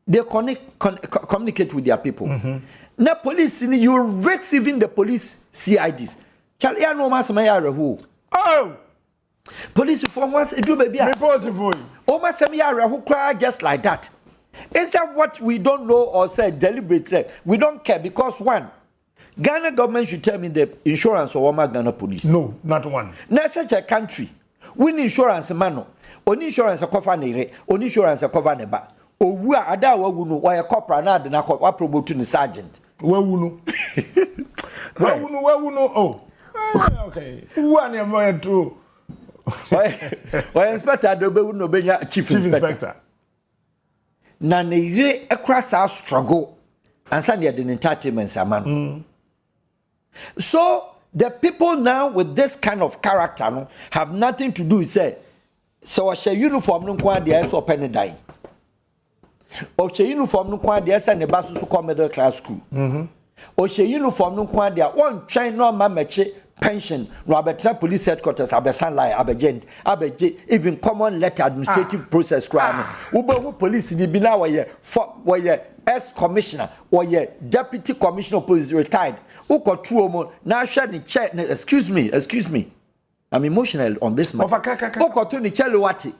Speaker 9: They communicate with their people. Now police, you receiving the police CIDs. Charlie, I know Masamaya who.
Speaker 3: Oh!
Speaker 9: Police reform once it do baby. Oh, Masamaya who cry just like that. Is that what we don't know or say deliberately? We don't care because one, Ghana government should tell me the insurance or Ghana police.
Speaker 3: No, not one.
Speaker 9: Now such a country, win insurance mano, on insurance a cover nere, on insurance a cover neba. Oh, we are ada wunu why a corporal na de na what promote to the sergeant.
Speaker 3: Where wunu? Where wunu? Oh, okay. One year too.
Speaker 9: Why inspector do be wunu be chief inspector. Na ne across our struggle and send the entertainment man. So the people now with this kind of character no, have nothing to do with say so a uniform no kwa dey so pen die. O che uniform no kwa dey say ne ba so come middle class school. O che uniform no kwa dey one train no ma meche pension no abetra police headquarters abesan lie abegent abeje even common letter administrative process crime wo police ni bi na woye ex commissioner woye deputy commissioner of police retired who got two omo na hwe ni chair excuse me I'm emotional on this matter who got to ni chelo wati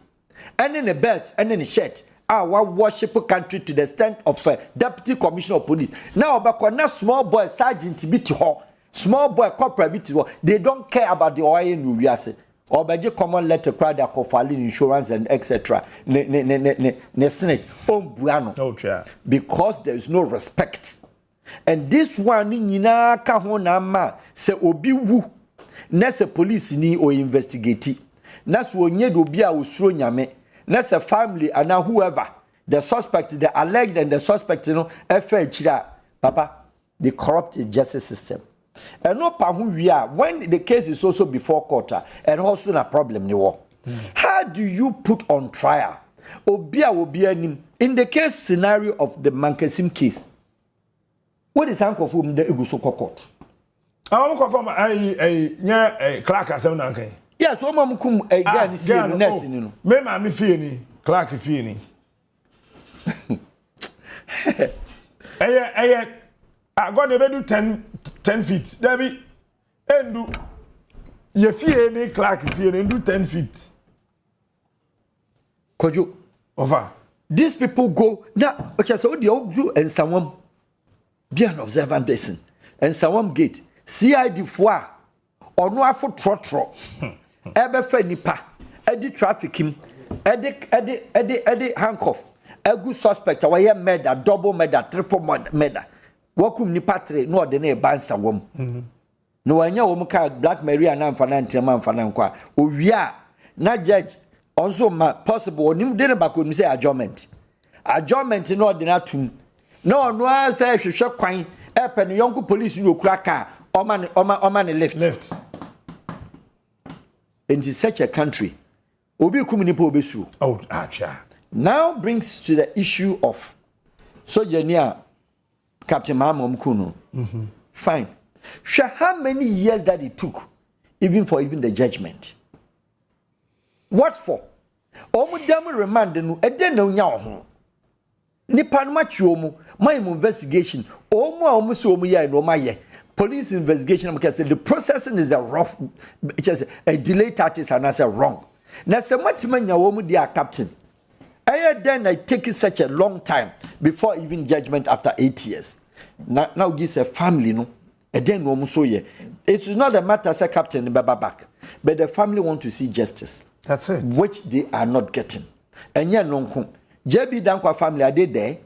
Speaker 9: and the belt and the shirt our worship country to the extent of deputy commissioner of police now obako na small boy sergeant bi to ho small boy corporate bit they don't care about the oil in Uriase or by common letter crowd their cofali insurance and etc. Ne senate buano because there is no respect. And this one nina ka ho na ma se obi wu na se police ni o investigate na so onye do bi a osuro nyame na se family and whoever the suspect the alleged and the suspect no efa chira papa the corrupt justice system. And no when the case is also before court and also a problem ni wo. How do you put on trial in the case scenario of the Mankesim case? What is uncle from the Iguso court?
Speaker 3: I'm confirm I clerk as an uncle.
Speaker 9: Yes, one mum cum a gun is here.
Speaker 3: Me mammy Fieni, Clark Fieni. I got a bedu 10 feet. Debbie, and do ye fear any Clark fear and do 10 feet.
Speaker 9: Could you
Speaker 3: over?
Speaker 9: These people go now, okay, so the old Jew and someone be an observant person and someone gate CID four or no for trotro. Ebe fe nipa, edi traffic him, edi handcuff, a good suspect, or a murder, double murder, triple murder. Wakum ni patre no de na bansa wom no anya wom ka Black Maria na amfana ntema amfana nkwa owia na judge also possible onim de na bakoni say adjournment adjournment no ordinatum no no say hwehwe kwan epe no yonko police no kura car oman lift into such a country obi kumini po obesu
Speaker 3: oh acha
Speaker 9: now brings to the issue of sojourner Captain Mamom Kuno. Fine. Sure, how many years that it took even the judgment? What for? Omudam remand no ede na onya ho. Nipa no machuomu my investigation omu so omu ya no maye. Police investigation because the processing is the rough just a delay tactics and that's wrong. Na se matimanya omu dia captain. Then I take it such a long time before even judgment after 8 years. Now this a family no. And then no so ye. It is not a matter say captain Baba back, but the family want to see justice.
Speaker 3: That's it.
Speaker 9: Which they are not getting. And yeah, no come. JB Dankwa family are they there?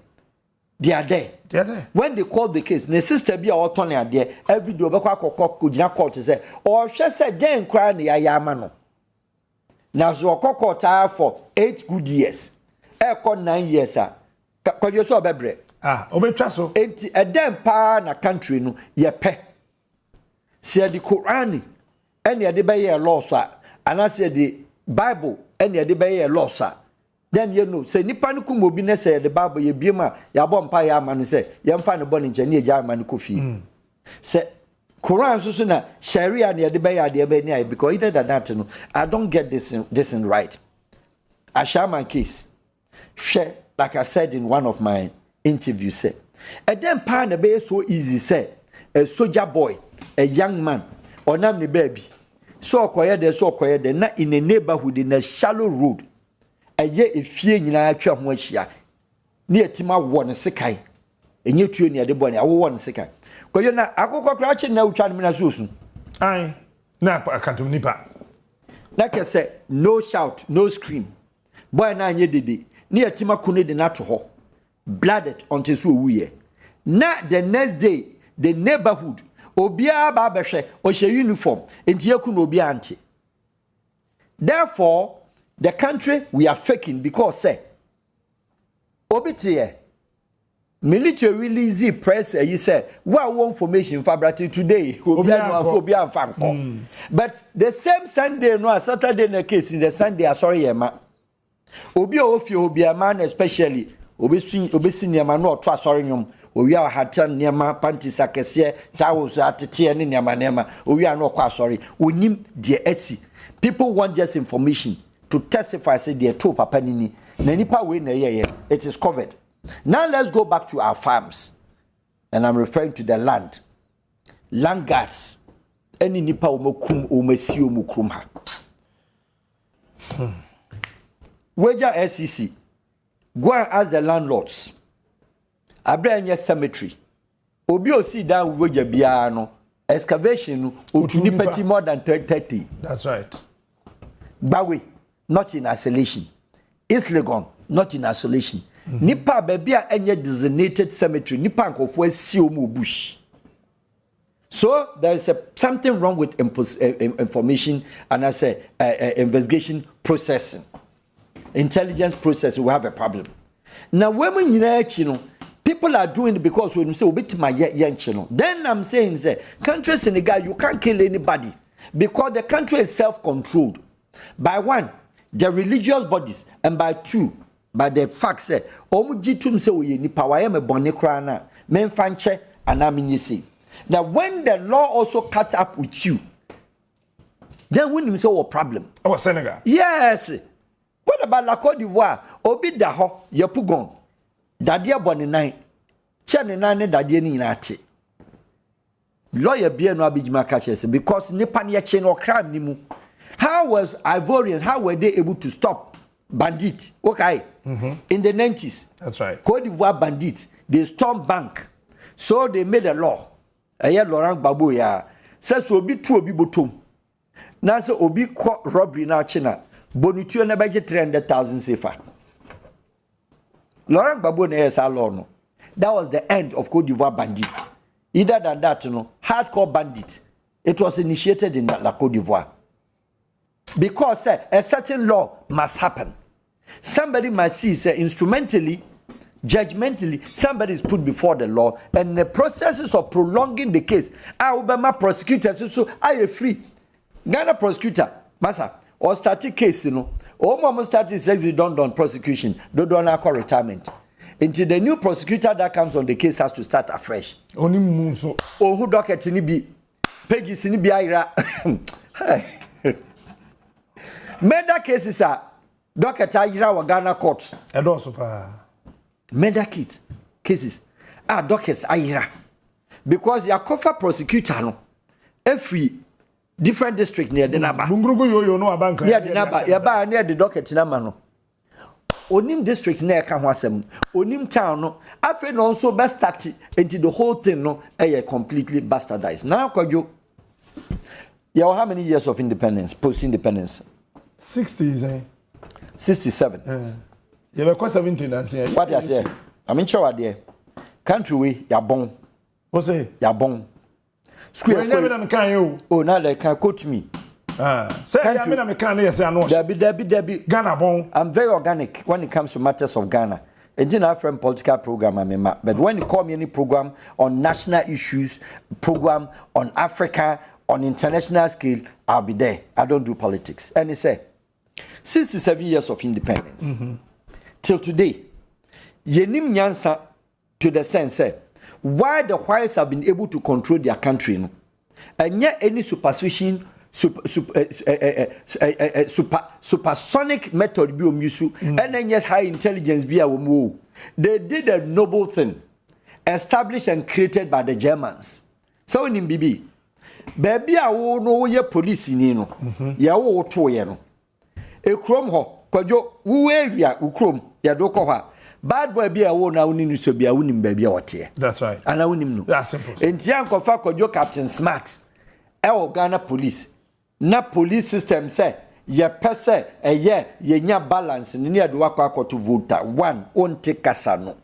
Speaker 9: They are there.
Speaker 3: They are there.
Speaker 9: When they call the case, the sister be our attorney are there. Every day obekwa kokko court say, or she said then cry na yama no. Now so kokko for 8 good years. 9 years kwajo so bebre
Speaker 3: obetwa so
Speaker 9: enti edem pa na country no ye pe se the Quran ene de be ye law so ana se the Bible ene de be ye law so then you know say nipa no kum obi na say the Bible ye biema ya bo mpa ya ama no say ye mfa ne bo ne nche ne ye ama no kofi say Quran so na Sharia ne de be ya de be ni because either that no I don't get this in right. Ashaman case share, like I said in one of my interviews, say, and then pan be so easy, say, a soldier boy, a young man, or name the baby, so quiet there, not in a neighborhood in a shallow road, a year if fear in a trap near Tima one sekai, and you two near the bonnet, I want second. Because you're not, I go crouching now, Chan Minasusun.
Speaker 3: Aye, nap, I can't do nipa.
Speaker 9: Like I said, no shout, no scream. Boy, na ye did. Near Tima Kune de Nato, blooded until so we. Now the next day, the neighborhood, Obia Babashe, or she uniform, and Tiakun Obia anti. Therefore, the country we are faking because say, Obitie, military release press, you say, what information fabricate today, Obia Fanko. But the same Sunday, no Saturday, in the case, in the Sunday, sorry, Emma. Obi obi a man especially obi niema no to asori nyom owi a hatan niema panties akese towels atete ne niema owi a no kwa asori onim de asi people want just information to testify say they to papa nini na nipa we na ye it is covered. Now let's go back to our farms, and I'm referring to the land guards any nipa omokum omasi omukrum ha. Wager SEC, go and ask the landlords. Abranya cemetery. Obi osi down wager biano. Excavation utuni more than 30.
Speaker 3: That's right.
Speaker 9: Bawe, not in isolation. Islegon, not in isolation. Nipa bebia enye designated cemetery. Nipa nkofwe siomu bush. So there is something wrong with information and I say investigation processing. Intelligence process will have a problem. Now, when you know, people are doing it because when you say, then I'm saying, say, country Senegal, you can't kill anybody because the country is self-controlled. By one, the religious bodies, and by two, by the fact, say, Omujitum say, we ni power, I am a bonnekrana, men fanche, and I'm in see. Now, when the law also cut up with you, then when you say, what problem?
Speaker 3: Oh, Senegal.
Speaker 9: Yes. What about la Côte d'Ivoire? Obi daho yepugon. Dadia boni nine. Chene nane dadia ni inati. Lawyer bien no abijima catches because nipan ye chain or crime nimu. How was Ivorian? How were they able to stop bandit? Okay. In the 90s.
Speaker 3: That's right.
Speaker 9: Côte d'Ivoire bandits. They stormed bank. So they made a law. Aya Laurent Gbagbo ya. Says obi tu obi botom. Now so obi robbery na China. Bonitio na budget 300,000 CFA. Laurent Gbagbo na yes no. That was the end of Côte d'Ivoire bandit. Either than that, hardcore bandit. It was initiated in La Côte d'Ivoire. Because a certain law must happen. Somebody must see, instrumentally, judgmentally, somebody is put before the law, and the processes of prolonging the case, Obama prosecutors so I free. Ghana prosecutor, massa, or starting case, you know, or mom started says you don't prosecution, don't call retirement. Until the new prosecutor that comes on the case has to start afresh.
Speaker 3: Only Munso.
Speaker 9: Oh, who docket in be Peggy in be ira. Murder cases are docket ira or Ghana courts.
Speaker 3: And also,
Speaker 9: Murder cases are dockets ira. Because your cover prosecutor no every different district near the number.
Speaker 3: Bungurugu yo no abanka.
Speaker 9: Near the number, ya near the docket number no. Onim district na eka ho asem onim town no afi no also best start into the whole thing no completely bastardized. Now Kwadwo, you have how many years of independence, post independence?
Speaker 3: 60s, eh?
Speaker 9: 67.
Speaker 3: You have 70 nancy.
Speaker 9: What I say? I mean sure there. Country way ya bon.
Speaker 3: What say?
Speaker 9: Ya bon. Square. Oh, now they can quote me.
Speaker 3: Say Debbie Ghana bon.
Speaker 9: I'm very organic when it comes to matters of Ghana. It's in our friend political program, but when you call me any program on national issues, program on Africa, on international scale, I'll be there. I don't do politics. And he said, 67 years of independence. Till today, yenim nyansa to the sense why the whites have been able to control their country, no? And yet any superstition supersonic method be omusu and then yes high intelligence be awomu. They did a noble thing established and created by the Germans. So in bibi baby awo no ye police ni no ya wo to ye no ekrom ho Kwadwo wo area ukrom ya do ko ha bad boy be awo na woni ni so bia woni baby wote.
Speaker 3: That's right.
Speaker 9: And I woni no.
Speaker 3: That's simple.
Speaker 9: Entian ko fa Kwadwo Captain Smart Ghana police na police system say ye pese ye nya balance ni ade wakwa to voter. 1 on take kasano.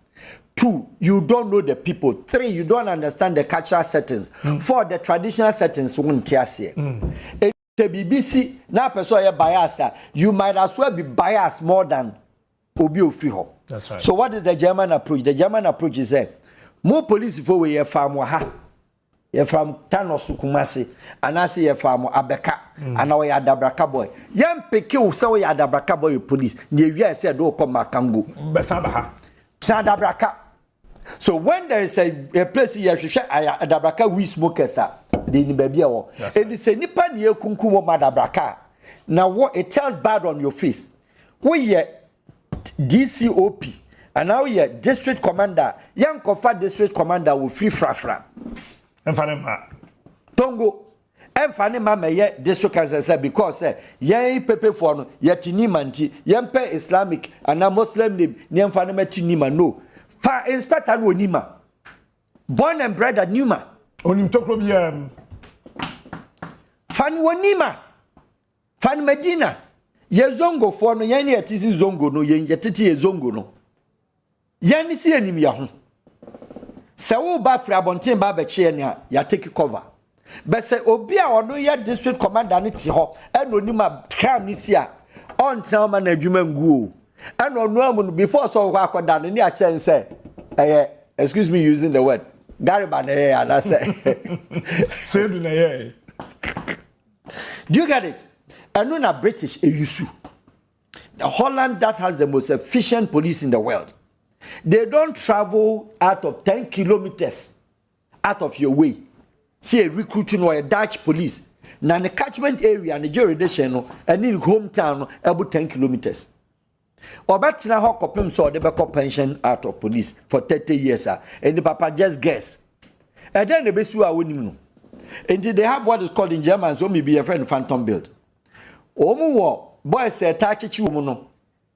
Speaker 9: 2 you don't know the people. 3 you don't understand the cultural settings. 4 the traditional settings won tiase. The BBC na person ye bias you might as well be biased more than obi ofi.
Speaker 3: That's right.
Speaker 9: So what is the German approach? The German approach is more police for we farm ha. You're from Thanos Kumasi, and I see you from Abeka, and now you're Dabraka boy. Young Peku, so you're Dabraka boy police. You said, do come Makangu.
Speaker 3: Besabaha.
Speaker 9: Dabraka. So when there is a place here, Dabraka, we smokers are. The Nibabia. And it's a Nipa near Kunkumo Madabraka. Now what it tells bad on your face. We are DCOP, and now you're district commander. Young Kofa district commander will free frafra. Tongo Emfanima may district as because ye pepe for no yet nimanti yempe Islamic and a Muslim name Nyamfanima Tinima no fa inspector no nima born and bred at Numa
Speaker 3: Onim Tokrobiam
Speaker 9: Fan Wanima Fan Medina ye zongo for no yani atisi zongo no yen yetiti zongo no yani si anim ya ho. Se wo ba fra bonten ba be che ne ya take cover but say obi a ono ya district commander ne ti ho e no nima crime ni si a on tell man adwuma ngu o e no no am before so kwa akoda ne a chen say excuse me using the word gariba na ya na say
Speaker 3: say do na ya.
Speaker 9: Do you get it? And no na British EUSU. The Holland that has the most efficient police in the world. They don't travel out of 10 kilometers out of your way. See a recruiting or a Dutch police. Now the catchment area and the jurisdiction and in hometown about 10 kilometers. Or back to how copim saw the back pension out of police for 30 years, and the papa just guess. And then the best you are winning. Until they have what is called in German, so maybe a friend phantom build. Omo boys say touch you no.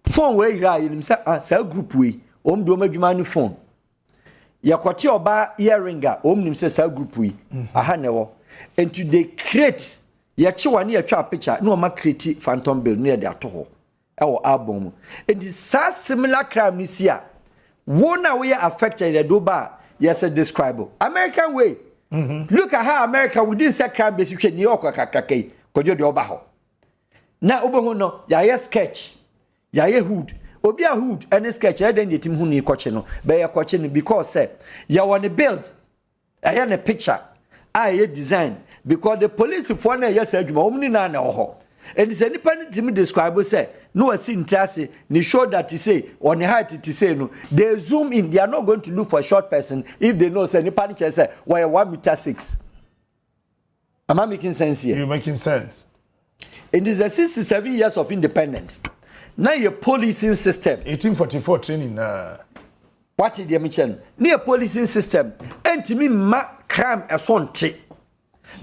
Speaker 9: Phone way you say group way. Do madwuma ni phone yakwati oba earringa nim say sa group wi aha newo and to they create yachi wane yatwa picture no ma create phantom bill no de ato ho album and this similar crime this year wona we are affected the doba yes describe American way. Look at how America within say crime base you New York kakake kojo de oba ho na obo ho no ya sketch ya hood obi a hood any sketch e den yetim hu ni koche no be ye koche no because say you want to build a picture a design because the police for na yes adwuma omni na na ho and is any pen to describe say no asi ntase ni show that he say on the height to say no they zoom in they are not going to look for a short person if they know say any panic say why 1.6 meters. Am I making sense here?
Speaker 3: You're making sense.
Speaker 9: It is a 67 years of independence. Now your policing system
Speaker 3: 1844 training
Speaker 9: what is the mission? Near policing system and to me crime a sonte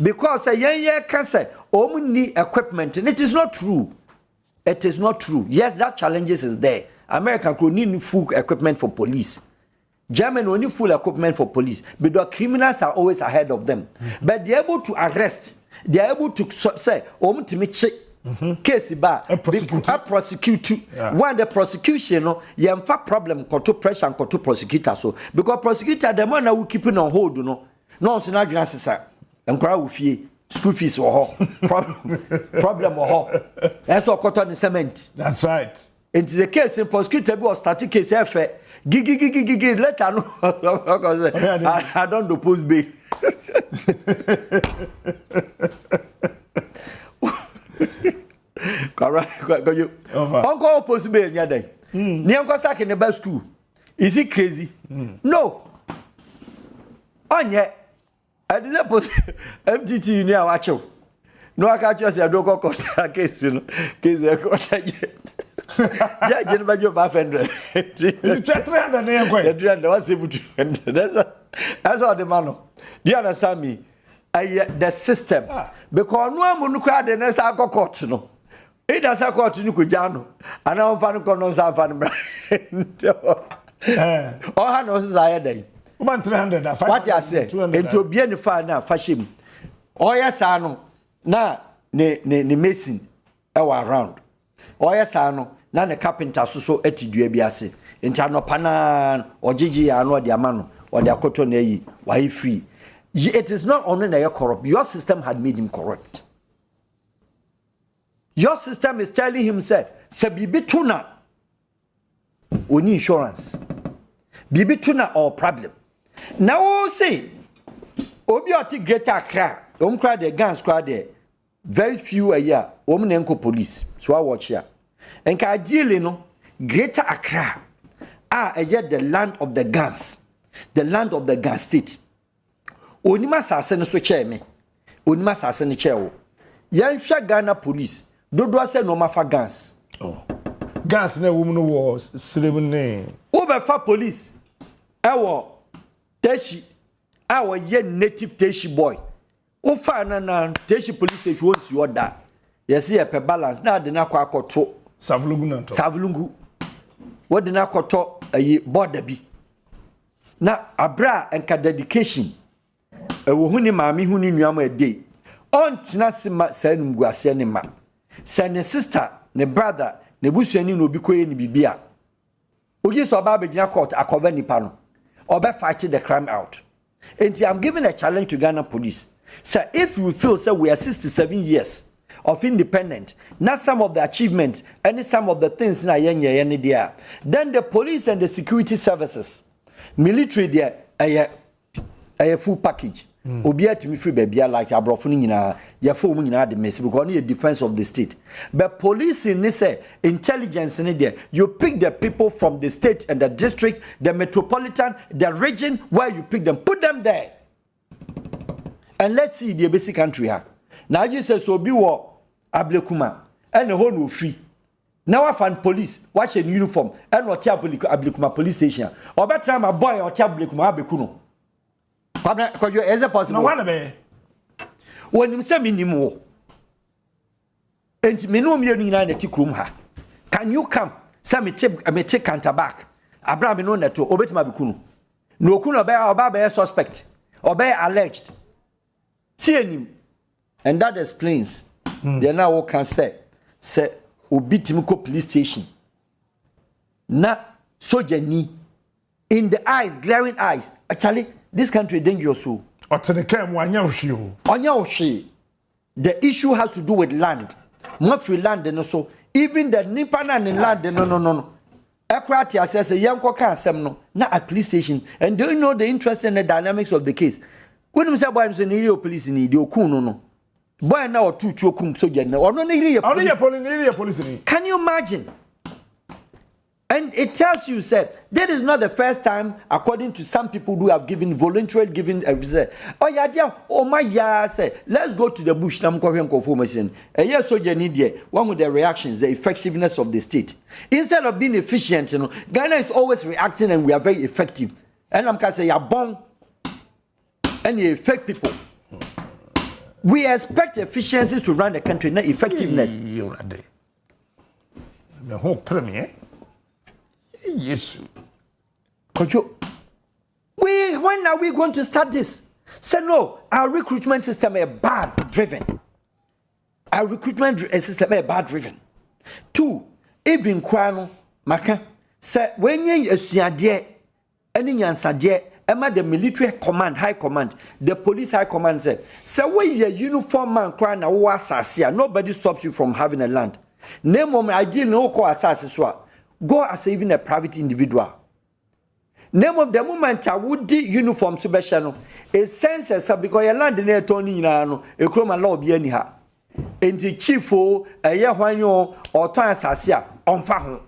Speaker 9: because a young can say need equipment and it is not true. It is not true. Yes, that challenges is there. America could need full equipment for police. Germany only full equipment for police, but the criminals are always ahead of them. But they're able to arrest. They're able to say, to me check case ba prosecute. When the prosecution, you have a problem to pressure and to prosecutor. So because prosecutor the man will keep it on hold, no, it's not glasses and cry with you. School fees or problem or that's what cotton and cement.
Speaker 3: That's right.
Speaker 9: It's the case in prosecutor was starting case affair. Gigi, let I know. I don't do post bail. Uncle post bail near day. Near sack in the best school. Is it crazy? No. On yet. I didn't put MTT near watch you. No, I can't just say I don't go cost a case, you know. Case I got yeah, get back your 500.
Speaker 3: 300 name quite.
Speaker 9: 300 was able to. That's all the man. Do you understand me? The system. Because no one will cry the next court, no. It does a court in Kujano. And I'm fan of Conos and all I know is I had
Speaker 3: 300.
Speaker 9: What you say? Into bien far now, fashion. Oh, yes, I know. Na ne mason around. Oh, yes, I know. Na ne carpenter so etidua biase. Nti no panan ogigi ya no de amano or de akoto na yi why free. It is not only na corrupt. Your system had made him corrupt. Your system is telling him say bibi tuna oni insurance. Bibi tuna or problem. Now say obi oti Greater Accra, cry the guns cry there. Very few a year, enko police. So I watch here. And ka ideally no Greater Accra the land of the guns, the land of the gun state. Onima sase no so chair me. Onima sase no chair o. Yan hwa Ghana police. Dodo say no mafa guns.
Speaker 3: Oh. Guns na woman was sleeping name.
Speaker 9: Obefa police. Ewo Teshi, our young native Teshi boy. Ufa na Teshi police station wants you order. You see a per balance. Now the Nako Koto Savlungu. What the Nako a border be. Now Abra and ka dedication. A wohuni mami huni nyama a day. On Tinasima Sen Guasianima. Send a sister, ne brother, ne bushani no biko ni bibia. Uji so Babajina court a coveni pano. Or by fighting the crime out. And I'm giving a challenge to Ghana police. Sir, if you feel so we are 67 years of independent, not some of the achievements, and some of the things na yenye there, then the police and the security services, military there, a full package. Obia to me free baby like abrofuni na ya full na the mess because need a defense of the state. But police in this intelligence in there, you pick the people from the state and the district, the metropolitan, the region where you pick them, put them there. And let's see the basic country ha. Now you say so be war ablekuma and the whole no free. Now I find police watch in uniform and what ablekuma police station. Or better my boy or ablekuma abekuno. Because you as a possible.
Speaker 3: No one be.
Speaker 9: When you say minimum, and minimum you need a tick room ha. Can you come? Some take counter back. Abraham no neto obet mabikunu. No kuno be or baba suspect or be alleged. See him. And that explains. They now can say obitimiko police station. Na soldier ni in the eyes, glaring eyes. Actually, this country dangerous so. The issue has to do with land. More free land and so even the Nipanan in land no. Ekrati says a young coca semno, not at police station. And do you know the interest and the dynamics of the case? When we say boy, in the police in the Okuno, no. Boy, now two chokum so or no, police. Can you imagine? And it tells you, sir, that is not the first time, according to some people who have voluntarily given a reserve. Oh, yeah, oh, my, yeah, say, let's go to the bush. Nam confirmation. A year so you need one with the reactions, the effectiveness of the state. Instead of being efficient, you know, Ghana is always reacting and we are very effective. And I'm going to say, you're born and you affect people. We expect efficiencies to run the country, not effectiveness.
Speaker 3: The whole premier. Yes.
Speaker 9: When are we going to start this? Say no, our recruitment system is bad driven. Our recruitment system is bad driven. 2, even kwano maka say when you asiade any nyansade ema the military command, high command, the police high command say when you uniform man kra na wo asase, nobody stops you from having a land. Name of ideal no ko asase so. Go as even a private individual. Name of the moment I would do uniform subesciano. A census because your land in a Tony Nano, a chroma law be anyhow. And the chief or a year when you or time sasia on Fahon.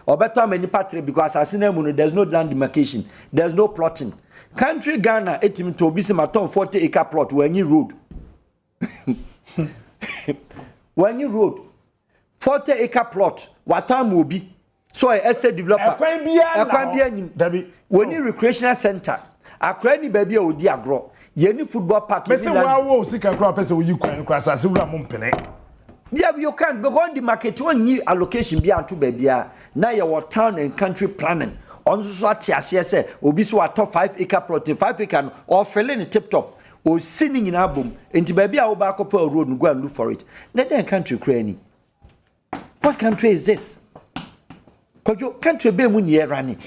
Speaker 9: Or better many patri because as there's no land demarcation, there's no plotting. Country Ghana, 18 to be some 40-acre plot when you road. When you road 40-acre plot, what time will be? So I estate developer. When you recreational center, a cranny baby or diagro, any football park. Yeah, you can't go on the market one new allocation beyond 2 baby. Now your town and country planning. On Suatia CSA, will be so a top 5-acre plot, 5-acre or felling tip top, or sitting in album, into baby our back up a road and go and look for it. Let that country cranny. What country is this? Because your country be money running.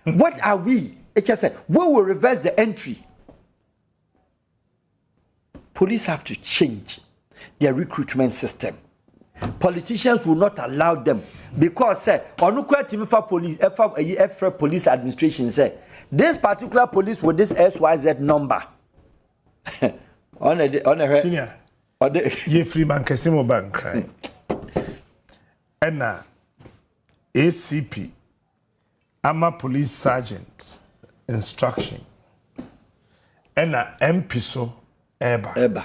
Speaker 9: What are we? It just said we will reverse the entry. Police have to change their recruitment system. Politicians will not allow them because police administration say this particular police with this SYZ number. on a
Speaker 3: senior. Ye Freeman Casimo Bank. And now ACP, ama police sergeant instruction. And na MP so eba.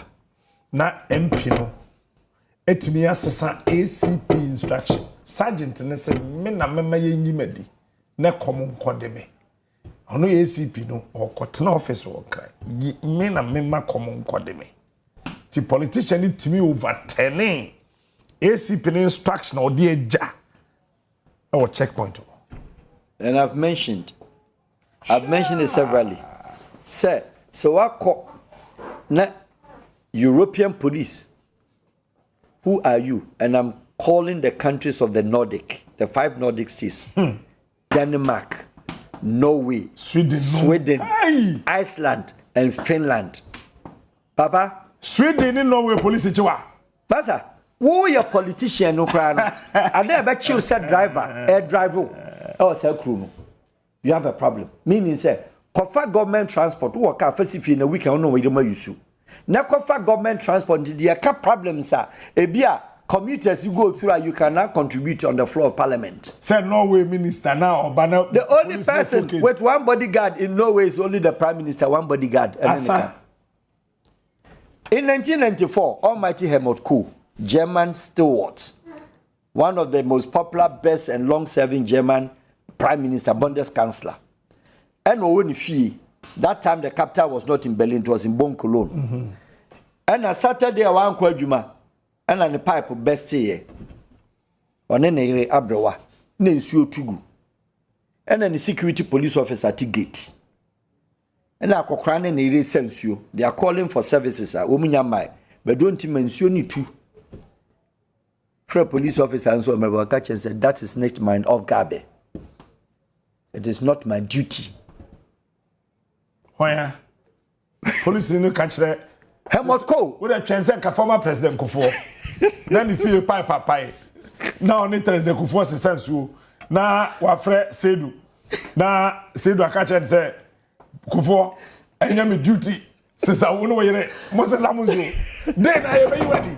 Speaker 3: Na MP no etimi asesa ACP instruction. Sergeant ne se me na mema ye nyimadi na komo nkodeme. Ono ACP no okotena office wo kra. Me na mema komo nkodeme. Ti politician itimi overturning ACP instruction or the eja. Our checkpoint.
Speaker 9: And I've mentioned it severally. Sir, so I call na European police. Who are you? And I'm calling the countries of the Nordic, the 5 Nordic states. Denmark, Norway, Sweden, Iceland, and Finland. Papa?
Speaker 3: Sweden in Norway police chiwa.
Speaker 9: Pasa? Who your politician no crown? I never you said driver, air driver, or sell crew. You have a problem. Meaning, say, confer government transport, who are first if in a week, I don't know where you may use. Now, confer government transport, there are problems, sir. Ebia, commuters you go through, you cannot contribute on the floor of parliament.
Speaker 3: Say Norway minister now, but now
Speaker 9: the only person with one bodyguard in Norway is only the prime minister, one bodyguard. In 1994, Almighty Helmut Coup. German stewards, one of the most popular, best and long-serving German Prime Minister, Bundeskanzler. And Owenifie, that time the capital was not in Berlin, it was in Bonn, Cologne. And I started there one Kwajuma, and on the pipe best year. On any Abrewa, Nensio Tugu. And then the security police officer at the gate. And I cocran and Sensio. They are calling for services at Ominyamai, but don't mention it too. A police officer and so my catch and said, that is not mine of Gabe. It is not my duty.
Speaker 3: Why? Police didn't catch that.
Speaker 9: Helmut Kohl.
Speaker 3: Would have transcended former President Kufuor. Then if you pie. Now, there is a Kufuor sense you. na wafre Sedu na Sedu akache say kufo enya me duty sisa wo no yere mo sisa mo zo then I be ready.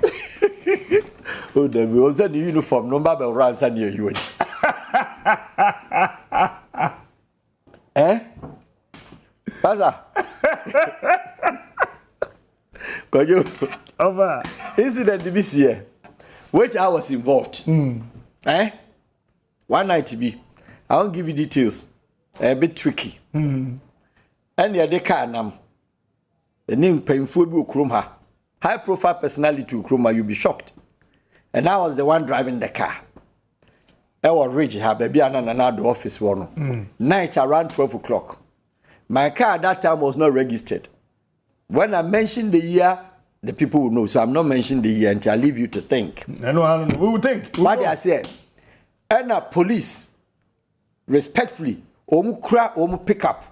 Speaker 9: Oh, the was the uniform number be ransa near you. Eh? Pasa. Could you over incident this year which I was involved? Eh? One night to be. I won't give you details. A bit tricky. And the other car nam. The name painful will Krumha. High profile personality to Krumha, you'll be shocked. And I was the one driving the car. I was rich, have baby and another office one. Night around 12 o'clock. My car at that time was not registered. When I mention the year, the people will know. So I'm not mentioning the year until I leave you to think.
Speaker 3: I know. We will think.
Speaker 9: What I said. And a police, respectfully, pick up.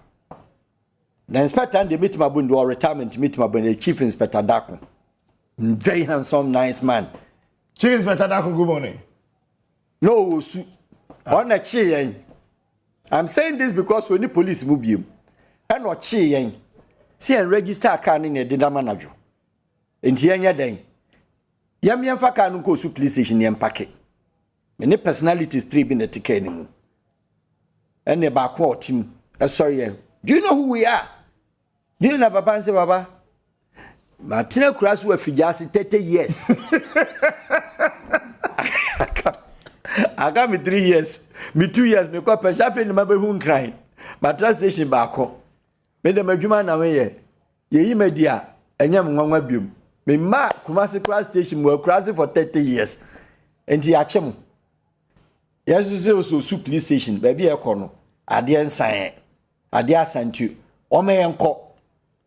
Speaker 9: The inspector and the meet my bundu or retirement meet my bundu, the chief inspector Dako. Very handsome, nice man.
Speaker 3: Chief inspector Dako, good morning.
Speaker 9: No, on a chain. I'm saying this because when the police move you, and not chain. See and register a car in a dinner manager. In Tianya Dane. Yamian Fakano goes to police station and packet. Many personalities trip in the ticket anymore. And the backward team. Sorry, do you know who we are? Do you know Papa and say Baba? Martina Cross were for just 30 years. I got me 3 years. Me 2 years. Me got a shop in my bedroom crying. My trust station back home. Me the Majuma na me ye media. Enyam ngwa biom. Me ma Kumasi Cross station were crossing for 30 years. And he achem. Yes, so police station. Baby a corner. Ade sign. Ade asantu. O me yenko.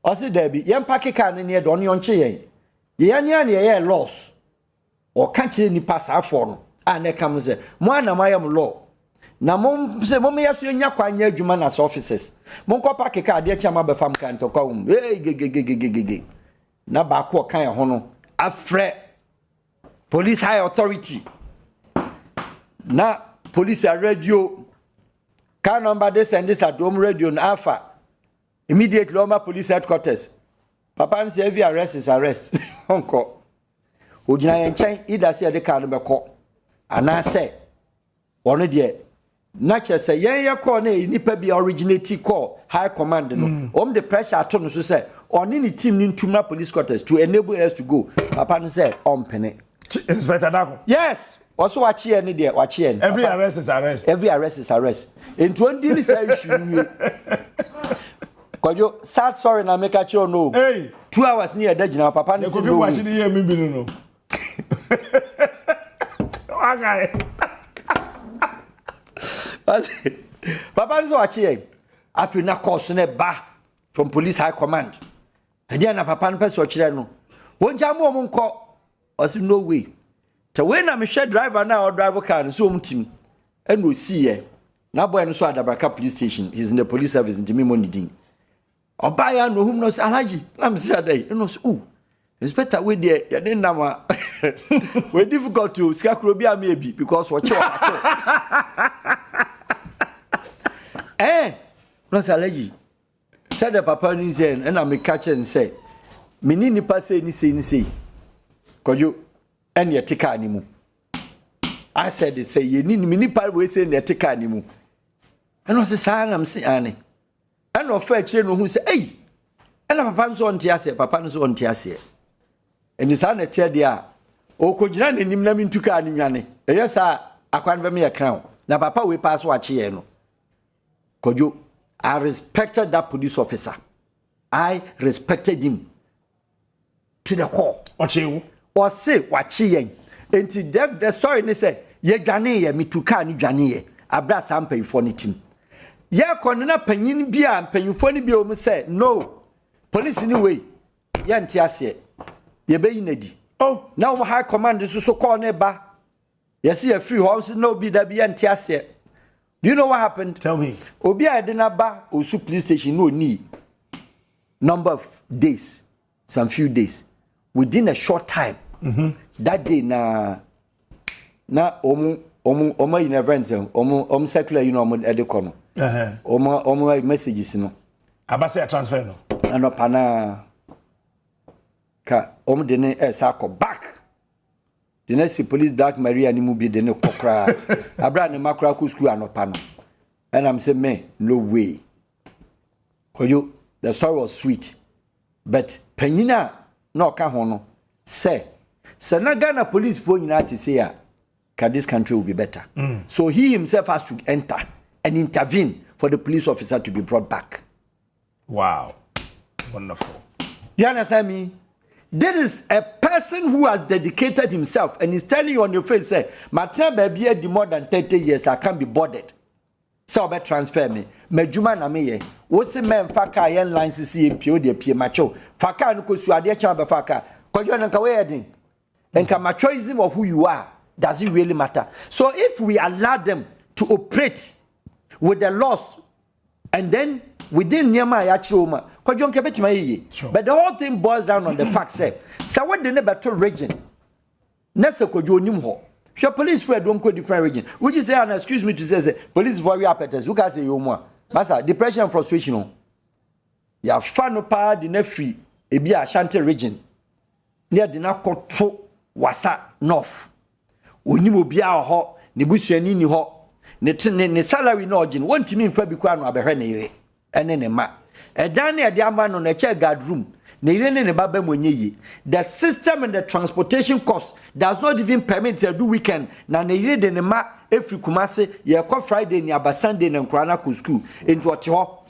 Speaker 9: O se there be yen pack car near don yon che yen. Ye anya ye loss. O can't ni pass afọ no. And they come say, "Mwana mayam law." Na mom say mom yaso nya kwanya adwuma na offices. Mon ko pack car de chama be fam kan to kwa Hey ge. Na ba ko kan ho no. Afre police high authority. Na police radio. Car number this and this at home radio na alpha. Immediately Loma police headquarters. Papa say every arrest is arrest. Onko. Ojina yen chen ida say the car no be ko. Ana say one dey na che say yen call na nipa bi originate call high command no the pressure ato no so say oni ni team ni ntuma police quarters to enable us to go. Papa no say ompene
Speaker 3: Inspector Dako.
Speaker 9: Yes, also watch here ni there watch here.
Speaker 3: Every arrest is arrest.
Speaker 9: Every arrest is arrest. In 20 say issue Kojo sad sorry na make a show no.
Speaker 3: Hey,
Speaker 9: 2 hours near dejina papa no.
Speaker 3: If you watch the hear me be no. Okay.
Speaker 9: Papa is watching. After na course ne ba from police high command. And then na papa no person watch no. Won jamu mo nko. Osi no way. To when na me share driver na or driver car so team. And we see eh. Na boy no so Dapaah police station. He's in the police service in Jimmy Monidin. Obaya no hum no alaji. Na me say dey. No so inspector we there ya den nama we difficult to skakro bia maybe because what you no salaji said the papa ni say and I me catch and say me ni nipa say ni say kojo and ye tika animu I said it say ye ni me nipa we say na tika animu and I say say am say ane and no fa kire no hu say eh and papa so on tia say papa no so on tia say and it's an etia o ko gina nanim na mintuka ani nwane eyesa akwan be me ya crown na papa we pass wa che no kojo I respected that police officer. I respected him to the core.
Speaker 3: Ochewu
Speaker 9: or say wachi yen enti the sorry ne say ye dwane ye mituka ni dwane ye abra sampa ifo ni tim ye kono na panyin bia panyifo ni bia o mu say no police ni way ye nti ase ye be yinadi oh now high command so call ne ba ye see a free house no be da bia nti ase. Do you know what happened?
Speaker 3: Tell me.
Speaker 9: Obi Adenaba Osu police station no need number of days, some few days. Within a short time, that day na omu omo in events omo circular you know omo edikono omo messages no
Speaker 3: abase a transfer no
Speaker 9: anopana ka omo de ne esako back the next police Black Maria ni mu bi de ne kokra abra ne makra ku school anopano and I'm saying man no way koyo the story was sweet but penina no ka ho no say na Ghana police for United say this country will be better. So he himself has to enter and intervene for the police officer to be brought back.
Speaker 3: Wow. Wonderful.
Speaker 9: You understand me? This is a person who has dedicated himself and is telling you on your face, say, my time baby had more than 30 years, I can't be bothered. So I transfer me. Mejuma na me ye. What's the man faka yen lines to see PO de P macho? Faka no kusuadia chamba faka. Kwajo na kawe edin. And machoism of who you are. Does it really matter? So if we allow them to operate with the laws and then within Nyama Yachoma, but the whole thing boils down on the fact say, so what the neighbor region? Nessa Kojo Nimho. Your police for don't go different region. Would you say, and excuse me to say, police for your appetites? Who can say you more? Master, depression and frustration. Ya fanopa the nefri, Ebia Ashanti region. Near the Nakoto Wasa North. Onimo bia ho ne busuani ni ho ne salary no ogin wontimi mfa bi kwa no abehwe ne yire ene ne ma edan ne de ama no na che guard room ne yire ne baba monyeyi the system and the transportation cost does not even permit to do weekend na ne yire de ne ma every kumase ye ko Friday ni aba Sunday ne nkura na ko school enti ote ho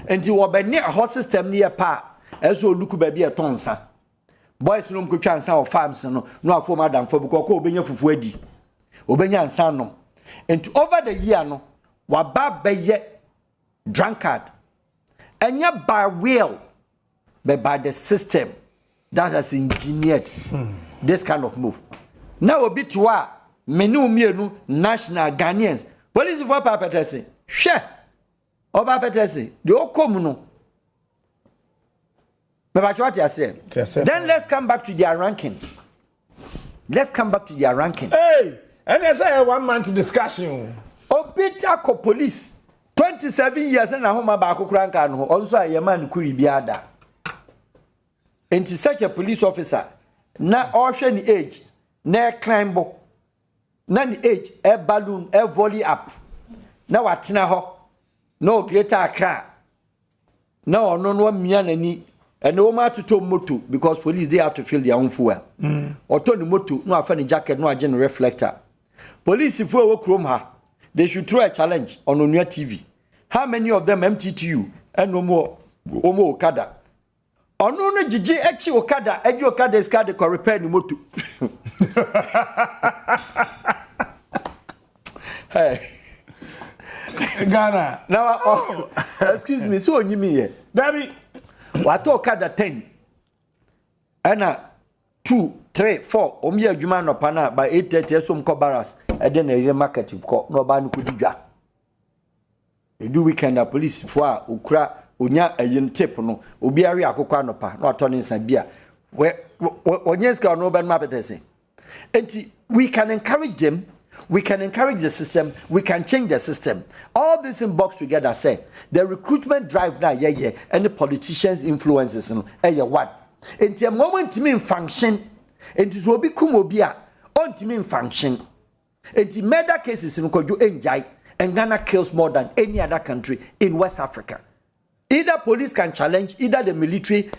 Speaker 9: enti wo be ne ho system ne ye pa eso luku ba bi e tonsa boys no mko twansa of farms no afo madam for because ko obenya fufu adi obenya ansa no and over the year no wa ba ye drunkard enya by will but by the system that has engineered this kind of move now obi to a menu mienu national Ghanaians police for papetese hwe oba petese de okom no. Then let's come back to their ranking. Hey, and there's a 1 month discussion. Obitako police 27 years and a home about Krankan, also a man Kuribiada. And to such a police officer, na ocean age, na climbo, none age, a balloon, a volley up. Now at Tinaho, no greater Accra. No, no, mianani. And no matter to moto because police they have to fill their own fuel. Or turn the moto, no afany jacket, no agent reflector. Police if we work from her, they should throw a challenge on Onuya TV. How many of them MTTU and no more Omo Okada? Ono Gigi Echi Okada, Eji Okada is card to repair the moto. Hey.
Speaker 3: Ghana.
Speaker 9: Now, excuse me, so you mean here?
Speaker 3: Daddy.
Speaker 9: Wato Okada 10. Ana 2, 3, 4. Omi adwuma no pana by 8:30 esom ko barras. E de na ire market ko no ba no kudidwa. E do weekend police for a okura onya ayin tip no. Obi ari akokwa no pa. No atoni nsa bia. Onyeska no ben mapetese. Enti we can encourage them. We can encourage the system. We can change the system. All this in box together say the recruitment drive now, and the politicians' influences, what? And the moment to mean function, and to will become obia, on to mean function. And the murder cases in Kojo enjoy, and Ghana kills more than any other country in West Africa. Either police can challenge, either the military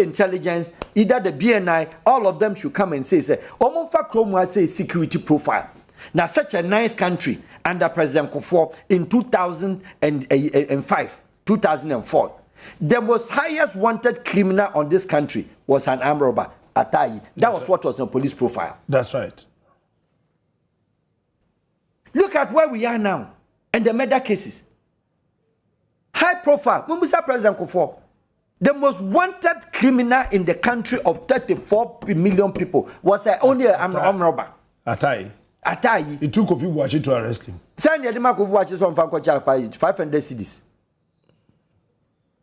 Speaker 9: intelligence, either the BNI, all of them should come and say, Omonfa Kromwa say security profile. Now, such a nice country under President Kufuor in 2005, 2004, the most highest wanted criminal on this country was an armed robber, Atai. That was what was the police profile.
Speaker 3: That's right.
Speaker 9: Look at where we are now and the murder cases. High profile. Mumusa President Kufuor, the most wanted criminal in the country of 34 million people was only an armed robber.
Speaker 3: Atai.
Speaker 9: It
Speaker 3: took a few watches to arrest him.
Speaker 9: Send the mark of watches on 500 cedis.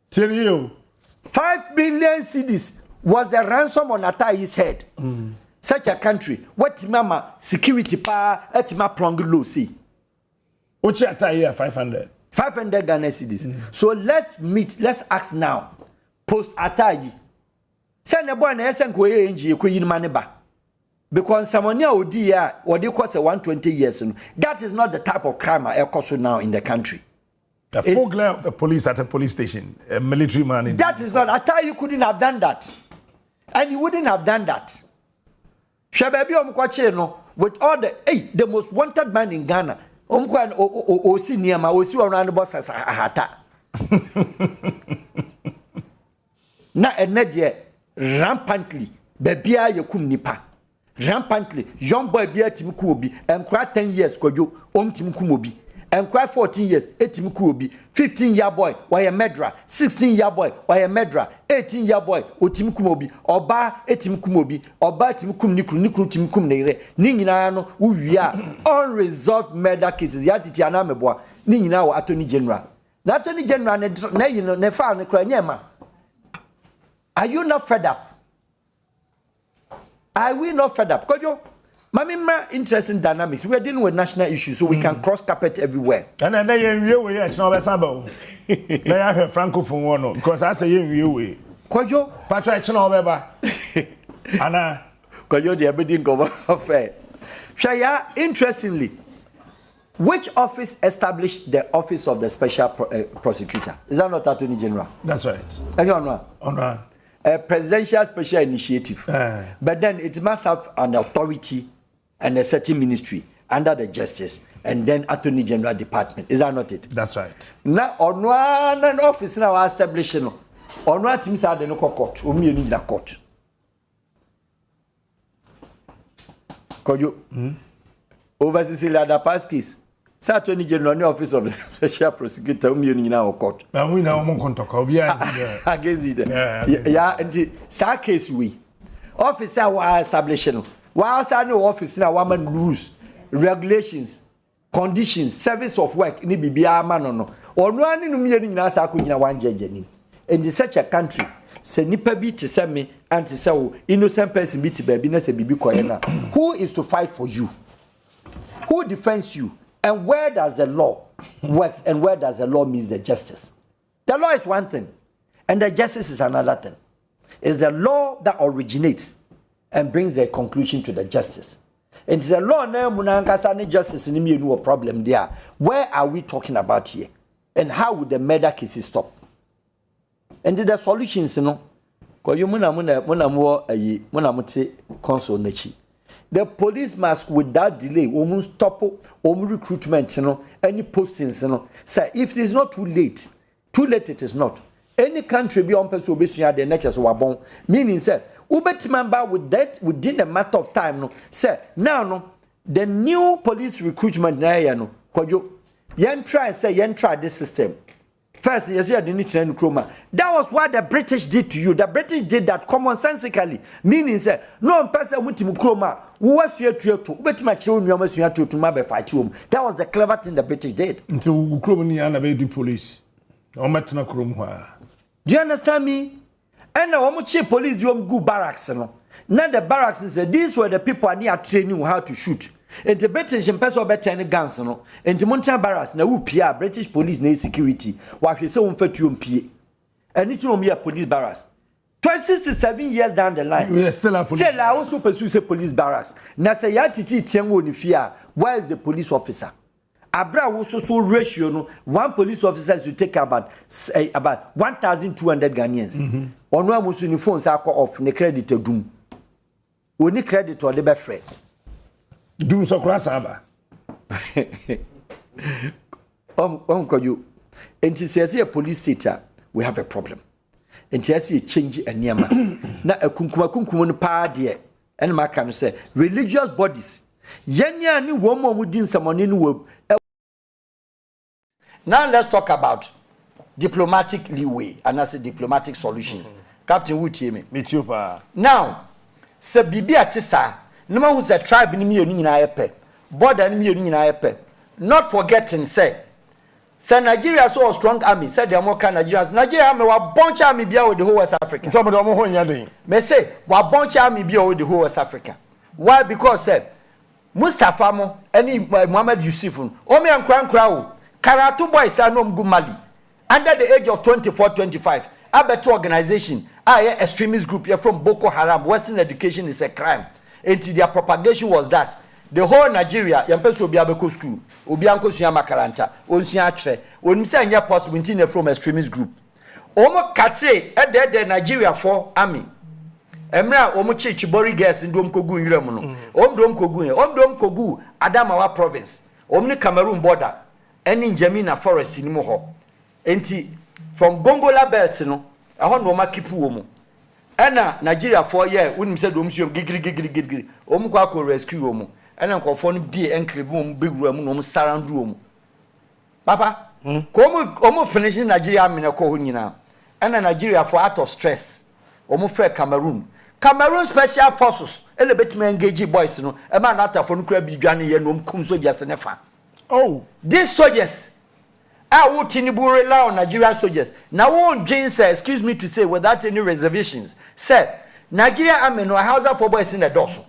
Speaker 3: Tell you.
Speaker 9: 5 billion cedis was the ransom on Atai's head. such a country what mama security pa at ma prong low see
Speaker 3: Ochi attire 500
Speaker 9: Ghana cedis. So let's ask now post atayi say ne boy na esen ko ye nji ko yin mane ba because someone odi ya odi cost 120 years no that is not the type of crime I cost now in the country.
Speaker 3: A full glare of the police at a police station, a military man.
Speaker 9: That is not. Atayi couldn't have done that, and he wouldn't have done that. Shababi omkwache no with all the most wanted man in Ghana. Omkwan osi niama osi around boss as ahata. Na enedie rampantly bebia yekum nipa. Rampantly young boy bia timiku obi enkra 10 years kojo timiku obi. Enkra 14 years etimiku obi. 15-year boy why a medra. 16-year boy why a medra. 18-year boy otimiku obi. Oba etimiku obi. Oba timikum nikru timikum neire. Ni nyina no uwia unresolved murder cases ya titi anameboa. Ni nyina wa attorney general. Na attorney general ne yino ne fa ne kra nyema. Are you not fed up? Are we not fed up? Kojo, mamima interesting dynamics. We are dealing with national issues, so we can cross carpet everywhere.
Speaker 3: And then we are now Sabo. They are francophone one because I say you
Speaker 9: Kojo,
Speaker 3: Patrick Chinobeba. Anna
Speaker 9: Kojo, the abiding affair. Shaya, interestingly, which office established the office of the special prosecutor? Is that not Attorney General?
Speaker 3: That's right.
Speaker 9: Honor. A presidential special initiative. But then it must have an authority and a certain ministry under the justice and then Attorney General Department. Is that not it?
Speaker 3: That's right.
Speaker 9: Now, on one office now established, on one team side no court, umi ni court. Kojo, overseas Dapaah case. Attorney General no office of the special prosecutor umi ni na court.
Speaker 3: Na we na omo kontoka obi
Speaker 9: against it. Yeah, and sa case we officer wa established no. Wa sa no office na wa man rules, regulations, conditions, service of work ni bibia ma no. Onu ani no umi ni na sa ko gina wan jeje in such a country se nipa bi te se me anti se wo innocent person bi te ba bi na se bibi koye na. Who is to fight for you? Who defends you? And where does the law works and where does the law means the justice? The law is one thing and the justice is another thing. It's the law that originates and brings the conclusion to the justice. It's the law na munankasa justice ni me no problem there. Where are we talking about here? And how would the murder cases stop? And the solutions no ko you munamuti console nachi. The police must, without delay, almost stop recruitment, any postings, Say, if it is not too late it is not. Any country beyond person obesity the natures were born. Meaning, say, member with that within a matter of time, Say, now, the new police recruitment, yen try this system. First, you see, I didn't send Chroma. That was what the British did to you. The British did that commonsensically. Meaning, say, no person went to Chroma. Who was here to but my children almost you to my fight you. That was the clever thing the British did.
Speaker 3: Until Chroma the police. Do
Speaker 9: you understand me? And now, how police do good barracks? Now the barracks said these were the people I need training how to shoot. And the British and person better any guns, no. And the Mountain Barracks, now PR, British police need security. While she so unfair to PA. And it's only a police barracks. 67 years down the line.
Speaker 3: We are still a police.
Speaker 9: Still, I also pursue a police barracks. Now say yatiti tiengo ni fear. Where is the police officer? Abra also so ratio no. One police officer is to take about 1,200 Ghanaians. Onwa musu ni phone sa call off ne credit dum. Oni credit or the be free.
Speaker 3: Doom so cross aba.
Speaker 9: Koju. And to say a police state, we have a problem. And to see a change and niama. Na a kunkumakunkum no pa de. And my can say religious bodies. Yenya ni woman within someone in web. Now let's talk about diplomatic leeway and I say diplomatic solutions. Captain Wutime.
Speaker 3: Meet you pa.
Speaker 9: Now, se bibi atisa. No man who's a tribe in me in Ipe, border in me in Ipe. Not forgetting, say Nigeria so a strong army, said the more Nigerians. Nigeria may a bunch army be with the whole West Africa.
Speaker 3: Some of them
Speaker 9: may say, what bunch army be with the whole West Africa. Why? Because Mustafa mo any Muhammad Yusuf o me ankra o Karatu boys are no Mali under the age of 24-25 Abeto organization extremist group you're from Boko Haram. Western education is a crime. And their propagation was that the whole Nigeria yampeso obi abeko school obi anko sua makaranta onsia atre onim say anya possibility from extremist group omo kate ede Nigeria for army emra omo chichibori girls ndom kogu nwirem no omdom kogu Adamawa province omni Cameroon border eni Njamina forest ni mo ho enti from Gongola belt no eho no makipu omo ena Nigeria for year unim say dom siom gigiri omo kwa rescue omo ena nkofo no bi enclave omo begura mu no omo sarandu omo papa omo finishing Nigeria amina ko ho nyina ena Nigeria for out of stress omo frɛ Cameroon special forces ele betime engage boys no e ma na atafo no kura bi dwane ye no kum soldiers nefa. Oh, these soldiers who Tinubu rely on Nigerian soldiers. Now, won't Jane say, excuse me to say, without any reservations, said Nigeria army no Hausa for boys in the dorsal.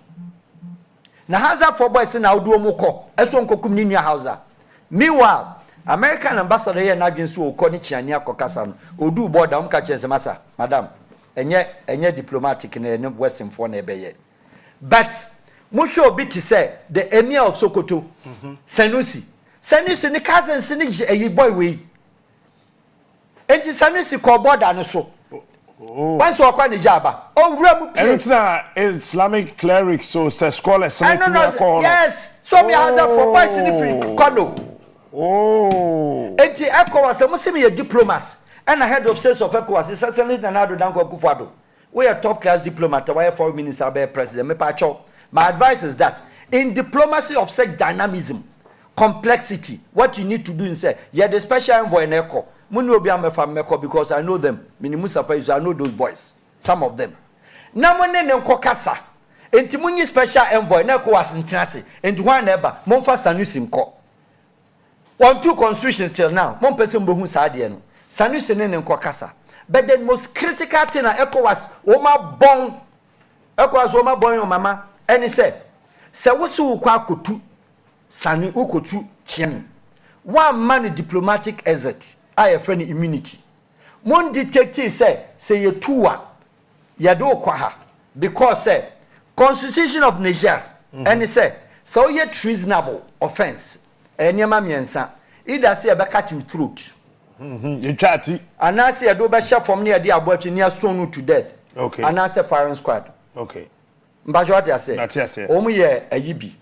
Speaker 9: Now, Hausa for boys in our duomoko, as one cokum in your Hausa. Meanwhile, American ambassador here Nagin Su Konichiania Kokasan, who do board down catches massa, madam, and yet diplomatic in a Western foreign ebay. But Musho Biti say the emir of Sokoto, Sanusi. Sanusi ni cousin sinige a boy we. And Sanusi call board and so. Once or quite jaba. Oh, Ramu.
Speaker 3: And it's not Islamic clerics, so scholars.
Speaker 9: Yes, so me has a for boys in the free condo. Oh, and the echo was a Muslim diplomat and a head of sales of ECOWAS is certainly Nanado Danko Kufado. We are top class diplomat, why foreign minister, by president. My advice is that in diplomacy of such dynamism, complexity, what you need to do is say, yeah, the special envoy in ECO. Munu obi am because I know them. I know those boys. Some of them. Na mo ne nko kasa. Enti munyi special envoy na ko wasentase. Enti one neighbor, monfa Sanusi nko. 1-2 constitution till now. Mon person bohu sa de no. Sanusi ne nko kasa. But the most critical thing na ECOWAS oma bon. ECOWAS oma bon your mama. And he said, "Se wosu kwa kotu Sanu ukotu chiani. One man diplomatic exit. I have friend immunity. Mon detective say ye tuwa ya do kwaha because say Constitution of Niger and he say so ye treasonable offense enyama miensa either say be cut you throat
Speaker 3: you chatty
Speaker 9: and I say do be share from near the abotri near stone to death.
Speaker 3: Okay.
Speaker 9: And I say firing squad.
Speaker 3: Okay.
Speaker 9: Mbajo what I say
Speaker 3: that's yes
Speaker 9: omu ye ayibi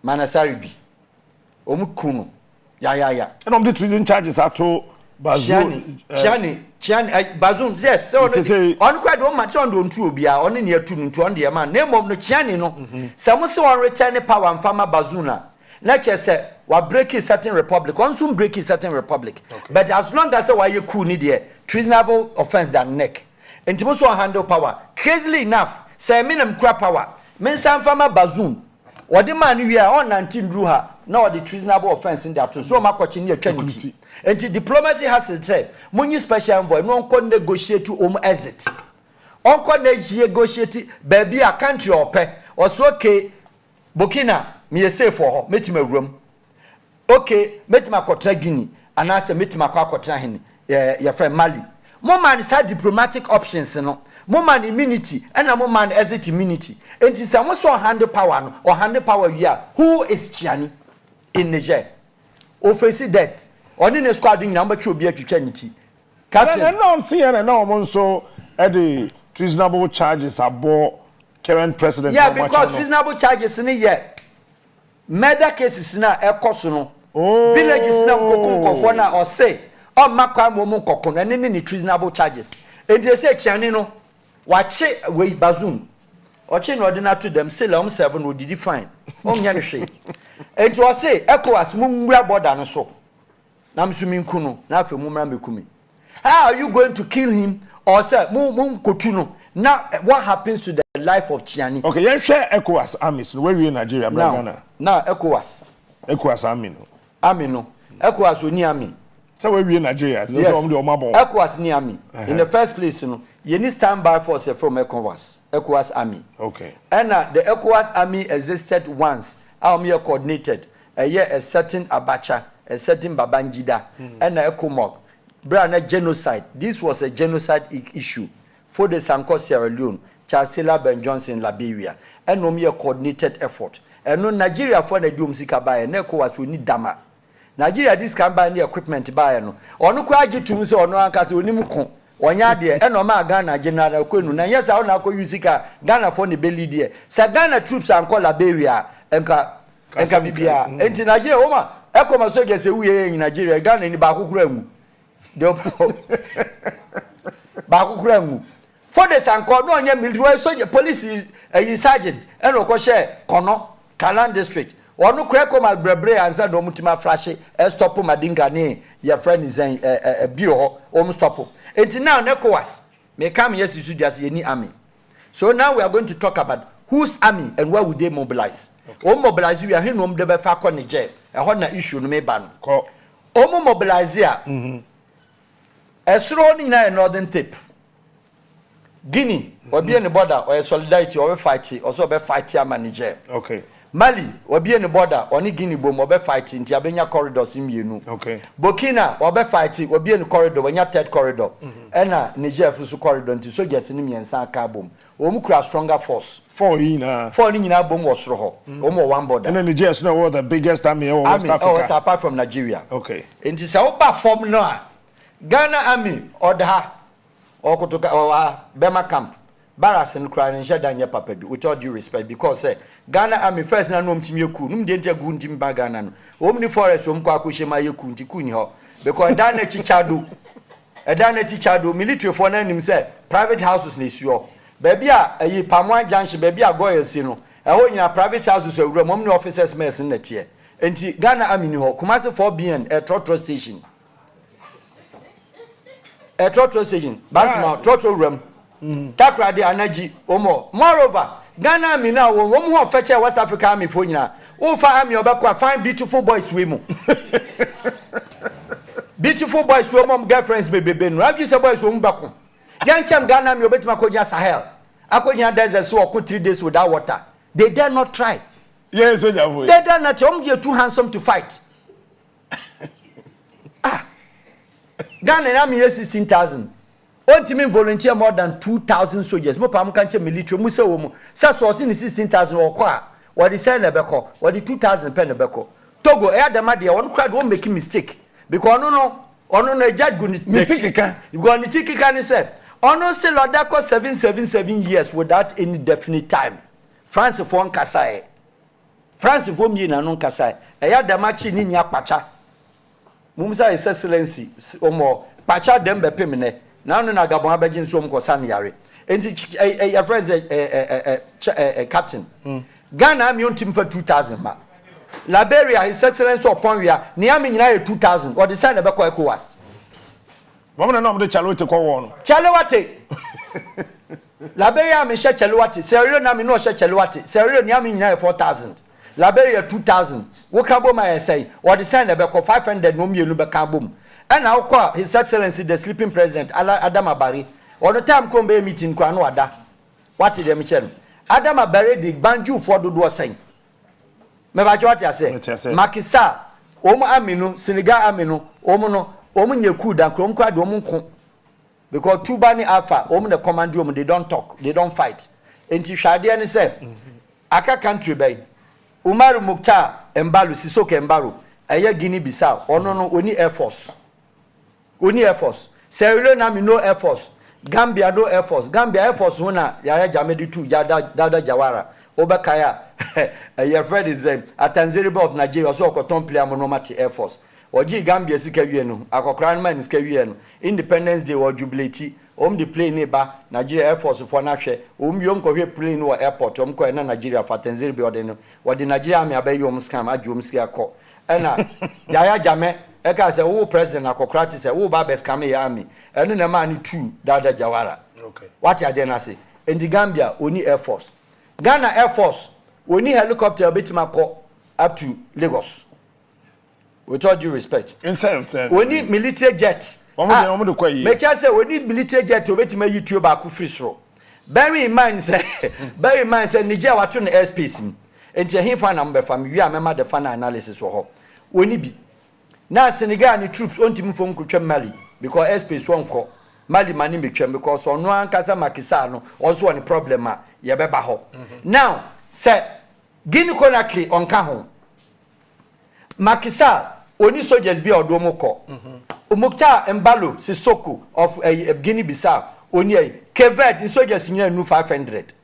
Speaker 9: manasari bi omu kunu ya
Speaker 3: and the treason charges are to
Speaker 9: Bazoon, Bazoon, yes, so on quite one much on don't true be only near to the man. Name of no Chiani no. Some so on return power and farmer Bazuna. Like I said, what break is certain republic, on soon break is certain republic. Okay. But as long as why you cool need here, treasonable offense than neck. And to also handle power. Crazily enough, say minimum crap power. Men some farmer Bazoon. Or the man we are on 19 drew her. Now the treasonable offense in that to so much watching your trinity. And the diplomacy has to say, Muni special envoy, no can negotiate to exit. On can negotiate, baby, a country or pay, or so okay, Burkina, me say for her, meet my room. Okay, meet my Cotra Guinea, and I say meet my Cotra your friend Mali. More man is had diplomatic options, no. More man immunity, and a more man exit immunity. And it's someone so handle power or handle power here. Who is Chiani in Niger? Or face death. Only the squad doing number 2 be a Trinity. Captain,
Speaker 3: I don't see any no so at the treasonable charges about current president.
Speaker 9: Yeah, because treasonable charges in a year. Murder cases now a cosuno. Oh, villages now kokona or say, oh, Macam woman kokon and any treasonable charges. And they say Chianino, watch it with Bazoon. Or chain ordinary to them still on 7 would define. Oh, Yanishe. And to say, ECOWAS Mungra border so. Namsumin Kuno, now for Mumramikumi. How are you going to kill him or say Mum Kotuno? Now, what happens to the life of Chiani?
Speaker 3: Okay, you share ECOWAS armies. Where we in Nigeria,
Speaker 9: now ECOWAS.
Speaker 3: ECOWAS army no.
Speaker 9: Army no. ECOWAS uni army.
Speaker 3: So we in Nigeria.
Speaker 9: Yes. ECOWAS ni army. In the first place, you need standby force from ECOWAS army.
Speaker 3: Okay.
Speaker 9: And the ECOWAS army existed once. Army coordinated. A certain Abacha, a certain Babangida, and a ECOMOG. Brana genocide. This was a genocide issue for the Sanko Sierra Leone, Charles Taylor Ben Johnson, Liberia, and no mere coordinated effort. And no Nigeria for the doom sika buy and ECOWAS we need Dama. Nigeria this can buy any equipment buy no. Or no kwaji to say or no ankasi onimuko. Onya de e no ma Ghana general kwenu na yes how na ko usika Ghana for the belly there. Sa Ghana troops and call Liberia enka bibia. Enti Nigeria oma e koma so ge se wuye in Nigeria Ghana ni ba kokura mu. De ba kokura mu. For the sanko no onya military soldier police sergeant e no ko share Kono Kalan district. Onu kwe koma brebre anza do mutima flash stop madinga ni your friend is bio ho stop. Enti now ECOWAS may come yes you just any army. So now we are going to talk about whose army and where would they mobilize. Okay. Mobilize you are here no de be fa ko Niger. E ho na issue no me ban.
Speaker 3: Ko
Speaker 9: mobilize ya. Esro ni na northern tip. Guinea obi any border or solidarity or fight also be fight ya Niger.
Speaker 3: Okay.
Speaker 9: Mali obi any border oni Guinea bom obe fight nti abenya corridors mienu.
Speaker 3: Okay.
Speaker 9: Burkina obe fight obi any corridor wenya third corridor. Ena Niger fusu corridor nti soldiers ni miensa aka bom. Omu kura stronger force.
Speaker 3: Four nyina
Speaker 9: bom wasro ho. Omu one border.
Speaker 3: And then Niger is now the biggest army in West Africa.
Speaker 9: Oh, apart from Nigeria.
Speaker 3: Okay.
Speaker 9: Nti sa oba form no a Ghana army order okotoka Bema camp. Barracks and crying and danya papa with all due respect because Ghana army first na no mtimi eku num de ntia gu ntim ba Ghana no omni forest om kwa akoshema yeku ntiku ni ho because dana chichado military for na nim say private houses na isuo baby a yi Pamwan junction baby a go yesi no e ho nyina private houses awura mom ni officers mess na tie enti Ghana army ni ho Kumasi 4BN a trotro station Baltimore trotro ram Takra de anaji omo moreover Ghana army now wo ho feche West Africa army fo nyina wo fa army obekwa find beautiful boys we mu beautiful boys we mom girlfriends bebebe no abi se boys wo mu bako yanchem Ghana army obetima konya Sahel akonya desert so ko 3 days without water they dare not try
Speaker 3: yes so they
Speaker 9: dare not they too handsome to fight Ghana army is 16,000 Ontimi volunteer more than 2,000 soldiers. Mo pam kanche military mu se wo mu. Sa so ni 16,000 wo kwa. What the say na beko. What the 2,000 pen na beko. Togo e adama de won crowd won make mistake. Because ono no judge go ni tikika. You go ni tikika ni say. Ono still odako 777 years without any definite time. France for nkasa France for mi na no nkasa e adama chi ni nya pacha. Mumsa His Excellency omo pacha dem be pemne. Now na Gabon abegin so mkosa ne yare enti your friends captain Ghana mi ontim for 2,000 ma Liberia His Excellency upon wia ne am nyina 2,000 or the sign be kwa ECOWAS
Speaker 3: mom na no de Chalewate kwa wo no
Speaker 9: Chalewate Liberia me she Chalewate Sierra na me no she Chalewate Sierra ne am nyina 4,000 Liberia 2,000 wo ka bom ay say or the sign be kwa 500 no mienu be ka bom. And now call His Excellency the sleeping president Adam Abari. On the time come be meeting kwa no ada. What did them tell? Adam Abari the banju for do saying. Me ba what you say? Makisa omo amino Senegal amino omo nye coup dan krom kwa do omo nko. Because two bani alpha omo the command room they don't talk, they don't fight. Enti hwade ani say aka country bay Umaru Mukhtar Embalu Sissoke Embalu aya Guinea Bissau ono oni Air Force. Only Air Force. Sierra Leone na no Air Force. Gambia no Air Force. Gambia Air Force wona ya Jamedi 2 Dada Jawara. Obakaya. Your friend is Atanzeriba of Nigeria so okoton player monomati Air Force. Oji Gambia sika wie no. Akokran man sika wie no. Independence Day wo jubilate. The plane ba Nigeria Air Force for na hwe. Yom ko hwe plane no airport. Ko na Nigeria for Atanzeriba ode no. Wode Nigeria me abayi scam ajom sika ko. Ena Yaya Jame eka say who president akokrati say who ba best come army eno na man 2 Dada Jawara.
Speaker 3: Okay.
Speaker 9: What you dey na say in the Gambia only Air Force. Ghana Air Force only helicopter betima ko up to Lagos. with all due respect.
Speaker 3: Inside.
Speaker 9: We need military jet. Make sure say we need military jet to wait my YouTube back free throw. Bear in mind say Niger watu na airspace m. Enti he fan number from we remember the fan analysis wo ho. We ni bi. Na Senegal ni troops on team from kutwa Mali because airspace won ko. Mali mani betwem because ono ankasa makisa no also one problem a ye beba ho. Now say Guinea Conakry onka ho. Makisa oni soldiers bi odomo ko. Umukta Mbalo Sissoko of Guinea Bissau oni Kevet the soldiers in 500.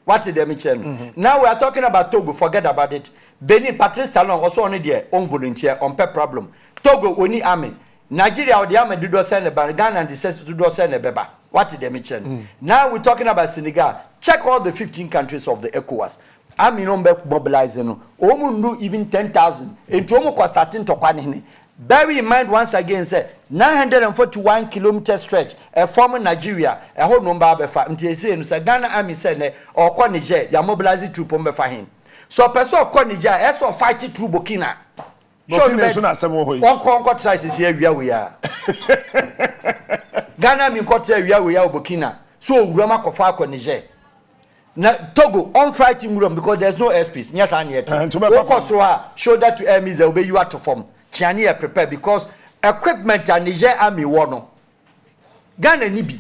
Speaker 9: What did they mention? Now we are talking about Togo, forget about it. Benin Patrice Talon also only there on volunteer on per problem. Togo oni army. Nigeria or the army do send a Ghana and the says do send a beba. What did they mention? Now we're talking about Senegal. Check all the 15 countries of the ECOWAS. Army number mobilizing. Omundu even 10,000. Into Omo starting to Kwanini. Bear in mind once again, say 941 kilometer stretch. A former Nigeria, a whole number of say Ghana army said or call Niger, they are mobilizing troop on him. So person call Niger, as so fighting through Burkina. One conquer size is here we are. Ghana mean cut here we are Burkina. So Roma Kofa Niger. Now Togo on fighting room because there's no airspace. Yes, and yet. Shoulder to air means obey you out to form. Chania prepare because equipment and Niger army wono. Ghana nibi.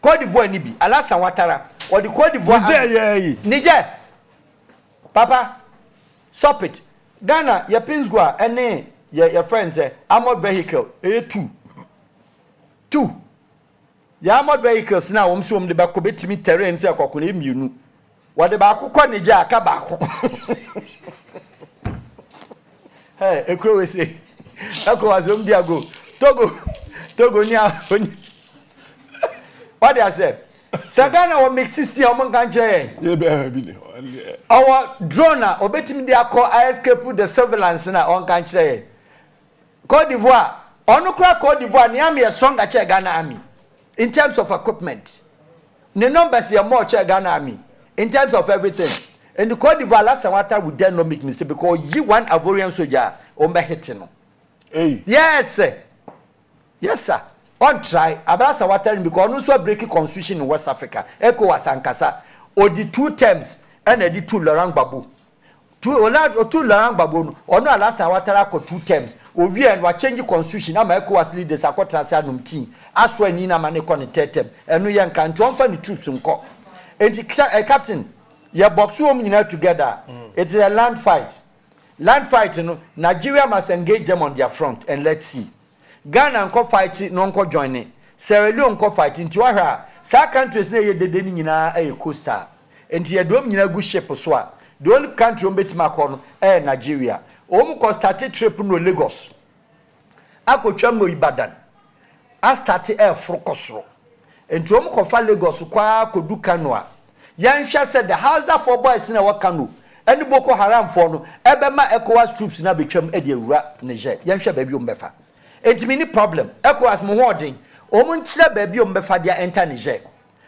Speaker 9: Côte d'Ivoire nibi. Alassane Ouattara or the Côte d'Ivoire. Niger. Papa, stop it. Ghana, your pins go and your friends say armored vehicle. Two. The armored vehicles now the back of me terrain say kokunim you. What the back ko Niger kabako. Hey, a crow say, Echo was Diago, Togo, what did I say? Sagana will make 60 among country. Our drone, or betting they are called ISK put the surveillance in our own country. Côte d'Ivoire, Onukra Côte d'Ivoire, Niami a song at Ghana army in terms of equipment. The numbers are more Ghana army in terms of everything. And the Côte d'Ivoire last water would then not make mistake because you want a Ivorian soldier on my hitting.
Speaker 3: Hey.
Speaker 9: Yes, sir. Yes, sir. On try about water because no so breaking constitution in West Africa. ECOWAS and Kasa or the 2 terms and the 2 Laurent Babu. 2 Laurent Babu or no last water ko 2 terms. O we and what change constitution na ECOWAS leaders akota sanum team. As when you na man ko ne term. Enu yan kan to find the troops nko. And captain yeah, box home together. It's a land fight. Land fight, you know, Nigeria must engage them on their front and let's see. Ghana and fight no ko joining. Sierra Leone ko fight into Wahra. Sa countries say they didn't a coastal. And you don't good shape so. The only country on Betmacono, Nigeria. Omo started trip no Lagos. Ako chambo Ibadan. I started air frokosro. And to Omo ko Lagos kwa ko du Kanoa. Yansha said the house that 4 boys in our canoe. And the Boko Haram for no, Ebema ECOWAS troops now become Edia Niger. Yansha baby umbefa. It's many problem. ECOWAS Mwarding. Omuncha baby umbefa dia enter Niger.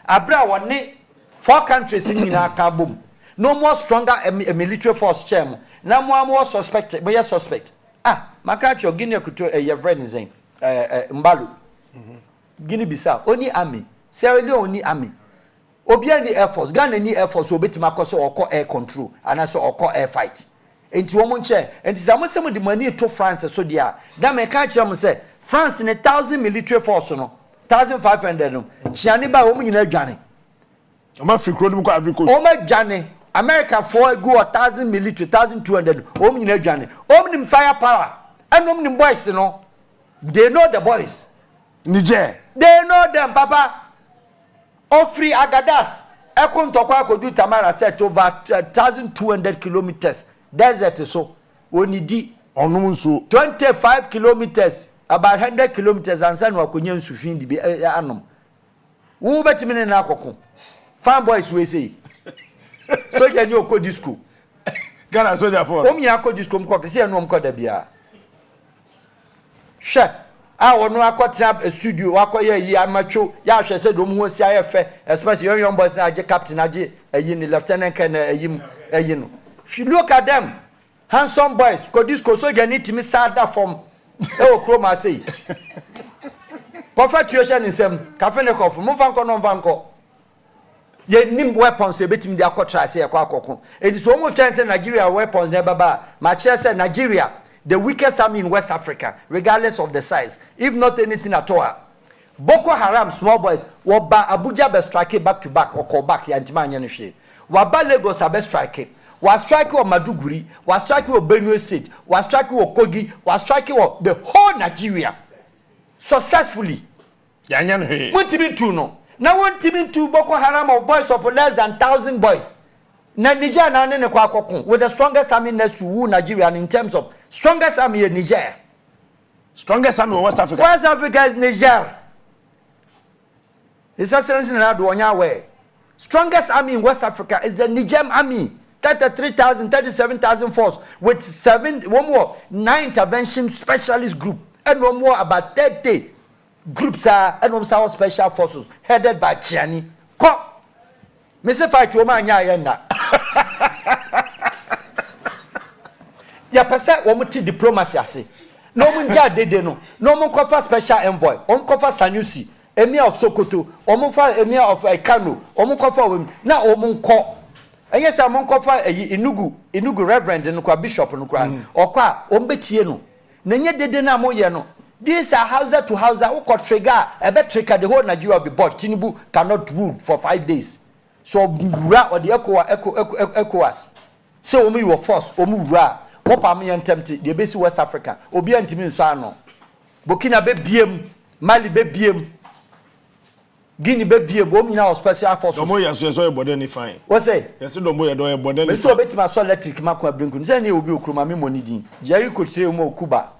Speaker 9: Abra one 4 countries in our Kabum. No more stronger a military force chairman. No more suspect. But suspect. Makacho Guinea Kuto a friend is Mbalu. Guinea Bissau. Only army. Sierra Leone only army. Obian the Air Force, Ghana ni Air Force, obetima koso or air control, and also or air fight. Into woman chair, and some of the money to France, so dear. That may catch them say, France in 1,000 military force, no 1,500. Chianiba woman in a Johnny.
Speaker 3: I'm a free crowd,
Speaker 9: Oma Johnny, America for go 1,000 military, 1,200, woman in a Johnny. Omnim firepower, and omnim boys, you know. They know the boys.
Speaker 3: Niger.
Speaker 9: They know them, Papa. Ofri Agadas, Ekon Tokwa Kodu Tamara said over 1,200 kilometers. Desert so. Only di. 25 kilometers, about 100 kilometers, and San Wakunyan Sufin di Anum. Who bet me in Akoko? Farm boys we say. So you know code disco.
Speaker 3: Ghana soldier for.
Speaker 9: Yako disco mko see no mko da bia. She I want no akota a studio akoye yi amacho ya hwe se dom ho si ayefe especially young boys na age captain age ayi ni lieutenant can ayi no. If you look at them handsome boys ko disco so get need me sada from e o kroma say Kofa tuition in some cafe ne kofu mo fanko no fanko ye nim weapons e betim dia kotra say akoko it is almost chance Nigeria weapons never ba ma say Nigeria the weakest army in West Africa regardless of the size if not anything at all Boko Haram small boys wo ba Abuja be strike back to back or call back ya ntima anya no hwe wa ba Lagos be strike was striking with Maduguri, was striking with Benue State, was striking with Kogi, was striking with the whole Nigeria successfully. What team two no? Now one team two Boko Haram of boys of less than 1,000 boys. Niger na ne kwa with the strongest army next to who Nigeria in terms of strongest army in Niger.
Speaker 3: Strongest army in West Africa.
Speaker 9: West Africa is Niger. His Excellency Nadu way. Strongest army in West Africa is the Niger army. 33,000, 37,000 force with 9 intervention specialist group and one more about 30 groups are and one more special forces headed by Chiani. Ko, Mr. Fight woman yenda. Ya pesa womuti diplomacy ase. No munja dede no. No mun kofa special envoy. Kofa Sanusi, emir of Sokoto. Fa emir of Kano. Kofa na ko. And yes, I'm on cover Inugu Reverend and Kwa Bishop and Kran or Kwa Ombetie no. Nanya de na mo no. These are house to house who could trigger a bet trigger the whole Nigeria will be bought. Tinubu cannot rule for 5 days. So Mura or the ECOWAS. So Omu your force, Omu Ra, Mopami and tempted the base West Africa, Obi and Timin Sano. Burkina be BM, Mali be BM. Guinea baby, woman now special forces.
Speaker 3: No more, yes, you're body fine.
Speaker 9: What's it?
Speaker 3: Yes, no more, you're body.
Speaker 9: So, bet my son electric Macua Brinkun. Then you will be Krumami Monidi. Jerry could say more Cuba.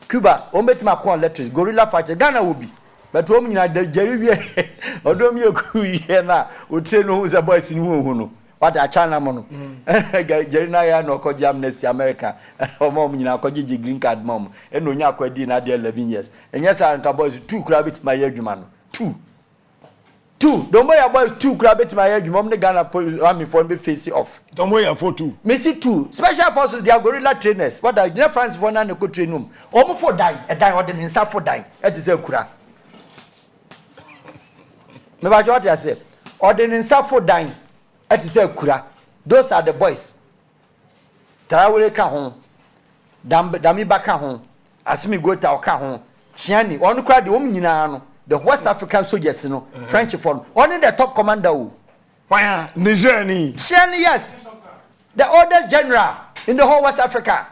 Speaker 9: Cuba, Ombet Macua electric, gorilla fighter, Ghana will be. But woman, I the Jerry or don't you here now would say no who's a boy in who. What a China mono. Jerry Naya no called Amnesty America. Or mom, you know, Koji green card mom. And no Yako dinner there 11 years. And yes, I am boys 2 crabbit my man. 2. Don't buy a boy 2 crabbit my head, mom the Ghana army for me face off.
Speaker 3: Don't buy a 4-2.
Speaker 9: Messi 2. Special forces, they are gorilla trainers. What are the France for none could train them? Almost for die, a die or the inside for die. That is a cura. Maybe what I say. Or the inside for dying. That is a cura. Those are the boys. Travel come home. Dami back home. As me go to our home. Chiani, one crowd the woman in the West African soldiers, French form. Only the top commander.
Speaker 3: Why, Niger?
Speaker 9: Chiani, yes. The oldest general in the whole West Africa.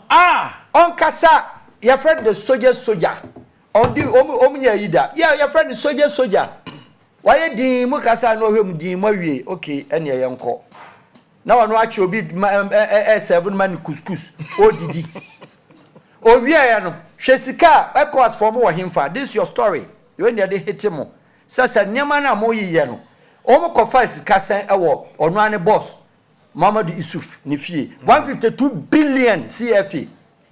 Speaker 9: On Kassa, your friend the soldier. On the Omuya Ida. Yeah, your friend the soldier. Why did Mukasa know him? Di okay, and your uncle. Now I know what you'll be 7-man couscous. Oh, Didi. Oh, yeah, Shesika, ECOWAS for more him for this your story. You ain't there, hit him. Sasa Nyamana Moyi Yano. Omo Kofa Kasa Awo, or Nane boss. Mamadou Issouf, Nifi. 152 billion CFA.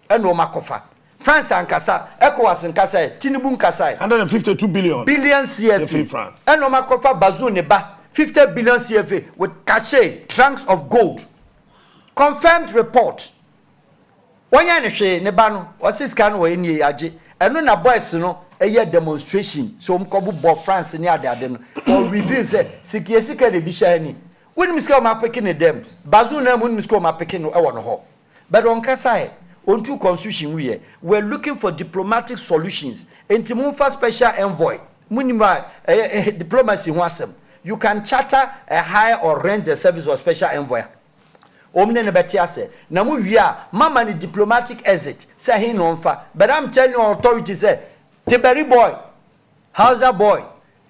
Speaker 9: And Oma Kofa. France and Kasa, ECOWAS and Kasa, Tinubu Kasa.
Speaker 3: 152 billion.
Speaker 9: Billion CFA. And Oma Kofa Bazou Neba. 50 billion CFA with cachet, trunks of gold. Confirmed report. One year she nebano was this kind of way in ye aje. And when a boys no a year demonstration. So Mkobu France near them or reveal say Sika de Bishani. When Miss Koma picking them, Bazuna when Miss Koma picking no one ho. But on Kasai, on 2 constitution we're looking for diplomatic solutions. And Timunfa special envoy. Munima diplomacy wasem. You can charter a hire or rent the service of special envoy. Omne ne betiase. Na mu wia mama ni diplomatic exit. Say he no mfa. But I'm telling you authorities say Tiberi boy, Hausa boy.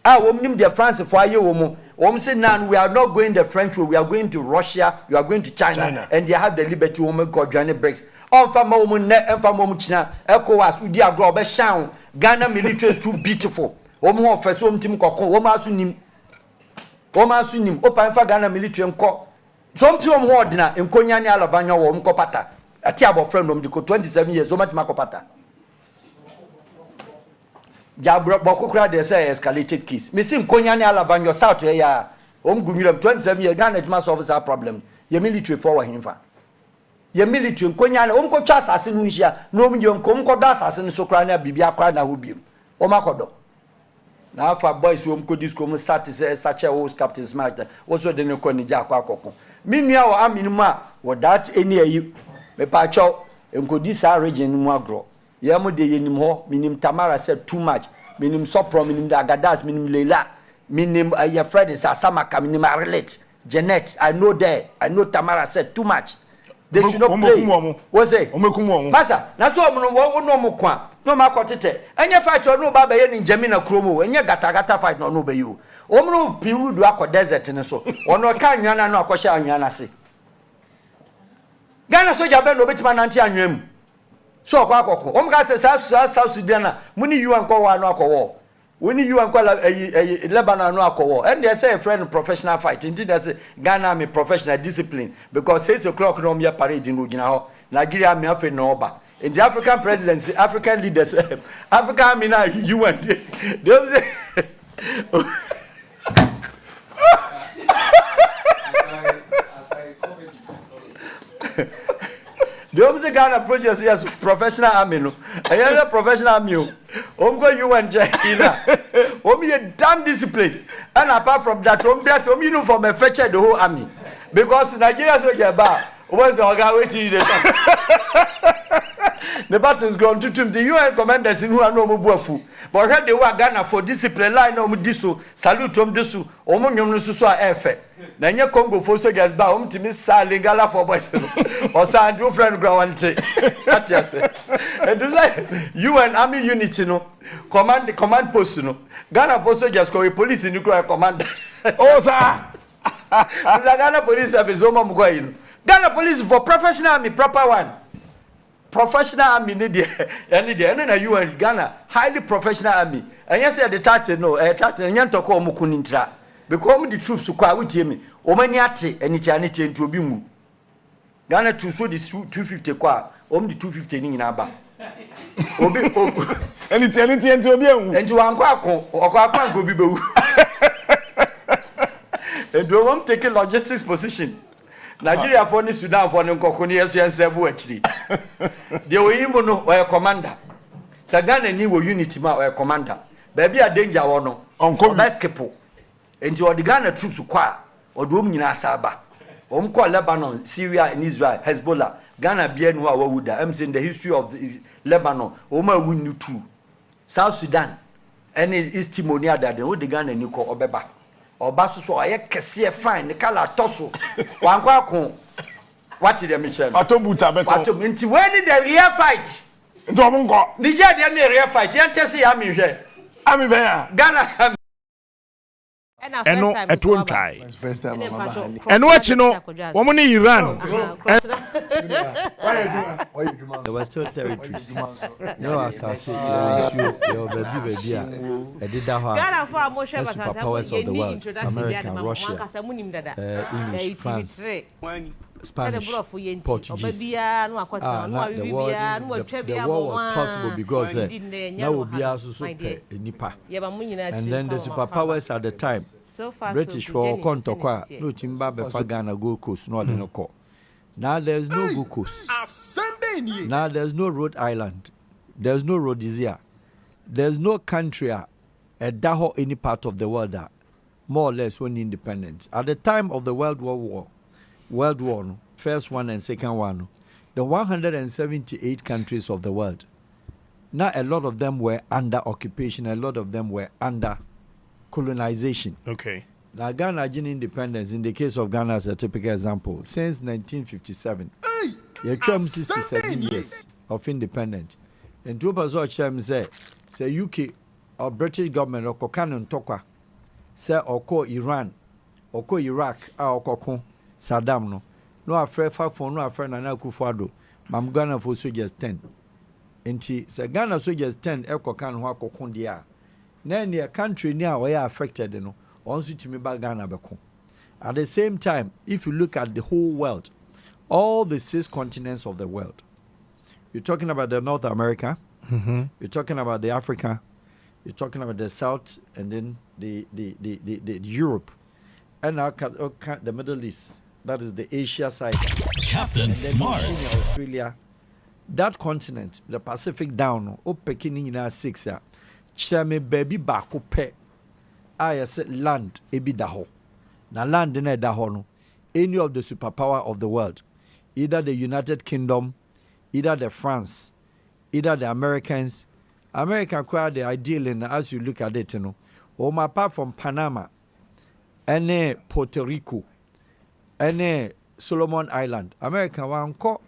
Speaker 9: Omnim the France for aye wo mu. Say now we are not going the French way. We are going to Russia. We are going to China. And they have the liberty woman called Johnny Breaks. Onfa ma wo ne enfa ma china. ECOWAS udi agro be shan. Ghana military is too beautiful. Omo office omtim kokon. Omo asu nim. Opa enfa Ghana military nko. Some people who ordinary in Konyani Alavanya or Mkopata. A tiabo friend of the 27 years, so much Makopata. Jabro Bokukra, they say escalated case. Missing Konyani Alavanya South here, Gumulam 27 years, Ghana mass officer problem. Your military forward him for. ye military nkonya na omko twa asase no nhia na omye nkomko do asase no so kra na bibia kra na hobiem omakodo na afa boys omko disco mo sat say sache wo captain smart wo so de ne ko ni ja akoko minua wo aminu a wo that any ayi me pa cho enkodi sa region mu agro ye mo de yenim ho minim Tamara said too much minim Sopro minim Agadas minim Leila minim your friend is Asamaka minim Arlet Janet I know Tamara said too much they should not play what's say masa na so no mo kwa no ma kotete enye fight no ba be ye Njamina kromo enye gata fight no be you omno piru do akọ desert ne so ono ka anwana no akọhye anwana se Ghana soja be no betima nanti anwam so akọ akọkọ omka se South Sudan na muni you anko wa no akọwo woni you anko Lebanon no akọwo and they say a friend professional fight indeed they say Ghana me professional discipline because 6 o'clock no me parade no gina ho Nigeria me afi no oba in the African presidency African leaders Africa me na you and they say the Omse Ghana project yes professional army no another professional army go you and China ye damn discipline and apart from that there's uniform and fetch the whole army because Nigeria so get ba was the guy waiting the battles gone to the UN commanders in who are no buafu but heard they were Ghana for discipline line no diso salute diso nyom no so efe na nye Congo for soldiers ba timi sa lingala for boys or sa do friend grawante that yes and do like UN army unity no command post no Ghana for soldiers ko police ni command oh sir Ghana police service o mom go yin Ghana police for professional army proper one professional army need there na UN Ghana highly professional army and yes the tate no tate nyantoko omukunintra because the troops kwa wutie me omani ate anitia nti obi mu Ghana troops so the 250 kwa the 250 ni nyina ba obi anitia nti obi anwu nti wankwa akwa obi bewu and we take logistics position Nigeria for ni Sudan for ni nkoko ni yeso yensebu achiri de oyimo no o commander Sagana ni wo unity ma o commander baby a danger wo no onko basketball enti o the Ghana troops kwa odom nyina asaba omko Lebanon Syria and Israel Hezbollah Ghana bia no a wawuda I'm saying the history of Lebanon o ma winu too South Sudan and East Timor near that the Ghana ni ko obeba oba so aye kese fine kala toso wankwa akon what the Michel
Speaker 3: atobuta beto
Speaker 9: atom nti when the real fight
Speaker 3: nti omunko
Speaker 9: Nigeria dey na real fight yentese ya mi hwe
Speaker 3: ami ben ya
Speaker 9: Ghana
Speaker 7: eno eto ntwai eno achi no wo ni Iran
Speaker 10: there were still territories no assassin your baby a did that superpowers of the world America Russia English France Spanish Portuguese the war was possible because now will be also nipa and then the superpowers at the time British for Kontokwa no timba befa Ghana Gold Coast no no call now there's no Gold Coast now there's no Rhode Island there's no Rhodesia there's no country at daho any part of the world that more or less one independent at the time of the World War no, first one and second one no, the 178 countries of the world now a lot of them were under occupation a lot of them were under colonization.
Speaker 7: Okay.
Speaker 10: Now Ghana gained independence in the case of Ghana as a typical example since 1957. You come 67 years of independence. And two person say UK or British government or Kokan Tokwa say or call Iran or call Iraq or call Saddam no afraid for no afraid Nana Akufo-Addo mam Ghana for soldiers 10. Enti say Ghana soldiers 10 e Kokan ho akokon dia. Na near country near we are affected, you know, once to me back Ghana beko. At the same time, if you look at the whole world, all the 6 continents of the world, you're talking about the North America, you're talking about the Africa, you're talking about the South, and then the Europe, and now the Middle East, that is the Asia side.
Speaker 11: Captain Smart.
Speaker 10: Australia, that continent, the Pacific down, Peking in 6 ya. Chame baby bako pe. I said land ebi daho. Na land ne daho no. Any of the superpower of the world, either the United Kingdom, either the France, either the Americans. America quite the ideal in as you look at it, you know. Apart from Panama, any Puerto Rico, any Solomon Island, America one call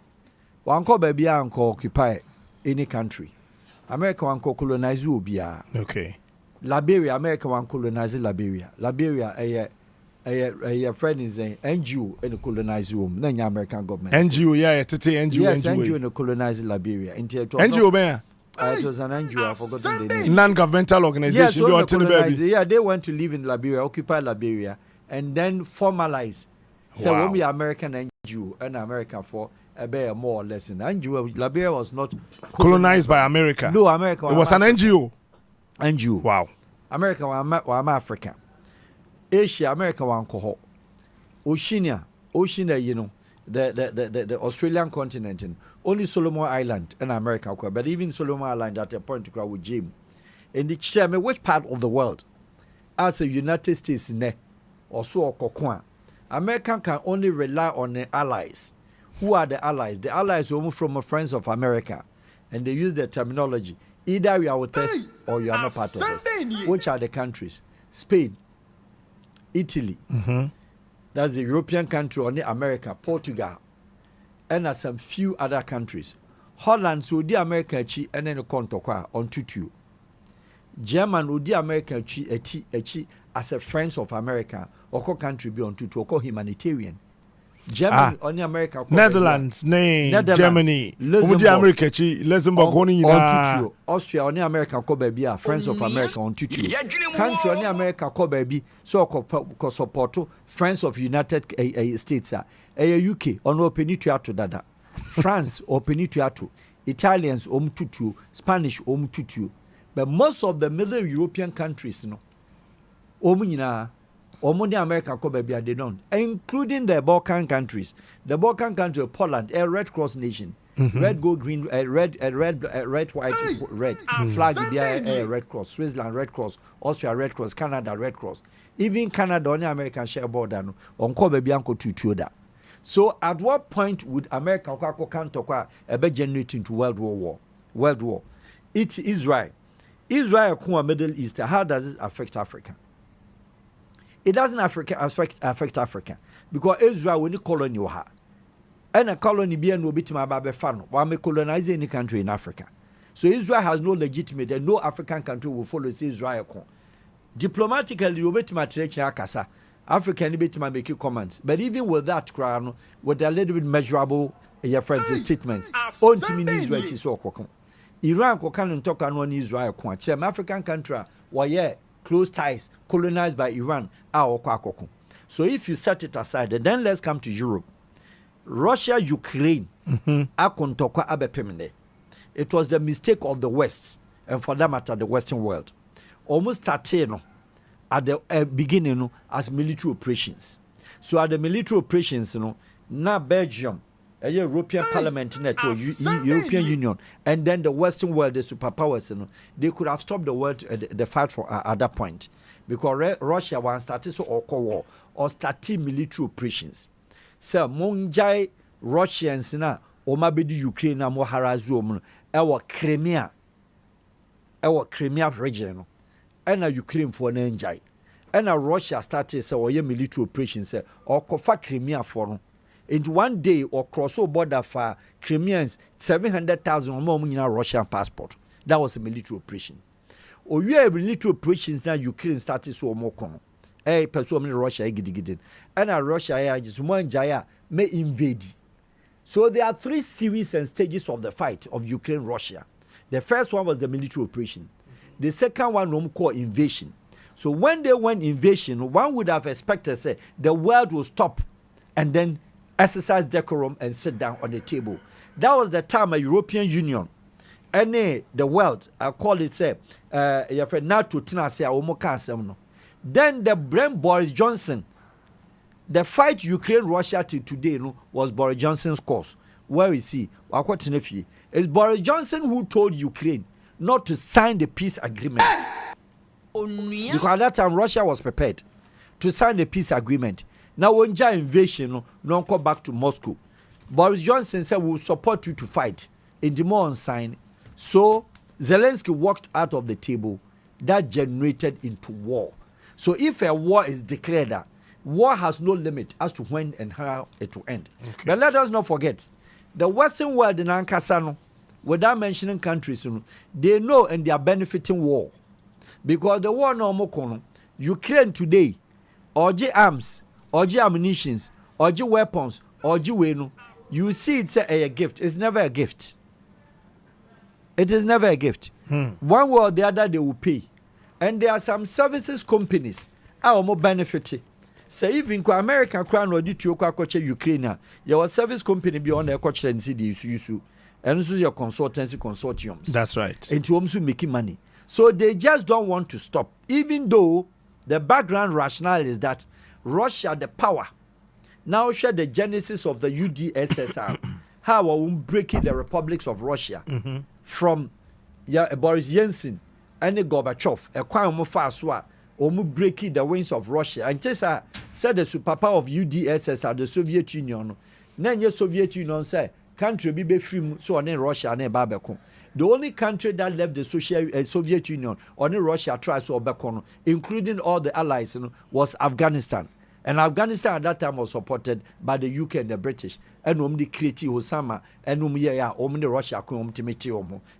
Speaker 10: baby uncle occupy any country. America one call colonize Ubia.
Speaker 3: Okay.
Speaker 10: Liberia, America one colonize Liberia. Liberia a friend is a NGO in the colonize room. Then American government.
Speaker 3: NGO, yeah, NGO.
Speaker 10: Yes, NGO in the colonize Liberia.
Speaker 3: NGO, man.
Speaker 10: It was an NGO. I forgot the name.
Speaker 3: Non-governmental organization.
Speaker 10: Yes, they went to live in Liberia, occupy Liberia, and then formalize. So when we American NGO and American for a bear more or less in NGO, Liberia was not
Speaker 3: colonized by America.
Speaker 10: No, America.
Speaker 3: It was an NGO.
Speaker 10: NGO.
Speaker 3: Wow.
Speaker 10: America was Africa. Asia, America was Koho. Oceania, you know, the Australian continent. Only Solomon Island and America, but even Solomon Island at a point to cry with Jim. In the Chame, which part of the world, as a United States ne or so Kokwan, America can only rely on the allies. Who are the allies? The allies are from friends of America, and they use the terminology. Either you are with us or you are not part of us. Which are the countries? Spain, Italy. That's the European country, only America, Portugal. And some few other countries. Holland, so the America and then the Kontokwa on tutu. German, would the America as a friends of America, or country be on tutu, or humanitarian. Germany, only America.
Speaker 3: Netherlands, Germany, Luxembourg, on
Speaker 10: tutu. Austria, only America, baby, friends of America on tutu. Country, only America, baby, so support friends of United States. UK on open to dada. France open to Italians tutu, Spanish tutu. But most of the middle European countries, no, the American baby they don't, including the Balkan countries. The Balkan country, Poland, a Red Cross nation, red, gold, green, red, white, red flag. Red Cross, Switzerland, Red Cross, Austria, Red Cross, Canada, Red Cross. Even Canada, only American share border no, on baby uncle tutu da. So at what point would America generate into World War? It's Israel. Israel, Middle East. How does it affect Africa? It doesn't affect Africa because Israel when you colony ha, and a colony be no bit my baby fan. Why me colonize any country in Africa? So Israel has no legitimate and no African country will follow Israel. Diplomatically, you bet my kasa. Africa and bit my make comments, but even with that crown, with a little bit measurable your friends' statements, on to me Israel is so Iran can talk on Israel. African country, why close ties, colonized by Iran, so if you set it aside, then let's come to Europe. Russia, Ukraine, it was the mistake of the West, and for that matter, the Western world. Almost 13 at the beginning as military operations. So at the military operations, now Belgium, a European Parliament network, European Union, and then the Western world, the superpowers, they could have stopped the world, the fight for at that point, because Russia was started so war or started military operations. So Monjai Russians na omabedi Ukraine na mo harazu ewo Crimea region. And Ukraine for an enjoy. And Russia started say or military operations or kofa Crimea for in one day or cross over border for Crimeans 700,000 or more Russian passport. That was a military operation. Or you have military operations now Ukraine started so more common. Person Russia giddy. And Russia just one jaya may invade. So there are 3 series and stages of the fight of Ukraine Russia. The first one was the military operation. The second one called invasion. So when they went invasion, one would have expected say the world will stop and then exercise decorum and sit down on the table. That was the time a European Union and the world, I call it say NATO. Then the Boris Johnson, The fight Ukraine-Russia till today was Boris Johnson's cause. Where is he? It's Boris Johnson who told Ukraine not to sign the peace agreement. Because at that time, Russia was prepared to sign the peace agreement. Now, when the invasion, no go back to Moscow. Boris Johnson said, we will support you to fight. In the more unsigned. So, Zelensky walked out of the table. That generated into war. So, if a war is declared, war has no limit as to when and how it will end. Okay. But let us not forget, the Western world in Ankasano, without mentioning countries, they know and they are benefiting war. Because the war no more Ukraine today, orgy arms, orgy ammunitions, orgy weapons, orgy wenu, you see it's a gift. It's never a gift. It is never a gift. One way or the other they will pay. And there are some services companies are more benefiting. Say even American crown or to Ukraine, your service company beyond the coach and see the issue. And this is your consultancy consortiums.
Speaker 3: That's right.
Speaker 10: And to also making money. So they just don't want to stop. Even though the background rationale is that Russia, the power, now share the genesis of the UDSSR, how we're breaking the republics of Russia from Boris Yeltsin and Gorbachev, a quite fast one. Breaking the wings of Russia. And just said the superpower of UDSSR, the Soviet Union. Then the Soviet Union said, country be free, so on in Russia and Babacon. The only country that left the Soviet Union, only Russia tries to Babacon, including all the allies, was Afghanistan. And Afghanistan at that time was supported by the UK and the British. And the creative Osama and the Russia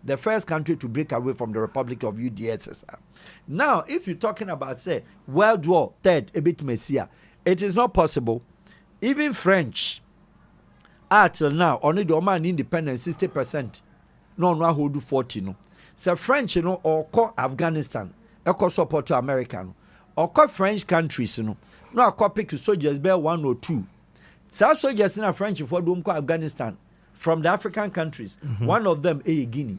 Speaker 10: the first country to break away from the Republic of UDSSR. Now, if you're talking about say World War III, a bit Messiah, it is not possible. Even French, until now, only the Oman independence 60%. No, hold 40. No, so French, or call Afghanistan, or call support to American, or call French countries, no, I call pick soldiers bear 1 or 2. South soldiers in a French for don't call Afghanistan from the African countries. One of them Guinea.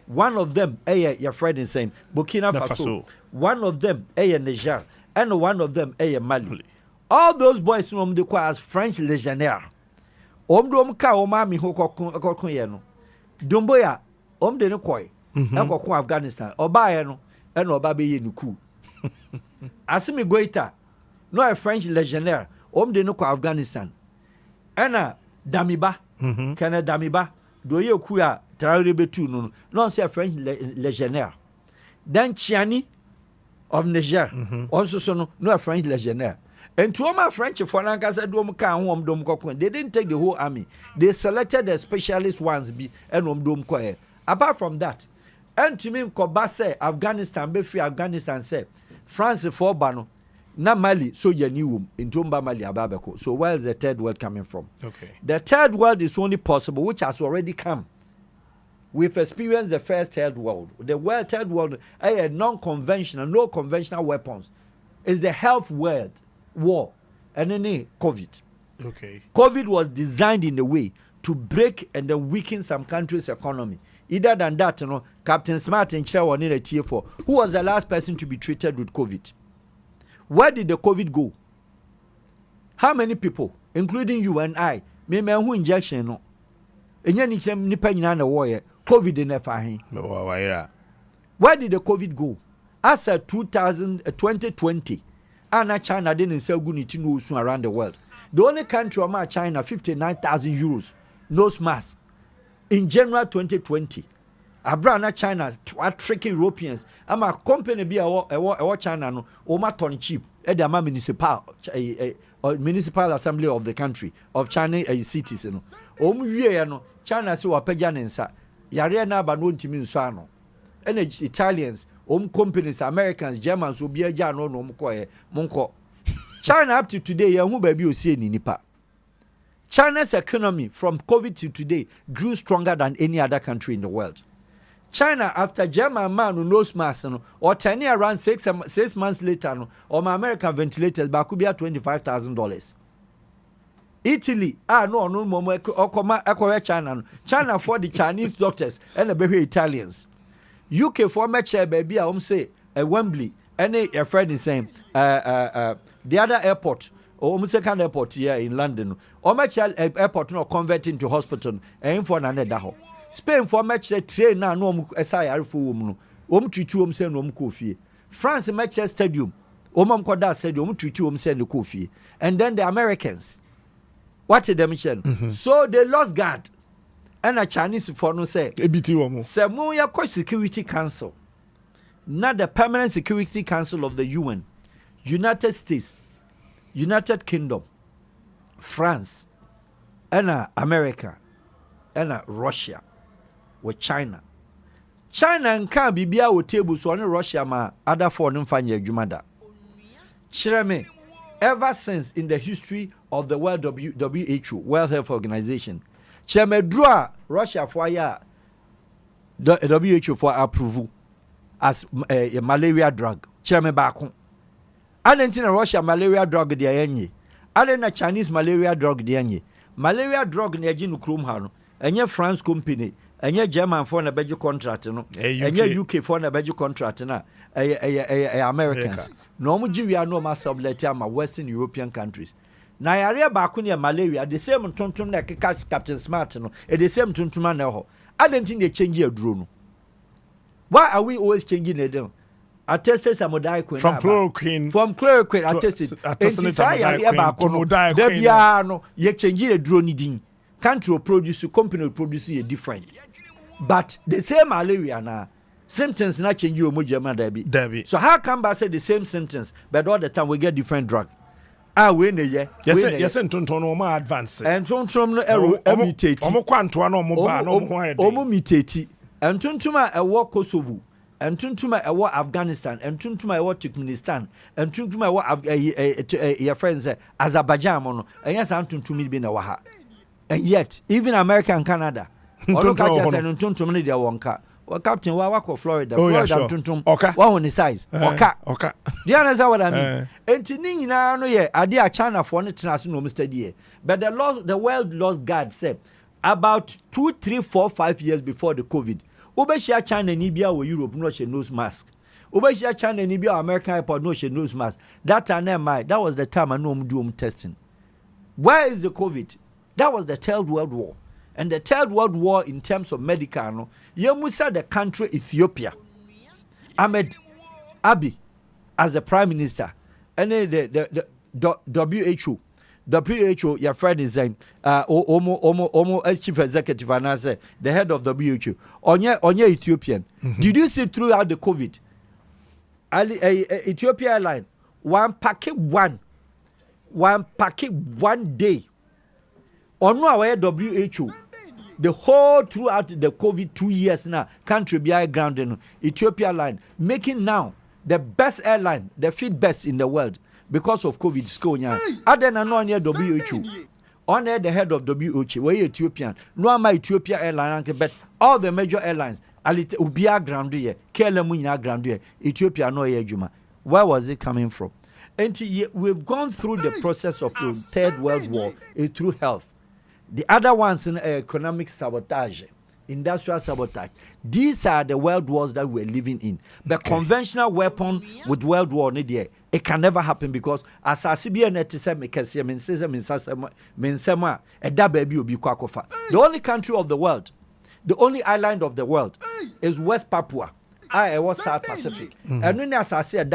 Speaker 10: One of them your friend is saying Burkina Faso. One of them Niger. And one of them Mali. All those boys they call as French legionnaire. Ka omami ho kokon ye no. Domboya de no koy. E Afghanistan. Oba ye no e no oba be ye no coup. Asimi Goita no a French legionnaire. De no ko Afghanistan. Ena Damiba. Kana Damiba do ye coup a Traoré betu no say a French legionnaire. Then Chiani of Niger also so no a French legionnaire. And to all my French for they didn't take the whole army. They selected the specialist ones and apart from that, and to me Koba say Afghanistan be free Afghanistan say France for Bano na Mali so you knew in Tumba Mali Ababeko. So where is the third world coming from?
Speaker 3: Okay.
Speaker 10: The third world is only possible, which has already come. We've experienced the first third world. The third world a non-conventional, no conventional weapons. Is the health world. War and then COVID.
Speaker 3: Okay.
Speaker 10: COVID was designed in a way to break and then weaken some countries' economy. Either than that, Captain Smart and Chair were in a tier 4. Who was the last person to be treated with COVID? Where did the COVID go? How many people, including you and I, may who injection no? And then COVID in the Where did the COVID go? As of 2020. And China didn't sell good around the world. The only country of China, 59,000 euros, nose mask. In January 2020, Abrana China tricking Europeans. I'm a company be a China no Oma ton cheap at the municipal assembly of the country of China cities. China so wapejanensa. Yare na ba no ntimi nso and Italians, companies, Americans, Germans will be a jano no monko. China up to today, who baby will see in Nipa. China's economy from COVID to today grew stronger than any other country in the world. China, after German man who knows mass, or 10 years around 6 months later, or my American ventilators, but could be at $25,000. Italy, no more China. China for the Chinese doctors and the baby Italians. UK for match baby say Wembley any a friend is saying the other airport almost second airport here in London. Or much airport no convert into hospital. And for another daho. Spain for much train now no SIR for woman. Treat you say no coffee. France match stadium. Koda stadium treat you say no coffee. And then the Americans. What did they mention? So they lost guard. And a Chinese for no say. Say mo ya Security Council. Not the Permanent Security Council of the UN. United States, United Kingdom, France, and America, and Russia, with China. China and can be with tables so on Russia ma other foreign fanya jumada. Chireme, ever since in the history of the World WHO, World Health Organization, Chireme draw Russia for the WHO for approval as a malaria drug. Chireme back. Adentina Russia malaria drug de yenye. Adena Chinese malaria drug de yenye. Malaria drug ne aginu krom ha no. Enye France company, enye German for na beji contract no. Enye UK for na beji contract na. Americans. No mu giwia no ma sublet ama Western European countries. Na yare ba ko ne malaria the same tontom na Captain Smart no. The same tontom na ho. Adentina dey change aduro no. Why are we always changing it? I tested some from
Speaker 3: chloroquine.
Speaker 10: From chloroquine, I tested. Debiano, you change a drone din. Country produce, company produce a different. But the same malaria now, symptoms not change you Debbie. So how come I say the same symptoms, but all the time we get different drug? Ah, we ne ye.
Speaker 3: Yes, and Tonton more advanced.
Speaker 10: And Tonton mutate. Mutate. And Tontuma a war Kosovo. And Tuntuma a Afghanistan, and Tuntuma a Turkmenistan, and Tuntuma your friends Azerbaijan, and yes, I'm Tuntumi bin a waha. And yet, even America and Canada, all catchers and Tuntumani their wonka. Well, Captain Wawako, Florida, Tuntum, one on the size. Okay. Do you understand what I mean? And Tinin now, no, yeah, I dear China for international Mr. Dear. But the world lost guard, said about 2, 3, 4, 5 years before the COVID. Obeshia China and Libya or Europe no she nose mask. Obeshia China and Libya American airport no she nose mask. That was the time I know do testing. Where is the COVID? That was the Third World War. And the Third World War in terms of medical, no, Yemusa the country Ethiopia. Ahmed Abiy as the Prime Minister. And then the WHO. WHO, your friend is saying, as chief executive, and I say the head of WHO. On your Ethiopian, did you see throughout the COVID? Ethiopia Airline, one packet one day. On our WHO, the whole throughout the COVID 2 years now, country behind ground, Ethiopia Airline making now the best airline, the fifth best in the world. Because of COVID, Skonya. Aden and on WHO. On the head of WHO, where Ethiopian. No, my Ethiopia airline, but all the major airlines, Ubia Grandier, Kelemuina Grandier, Ethiopia, no Juma. Where was it coming from? And we've gone through the process of the Third World War through health. The other ones in economic sabotage, industrial sabotage. These are the world wars that we're living in. The conventional weapon with world war, it can never happen because as I see the only country of the world, the only island of the world is West Papua. I was South Pacific. And when as I say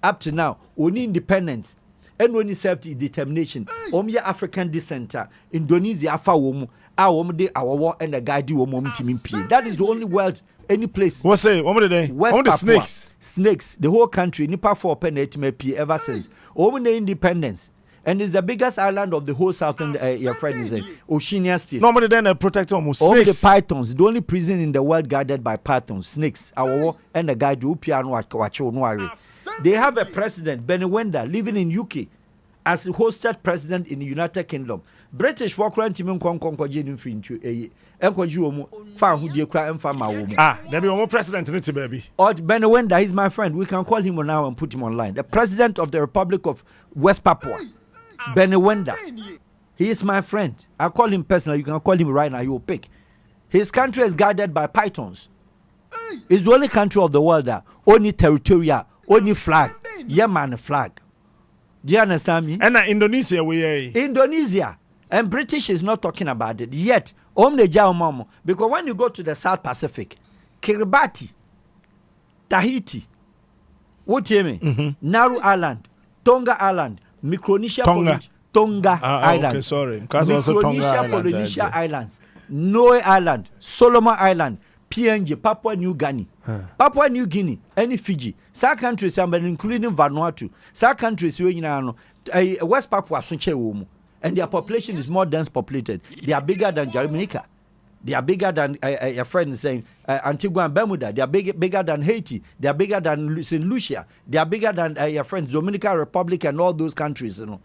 Speaker 10: up to now, only independence and only self-determination, only African descent, Indonesia, our war and the guide you that is the only world, any place.
Speaker 3: What's it? What are they?
Speaker 10: West Papua, snakes. Snakes, the whole country, Nipa 4 penalty ever since. Only independence. And it's the biggest island of the whole southern your friend is Oceania State.
Speaker 3: Normally then protect almost
Speaker 10: all the pythons, the only prison in the world guarded by pythons, snakes, our war and the guide you They have a president, Benewenda, living in UK as hosted president in the United Kingdom. British for Timin Concord free into
Speaker 3: there be one president in it, baby.
Speaker 10: Or Benewenda, he's my friend. We can call him now and put him online. The president of the Republic of West Papua. Benewenda. He is my friend. I call him personally. You can call him right now. He will pick. His country is guarded by pythons. It's the only country of the world that only territorial, only flag. Yemen flag. Do you understand me?
Speaker 3: And Indonesia,
Speaker 10: Indonesia. And British is not talking about it yet. Because when you go to the South Pacific, Kiribati, Tahiti, what do you mean? Nauru Island, Tonga Island, Micronesia, Tonga Island.
Speaker 3: Okay, sorry.
Speaker 10: Micronesia, Polynesia Islands, Niue Island, Solomon Island, PNG, Papua New Guinea. Papua New Guinea, any Fiji. Some countries, including Vanuatu. Some countries, West Papua, and their population is more dense populated. They are bigger than Jamaica. They are bigger than a friend saying Antigua and Bermuda. They are bigger than Haiti. They are bigger than St. Lucia. They are bigger than your friends Dominican Republic and all those countries. This is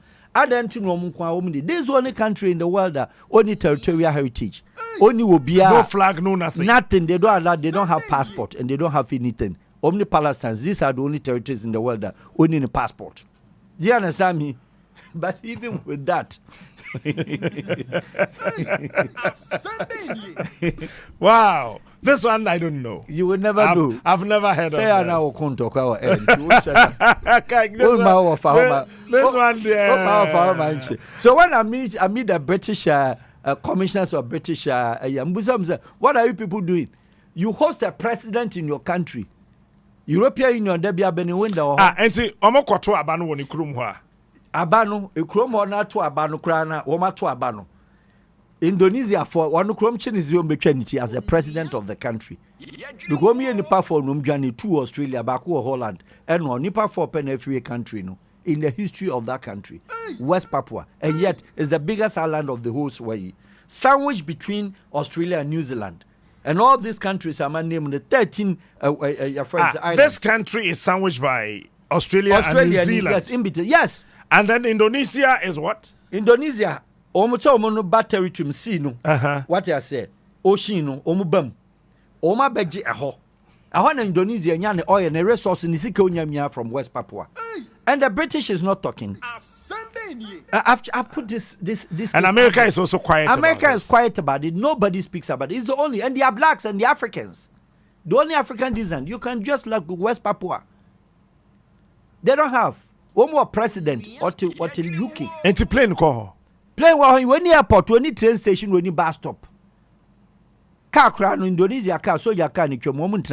Speaker 10: the only country in the world that only territorial heritage. Only will be
Speaker 3: no flag, no nothing.
Speaker 10: Nothing. They don't allow. They don't have passport and they don't have anything. Only Palestinians. These are the only territories in the world that only a passport. Do you understand me? But even with that,
Speaker 3: wow, this one I don't know.
Speaker 10: You will never know.
Speaker 3: I've never heard
Speaker 10: say
Speaker 3: of this. This one there.
Speaker 10: So when I meet the British commissioners of British what are you people doing? You host a president in your country. European Union, there be a window.
Speaker 3: Enti omo kwato abano woni kurum ho a.
Speaker 10: Abano, ekrom na to abano kra na wo ma to abano. Indonesia for one krom chinizio betwanity as the president of the country. Because me nipa for no mdwane to Australia back or Holland and no nipa for pen every country no in the history of that country. West Papua, and yet is the biggest island of the whole Swahili. Sandwiched between Australia and New Zealand. And all these countries are named the 13 friends.
Speaker 3: This country is sandwiched by Australia and New Zealand.
Speaker 10: Yes, in between. Yes.
Speaker 3: And then Indonesia is what?
Speaker 10: Indonesia. Omo bad territory sea no. What I say? Ocean no. Omo bam. Oma beji aho. Aho na Indonesia nya ne oil ne resource ni sika onyamia from West Papua. And the British is not talking. I've put this.
Speaker 3: And America is also quiet.
Speaker 10: America is quiet about it. Nobody speaks about it. It's the only, and they are blacks and the Africans. The only African descent. You can just like West Papua. They don't have one more president or to UK.
Speaker 3: And to plane call.
Speaker 10: Plane when the airport, when the train station, when the bus stop. Car crown Indonesia car, soldier car, ni moment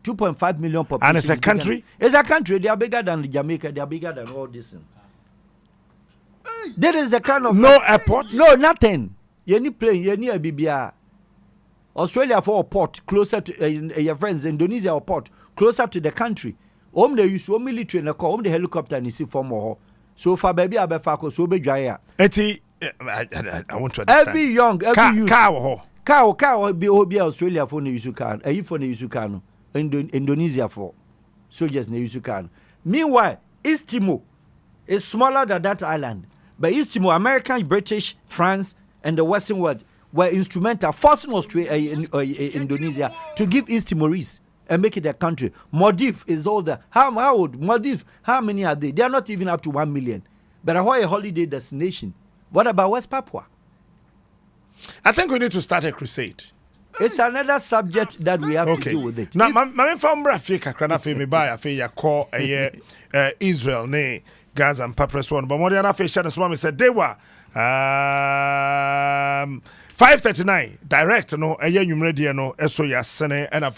Speaker 10: 2.5 million population.
Speaker 3: And it's a country?
Speaker 10: It's a country. They are bigger than Jamaica. They are bigger than all this. There is the kind of...
Speaker 3: No airport?
Speaker 10: No, nothing. You need plane. You need a BBR. Australia for a port closer to your friends. Indonesia a port closer to the country. They use one military in the car. The helicopter and you see for more. So far, baby, I so be dry.
Speaker 3: I want to understand.
Speaker 10: Every young, every youth.
Speaker 3: Car
Speaker 10: be Australia for the use car. A for the use car. Indonesia for soldiers na use car. Meanwhile, East Timor is smaller than that island. But East Timor, American, British, France, and the Western world were instrumental forcing Indonesia to give East Timorese and make it a country. Maldives is all the how old Maldives? How many are they? They are not even up to 1 million. But a holiday destination. What about West Papua?
Speaker 3: I think we need to start a crusade.
Speaker 10: It's another subject that we have to deal with it.
Speaker 3: Now, my from Africa, me buy a fair call Israel, ne Gaza and Papres one. But more than a fish, and said they were 539 direct no a year ready no so ya sene and a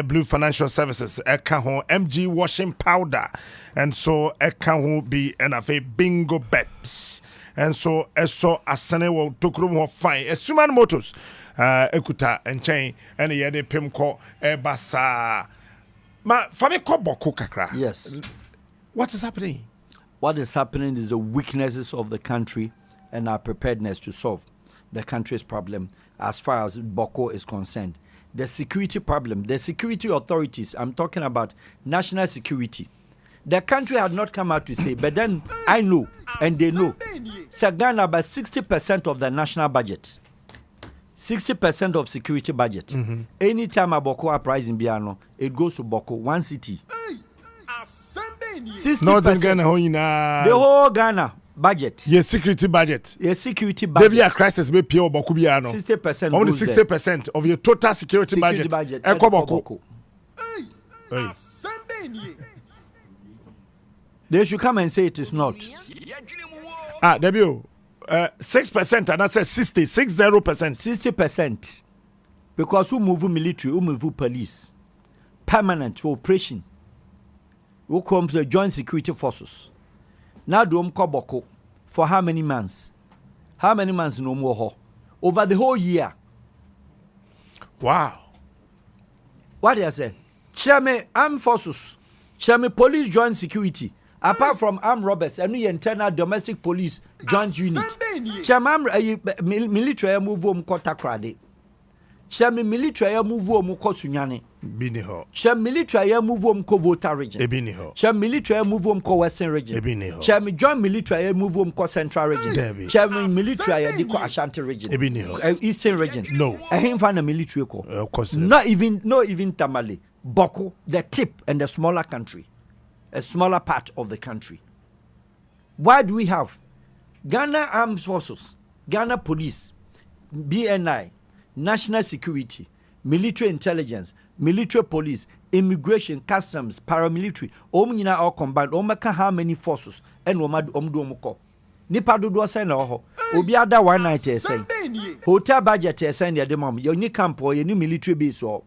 Speaker 3: Blue Financial Services a MG washing powder and so a can be and a bingo bet and so asene will took room of fine a suman motors ekuta and chain and a de pimco e basa ma fami ko boko kakra.
Speaker 10: Yes.
Speaker 3: What is happening?
Speaker 10: What is happening is the weaknesses of the country and our preparedness to solve the country's problem as far as Boko is concerned. The security problem, the security authorities, I'm talking about national security. The country had not come out to say, but then I know, and they know. Ghana about 60% of the national budget. 60% of security budget. Anytime a Boko uprising Biano, it goes to Boko, one city. 60%.
Speaker 3: Northern Ghana,
Speaker 10: the whole Ghana budget.
Speaker 3: Yes, security budget.
Speaker 10: Yes, security budget.
Speaker 3: There be a crisis, be pure Boko Biano.
Speaker 10: 60%.
Speaker 3: Only 60% of your total security budget.
Speaker 10: Eko Boko. They should come and say it is not.
Speaker 3: Debut. 6% and I said 60%.
Speaker 10: 60%. Because who move military, who move police, permanent for operation, who comes the joint security forces. Now do Koboko for how many months? How many months no more? Over the whole year.
Speaker 3: Wow.
Speaker 10: What do I say? Chairman armed forces, Chairman police joint security. Apart from armed robbers, and internal domestic police joint unit. Chairman military move Takrade. Chairman military move Sunyani.
Speaker 3: Biniho.
Speaker 10: Chairman military move Volta region.
Speaker 3: Ebiniho.
Speaker 10: Chairman military move Western region.
Speaker 3: Ebiniho.
Speaker 10: Chairman joint military move Central region. Chairman military Ashanti region.
Speaker 3: Ebiniho.
Speaker 10: Eastern region.
Speaker 3: No.
Speaker 10: I ain't find a military call.
Speaker 3: Of course.
Speaker 10: Not even Tamale. Boko, the tip and the smaller country. A smaller part of the country. Why do we have Ghana Armed Forces, Ghana Police, BNI, National Security, Military Intelligence, Military Police, Immigration, Customs, Paramilitary, all combined, how many forces, and Nipa do send ho. Obi ada 1 night hotel budget send the mom. You need camp or you need military base. So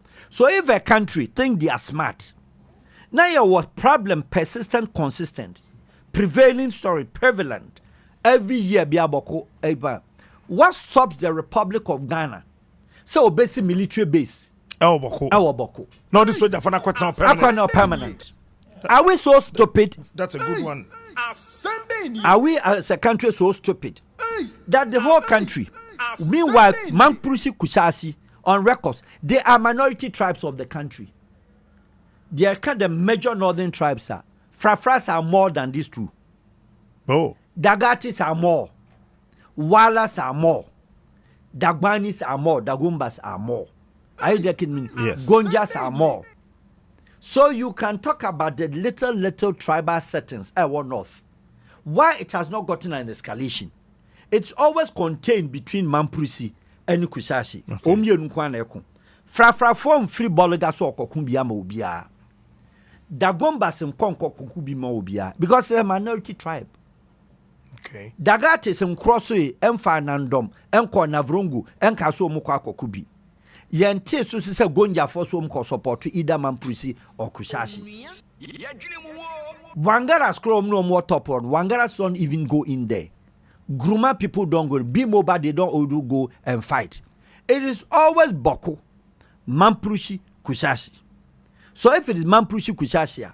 Speaker 10: if a country think they are smart, now your what problem persistent, consistent, prevailing story, prevalent, every year biaboko eba. What stops the Republic of Ghana? So basic military base.
Speaker 3: Our boko. No, this soldier for
Speaker 10: now permanent. Are we so stupid?
Speaker 3: That's a good one.
Speaker 10: Are we as a country so stupid that the whole country, meanwhile, Mamprusi Kusasi on records, they are minority tribes of the country. They are kind of major northern tribes. Frafras are more than these two.
Speaker 3: Oh.
Speaker 10: Dagatis are more. Walas are more. Dagbanis are more. Dagumbas are more. Are you getting me?
Speaker 3: Yes.
Speaker 10: Gonjas are more. So you can talk about the little tribal settings at one north. Why it has not gotten an escalation? It's always contained between Mamprusi and Kusashi. Omye nkwana eko. Fra form free bologa so okokumbia ma obia. Dagomba sem konko kokubi ma obia because they're a minority tribe.
Speaker 3: Okay.
Speaker 10: Dagate sem crosso emfa nandom enko navrongo enka so omukwa kokubi. Yente so se gonja for so mko support either Mamprusi or Kusashi. Wangara scroll no more top on. Wangara don't even go in there. Gruma people don't go. Be mobile, they don't go and fight. It is always Boko, Mamprusi, Kusashi. So if it is Mamprusi, Kusashi,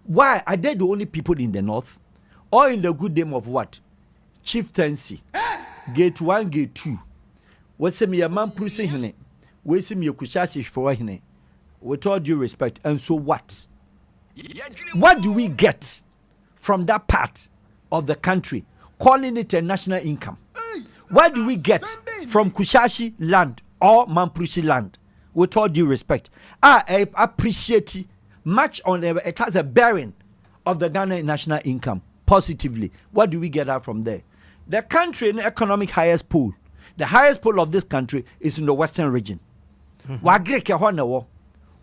Speaker 10: why are they the only people in the north? Or in the good name of what? Chieftaincy. Gate 1, gate 2. What's me a Mamprusi hine? What's me a Kusashi for hine? With all due respect. And so what? What do we get from that part of the country, calling it a national income? What do we get from Kusashi land or Mamprusi land? With all due respect, I appreciate it much on it has a bearing of the Ghana national income positively. What do we get out from there? The country in the economic highest pool, the highest pool of this country is in the western region. Wagreke ho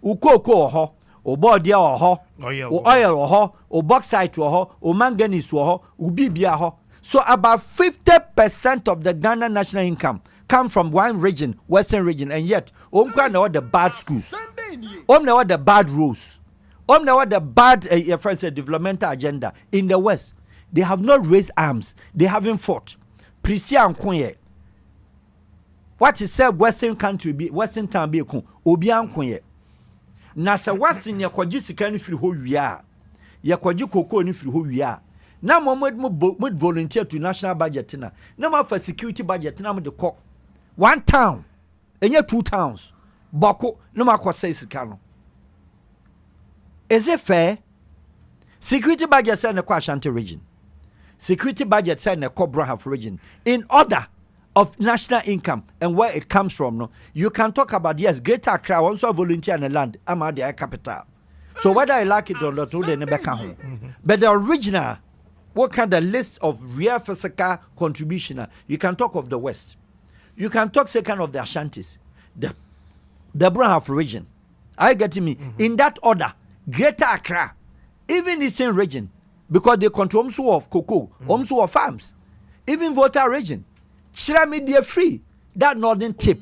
Speaker 10: ukoko ho. O bodia ho, o oil ho, o bauxite ho, o manganese ho, o bibia ho. So about 50% of the Ghana national income come from one region, western region, and yet know the bad schools, know the bad rules, know the bad developmental agenda in the west. They have not raised arms. They haven't fought. Christian Kunye. What is said western country be western town be Obian Kunye. Na se wasin ya kwaji sika ni firi ho wia ya kwaji koko ni firi ho wia na mo volunteer to national budget na ma for security budget na mo de ko one town enye 2 towns boko no ma ko say sika no. Is it fair? Security budget say na kwa Ashanti region, security budget say na Bronx region in order of national income and where it comes from. No, you can talk about yes, Greater Accra also volunteer in the land. I'm at their capital. So whether I like it or not, they never come. But the original, what kind of list of real physical contribution? You can talk of the West. You can talk second of the Ashantis, the Bronx region. Are you getting me? In that order, Greater Accra, even Eastern region, because they control also of cocoa, also of farms, even Volta region. Shira media free that northern tip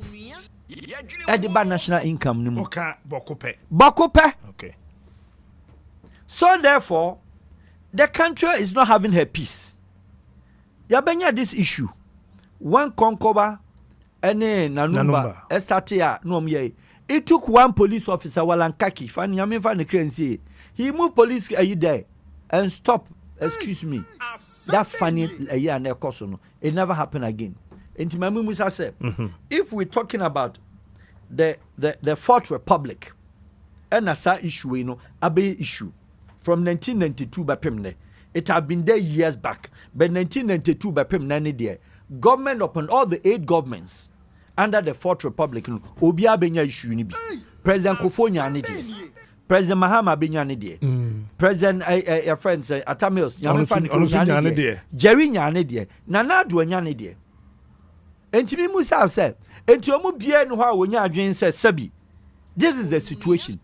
Speaker 10: at the bad national income. Bokope.
Speaker 3: Okay.
Speaker 10: So therefore, the country is not having her peace. Yabenya this issue. One Konkoba and Nanumba Estatia no ye. It took one police officer Walankaki, Fanny Yamin Crency. He moved police a there and stop, excuse me. That funny a year and a cosono. It never happened again. And to my Musa said, if we're talking about the Fourth Republic and Asa issue, you know, Abe issue from 1992 by Pemne. It had been there years back. But 1992 by Pemne, government upon all the 8 governments under the Fourth Republic, Obia Benya issue ni bi. President Kofo nyane die. President Mahama Benya die. President your friends Atamils nyane die. Jerry nyane die. Nana Addo nyane die. Enti Musa have said, enti omu bia no ha wonya adwen say sabi. This is the situation.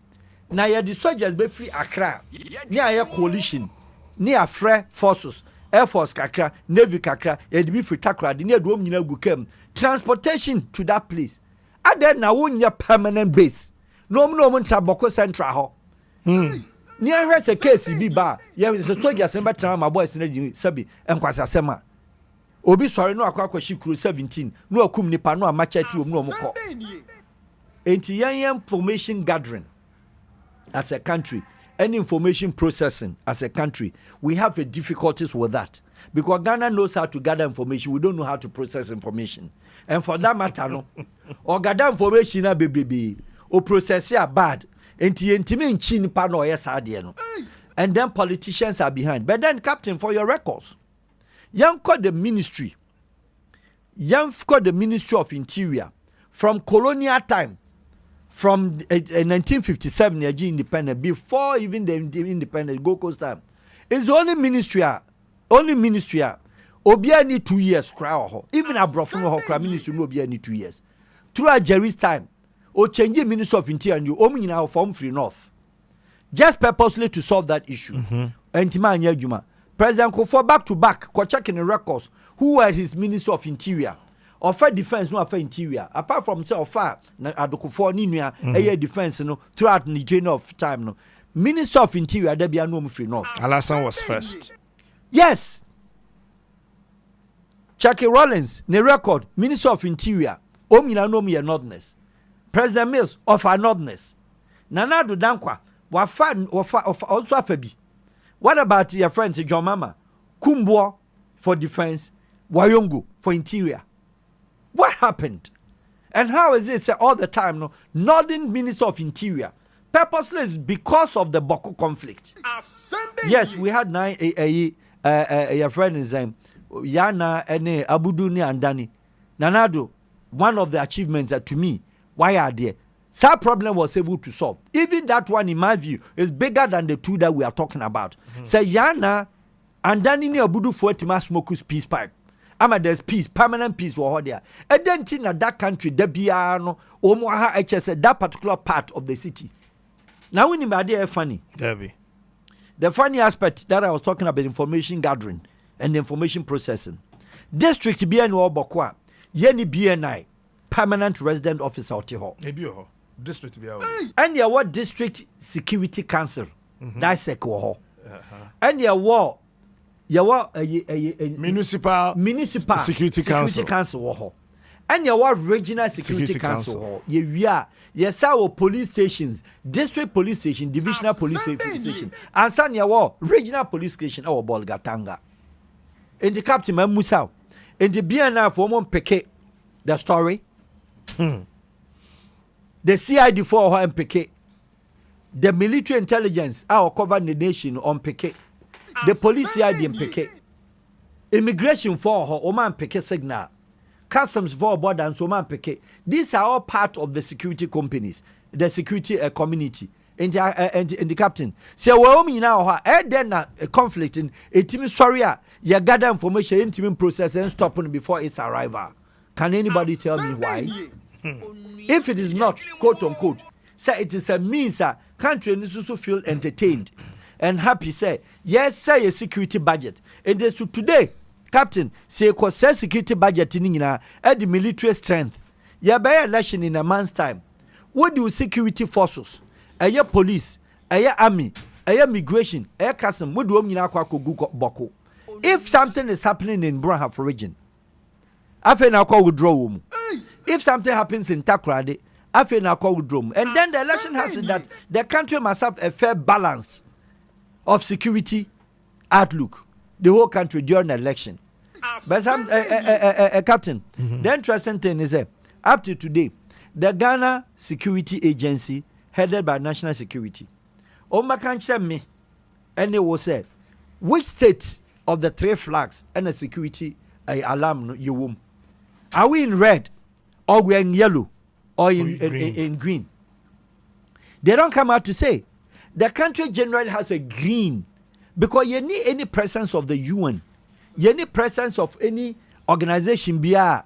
Speaker 10: Now you the soldiers be free Accra. Near a coalition. Near Free Forces, Air Force kakra, Navy kakra, you be free takra, the near drum you kem. Transportation to that place. And then now on your permanent base. No one Boko Central. Near rest a case be bar. Yeah, is a soldier send back to my boys Sabi and Kwasasema. Obi sorry no akwa shi crew 17. No akum nipa no amacha tu no moko. Enti yan information gathering as a country and information processing as a country, we have a difficulties with that. Because Ghana knows how to gather information, we don't know how to process information. And for that matter, no, or gather information or process it bad. And then politicians are behind. But then, Captain, for your records, young called the ministry of Interior from colonial time. From 1957, independent, before even the independent Gold Coast time, it's the only ministry. Obia need 2 years. Even a Brofun ministry no Obia need 2 years. Throughout Jerry's time, or changing Minister of Interior and you only now from Free North, just purposely to solve that issue. And Timanya Juma, President Kofo back to back, checking the records. Who were his Minister of Interior? Offer defense no offer interior apart from say offer na adokofo ni nua eye defense no throughout the journey of time no Minister of Interior there bia no mu free north.
Speaker 3: Alasan was first.
Speaker 10: Yes. Chucky Rollins ne record Minister of Interior omina no me northness. President Mills of our northness. Nana Addo Dankwa wafa also afabi. What about your friends John Mama Kumbo for defense, Wayongo for interior? What happened? And how is it all the time? No, Northern Minister of Interior, purposely because of the Boko conflict. Yes, we had a friend is Yana and Abudu ni Andani. Nanado, one of the achievements to me, why are there? That problem was able to solve. Even that one, in my view, is bigger than the two that we are talking about. Say Yana Andani ni Abudu for Smokus peace pipe. There's peace, permanent peace for there. And then in that country, the Biano, Omoha HS, that particular part of the city. Now when you funny. The funny aspect that I was talking about information gathering and information processing. District BNO Bokwa, Yeni BNI, permanent resident officer Otiho.
Speaker 3: District
Speaker 10: and your what district security council. That's a coho. And your war.
Speaker 3: Municipal security council.
Speaker 10: And your regional security council. Yes, our police stations, district police station, divisional police station, and some your regional police station our Bolgatanga. In the Captain Musa, in the BNI for one Peke, the story. The CID for MPK, the military intelligence our cover the nation on Peke. The police CID in Peke, immigration for her Oman Peke signal, customs for border and so man Peke. These are all part of the security companies, the security community. And the captain. So we now then a conflict in a team sorry you gather information intimate process and stop before its arrival. Can anybody tell me why? If it is not quote unquote, say it is a means country needs to feel entertained. and happy say yes say a security budget and this today captain say ko say security budget ni nyina at the military strength ya be election in a month's time what do security forces police army migration custom what do nyina kwa kogu boko if something is happening in Brahaf region afi na kwa withdraw mu if something happens in Takrade afi na kwa withdraw mu and then the election has that the country must have a fair balance of security outlook the whole country during the election. But some captain, the interesting thing is that up to today, the Ghana Security Agency, headed by National Security, Omakanche me, and it was said, which state of the 3 flags and the security alarm you womb? Are we in red, or we are in yellow, or in green? They don't come out to say. The country generally has a green because you need any presence of the UN, you need presence of any organization bia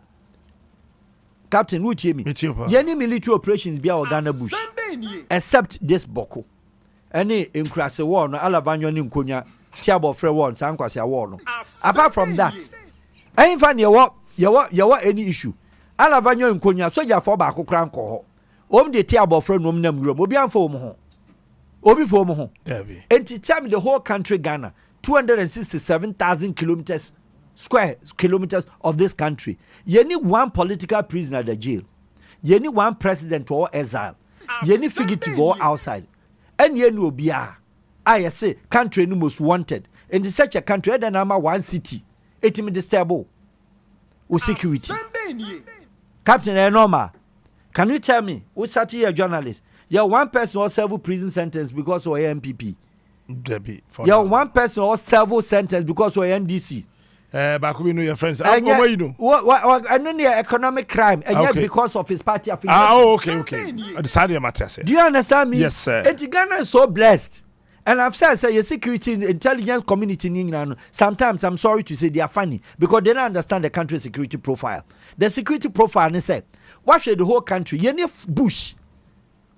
Speaker 10: Captain would you mean? Any military operations bia Ghana bush except this Boko. Any in Krasa war no Alavanyo ni Nkonya Tiabo Fre war Sankwasi war no. Apart from that, ain't find you any issue. Alavanyo Nkonya so ya for back kran ko ho. De Tiabo Fre no nam rom obi anfo mo ho. Obi for mo ho. And to tell me the whole country Ghana 267,000 kilometers square kilometers of this country. You need one political prisoner at the jail. You need one president or exile. You need fugitive or outside. And you know I say country no most wanted. And in such a country then I'm one city. It may disturb with security. Captain Enoma, can you tell me who sat here journalist? You're one person or several prison sentence because of MPP. You're one person or several sentence because of NDC.
Speaker 3: But we know your friends.
Speaker 10: And you know what? And then economic crime, and yet because of his party affiliation.
Speaker 3: Okay.
Speaker 10: Do you understand me?
Speaker 3: Yes, sir.
Speaker 10: And Ghana is so blessed. And I've said, your security intelligence community in England, sometimes I'm sorry to say they are funny because they don't understand the country's security profile. The security profile, they say, what should the whole country? You need bush.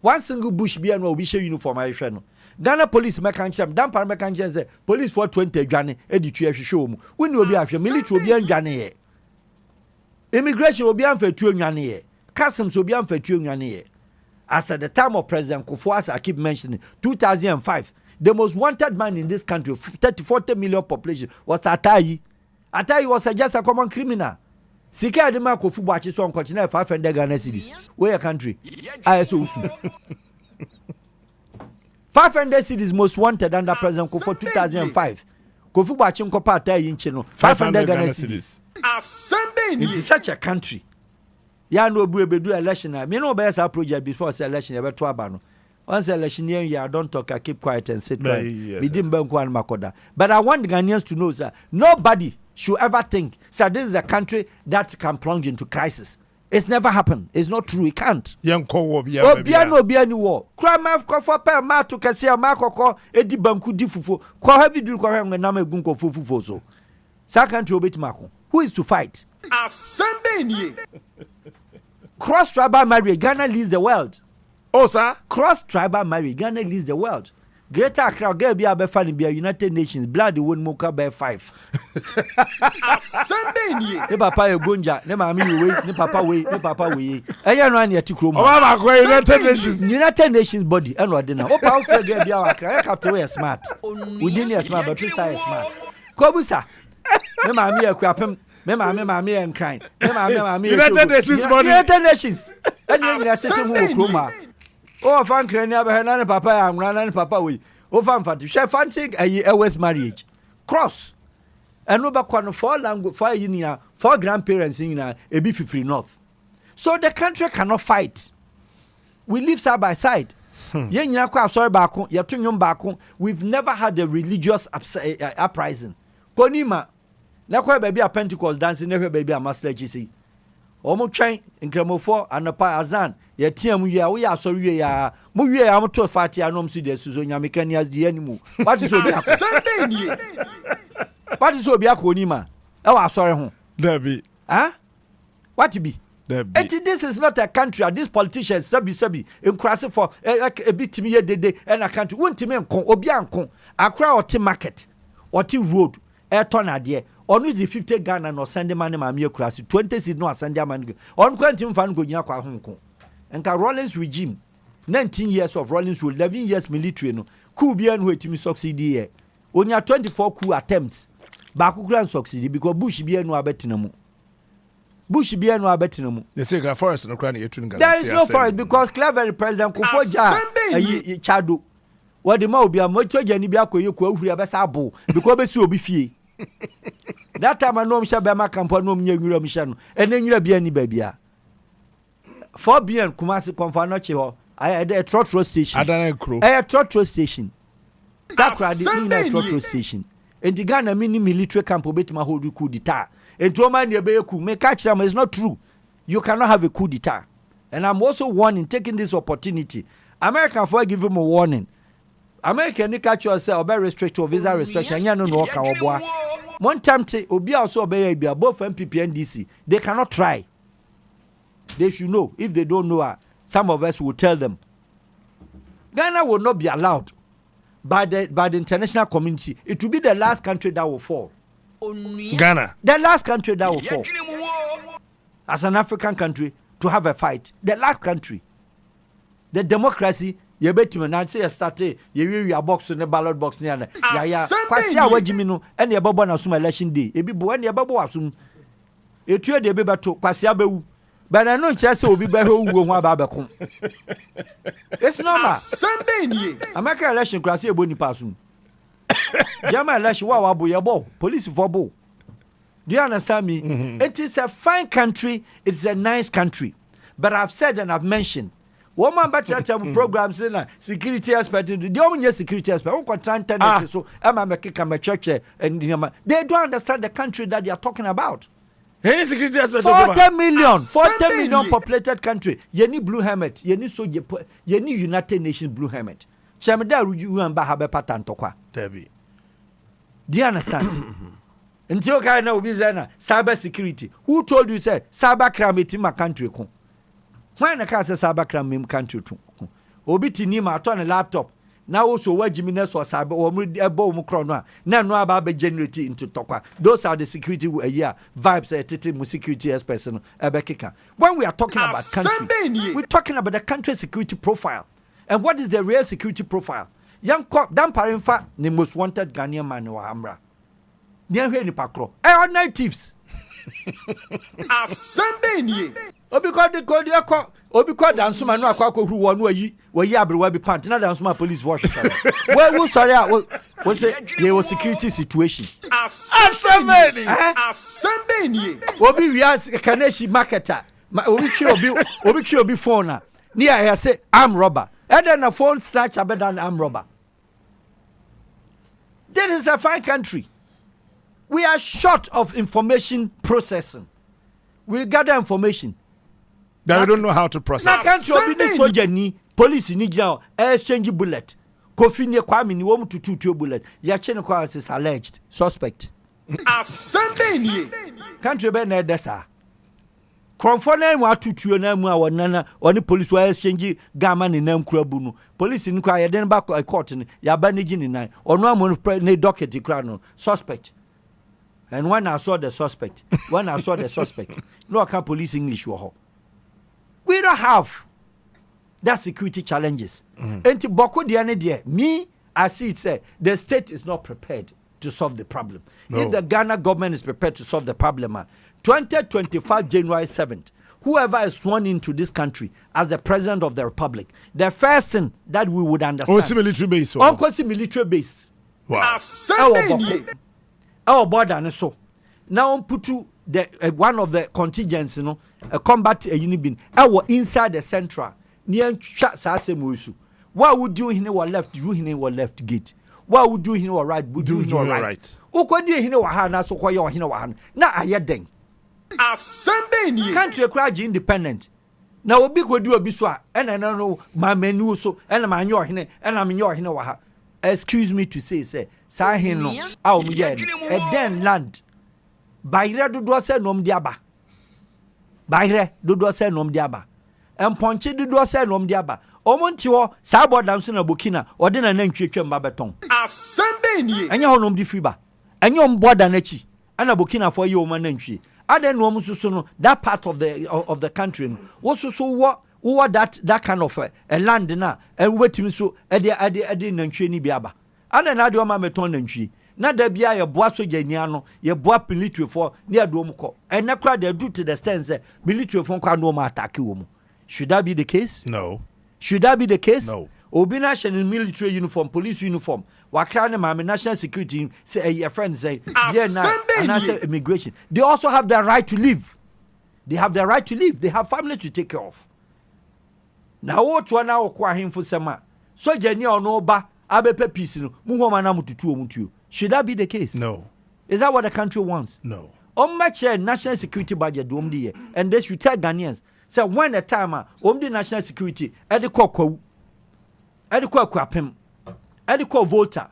Speaker 10: One single bush be an official uniform. I show Ghana police mechanism, Dapaah mechanism say police for 20 Ghana editu show mu. When you be after military will be an Ghana. Immigration will be an for 2 Ghana. Customs will be an for 2 Ghana. As at the time of President Kufuor, as I keep mentioning, 2005, the most wanted man in this country, 40 million population, was Atayi. Atayi was just a common criminal. Sika de ma Kufuor bachi so onkochina 500 Ghana cedis. Where country? ISO. 500 cedis most wanted under President Kufuor 2005. Kufuor bachi nkopa Atayi nchino 500 Ghana cedis. It is such a country. Ya no do election. Me no be say project before say election e be to abano. Once election year, I don't talk, I keep quiet and sit quiet. But I want the Ghanaians to know, sir, nobody should ever think, sir, this is a country that can plunge into crisis. It's never happened. It's not true. It can't. Obiano war. Crime of coffee per ma to Cassia Marco, Eddie Banku Difufu, call heavy do call him when I'm a gunko fufu so. Sa country obey Marco. Who is to fight? Cross tribal marriage, Ghana leads the world.
Speaker 3: Oh, sir.
Speaker 10: Cross tribal marriage, Ghana leads the world. Greater Accra, girl be a fan be a United Nations, blood the one mocha by 5. Ne papa e gonja, ne mami we, ne papa we. Eya no an yeti krom. United Nations body, and what dinner. Opa o fe girl be a Accra, captain we smart. We didn't smart, but we style smart. Kobusa. Ne mami e kwapem, me mami en kind. Ne mami
Speaker 3: United Nations body.
Speaker 10: United Nations. And you are sitting mu kroma. Oh, fan krania be na papa ya amra na papa we. Oh, fan fat. She fancy a West marriage. Cross. And no back one 4 language 4 union 4 grandparents in a be free north. So the country cannot fight. We live side by side. Ye nyina kwa sorry back ye to nyom back. We've never had a religious uprising. Konima na kwa baby a Pentecost dancing na baby a master GC. Omo twen nkramofo anapa azan ye tiam wie a wo ya so wie ya mo wie ya mo to fati anom si de suzo nyame kan ya di animu what is obi akọ what is obi akọ ni ma e wa asore ho
Speaker 3: Dabi
Speaker 10: what be This is not a country. These politicians, sabi, in cross for a bit to me a day and a country. Won't me Obianco, Accra or T market or T road, air ton idea. On the 50 Ghana no Sunday man, my mere cross, 20 is no Sunday man. On quantum fan go Yaka Hong Kong. And Rollins regime, 19 years of Rollins rule, 11 years military, no coup bien wait to me succeed here. Only 24 coup attempts. Baku grand succeed because Bush be no abetinamo. Bush be no abetinamo.
Speaker 3: They say a forest no cranny.
Speaker 10: There is no forest because clever President Kufoja Chado. What the more be a motor Janibia you could have a sabo because be so be fee. That time I know Shabama Campanum near Mission, and then you'll be any baby. 4 billion Kumasi Confanoche. I had a trotro station. I don't know. A trotro station. That's why I didn't a trotro station. And the Ghana mini military camp will bet my whole coup d'etat. And to man your coup may catch them is not true. You cannot have a coup d'etat. And I'm also warning, taking this opportunity. American for give him a warning. American catch yourself very restricted visa restriction. You know one time Obi also obey both MPP and DC. They cannot try. They should know. If they don't know, some of us will tell them. Ghana will not be allowed by the international community. It will be the last country that will fall.
Speaker 3: Ghana.
Speaker 10: The last country that will fall. As an African country, to have a fight. The last country. The democracy, you bet me now say start you box in the ballot box near ya kwasi awagimi no and your babo na sum election day. E bi bo and your babo asum. Etu e de be beto kwasi abewu. But I know chance will be better who won't have. It's normal. Sunday, American election class here, Bonnie Passum. German election, wow, boy, police for bo. Do you understand me? It is a fine country, it's a nice country. But I've said and I've mentioned, woman better programs in security aspect, the only security aspect, so I'm a kick my church and they don't understand the country that they are talking about.
Speaker 3: Any security aspect
Speaker 10: 40 million populated country. Yeni blue helmet. Yeni United Nations blue helmet. Chameda you and Bahabe pattern tokwa.
Speaker 3: Debbie.
Speaker 10: Do you understand? Until I know cyber security. Who told you say cyber crime in my country? Why na ka say cyber crime in country too? Obi tini ma turn a laptop. Now also where Jimenez or cyber or Mukrono. Now no about generate into Tokwa. Those are the security vibes security as person Ebekika. When we are talking about country, we're talking about the country security profile. And what is the real security profile? Young cop Dapaah in fact the most wanted Ghanaian man or Amra. Near here in Pakro. Our natives. Sunday. Because they call their cop. Because dance man no akwa who one we abre be pant na dance man police wash. Well sorry was there was security situation. Sunday. Obi we as Kaneshi marketer. Obi obi phone na. Near I say arm robber. And then a phone snatch better than arm robber. This is a fine country. We are short of information processing. We gather information.
Speaker 3: That we don't know how to process.
Speaker 10: Police ni jail exchange bullet. Kofi ne Kwame ni wom tutu bullet. Ya chene kwa is alleged suspect. Sunday country be na desa. Konfona mu atutuo na mu a wonana oni police wa exchange gama ne nam kurabu no. Police ni kwa ye den ba court ni ya ba ne gini nan. Ono amon ne docket kra no suspect. And when I saw the suspect, no I can't police English wo. We don't have that security challenges. And to Boko Diane, me, I see it say the state is not prepared to solve the problem. No. If the Ghana government is prepared to solve the problem, 2025 January 7th, whoever is sworn into this country as the president of the republic, the first thing that we would understand.
Speaker 3: Also military base.
Speaker 10: Military base.
Speaker 3: Wow.
Speaker 10: Our border and so. Now put to the one of the contingents, a combat unibin. Our inside the central near Sasemusu. What would do in our left? You in our left gate. What would do in our right? Would do in our right. Who could do in our hand? So why you're in our hand? Now I had then. Sunday country cry independent. Now we could do a biswa, and I don't know my menu so, and I'm in your hand, and I'm in your hand. Excuse me to say, Sahino, our yen, a den land. By Redu Dwasa nom diaba. bayre dodo se nom diaba emponche dodo se nom diaba omonti ho sa bodam so na Burkina ode na nantwie twem beton
Speaker 7: asende nie
Speaker 10: enye ho nom di free ba enye omboda na chi ana Burkina for ye o manantwie ade no omsusu no that part of the country no wo susu wo that kind of a land na wetimi so ade nantwie ni biaba ana na de o ma meton nantwie na da bia ye boa soja ni ano ye boa military for ni adom ko ene kra dey do to the stand say military for kwa no ma attack wo mu. Should that be the case?
Speaker 3: No.
Speaker 10: Should that be the case?
Speaker 3: No.
Speaker 10: Obi national military uniform, police uniform, wakra na national security say your friends say yeah na immigration. They also have the right to live. They have the right to live. They have family to take care of. Now what one now kwa himfo sema. Soja ni ono ba abepe peace no mu ho ma na mututu omutuo. Should that be the case?
Speaker 3: No.
Speaker 10: Is that what the country wants?
Speaker 3: No.
Speaker 10: On match national security budget do year, and they should tell Ghanaians. So when the time the national security, ediko kwapem, ediko Volta,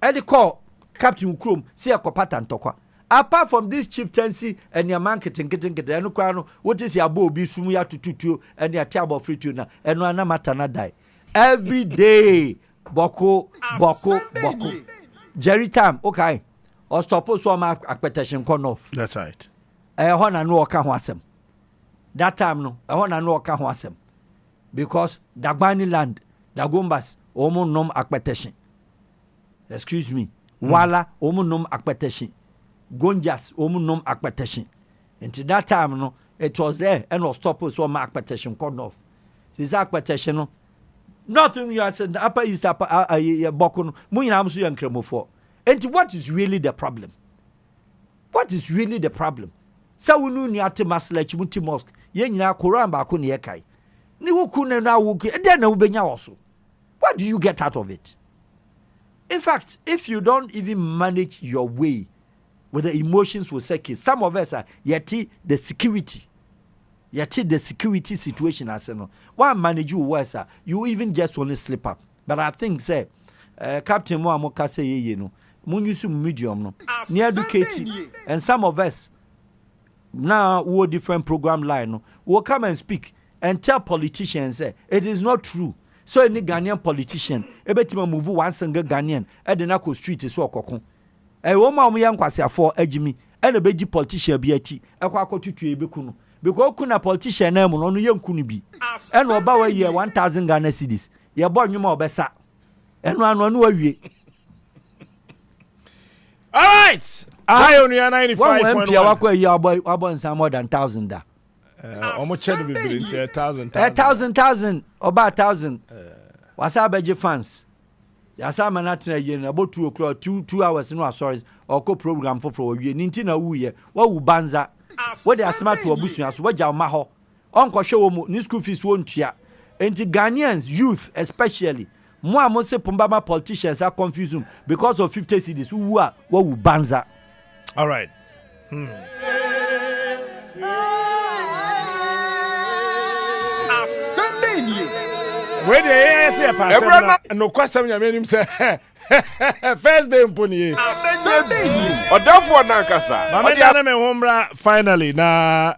Speaker 10: ediko Captain Ukrum, see a copata and tokwa. Apart from this chieftaincy and your marketing, what is your bobi sumuya to tutu and your table free tuna and no matana die every day. Boko. Jerry time, okay. Or stop so my expectation con off.
Speaker 3: That's right.
Speaker 10: I want to know wasem. That time no, I want to know wasem. Because Dagbani land, Dagumbas, omo nom expectation. Excuse me. Wala omo nom expectation. Gonjas omo nom expectation. Until that time no, it was there and was stop so my expectation con off. This expectation no. Nothing you said the upper east upper bokun munyina amso yankremo for. And what is really the problem? What is really the problem? Sa wonu ni ate maslach muti mosque ye nyina Quran ba ko ne yekai. Ni woku na na woku e dey na wo benya woso. What do you get out of it? In fact, if you don't even manage your way with the emotions will say some of us are yet the security. Yet the security situation as no. Why manage you worse? You even just only slip up. But I think say Captain Moamoka say you know. Munyusu medium no near educating and some of us now who different program line no will come and speak and tell politicians say it is not true. So any Ghanaian politician ebetima move one single Ghanaian edenako street is so okokon e wo ma omo yankwase afọ agimi e na beji politician bi ati ekwa akotutu ebeku no because kuna politician na mu no yanku no bi e na oba wa ye 1000 Ghana cedis ye bo nwuma obesa eno anu no wawie.
Speaker 3: All right. I only 95.1.
Speaker 10: When you are more than 1,000 da.
Speaker 3: Almost 1,000.
Speaker 10: 1,000. About 1,000. Wasa beje fans. Yasa manatina yen about 2 o'clock, 2 hours no sorry or co program for we ninti na wuye. What wu banza? What they are smart to obusu aso waja ma ho. Onko hwe wo ni school fees won tua. Enti Ghanaians youth especially moi mo se pombama politicians are confused because of 50 cedis who are what will banza.
Speaker 3: All right. Where the air say pass no question ya menim say first day mponi
Speaker 7: odafo na nkasa
Speaker 3: mama dia na me hombra finally na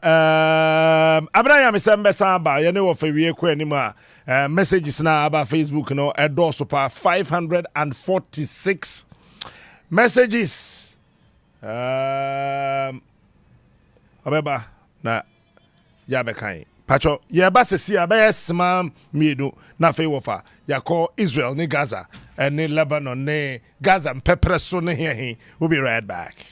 Speaker 3: Abraham Sembesa ba ye ne wo fa wie ko anim a messages na about Facebook no edo so pa 546 messages abeba na ya be kan pacho ye ba sesi abaya sma miedu na fe wofa ya call Israel ni Gaza and ni Lebanon ni Gaza pepper so ne here we'll be right back.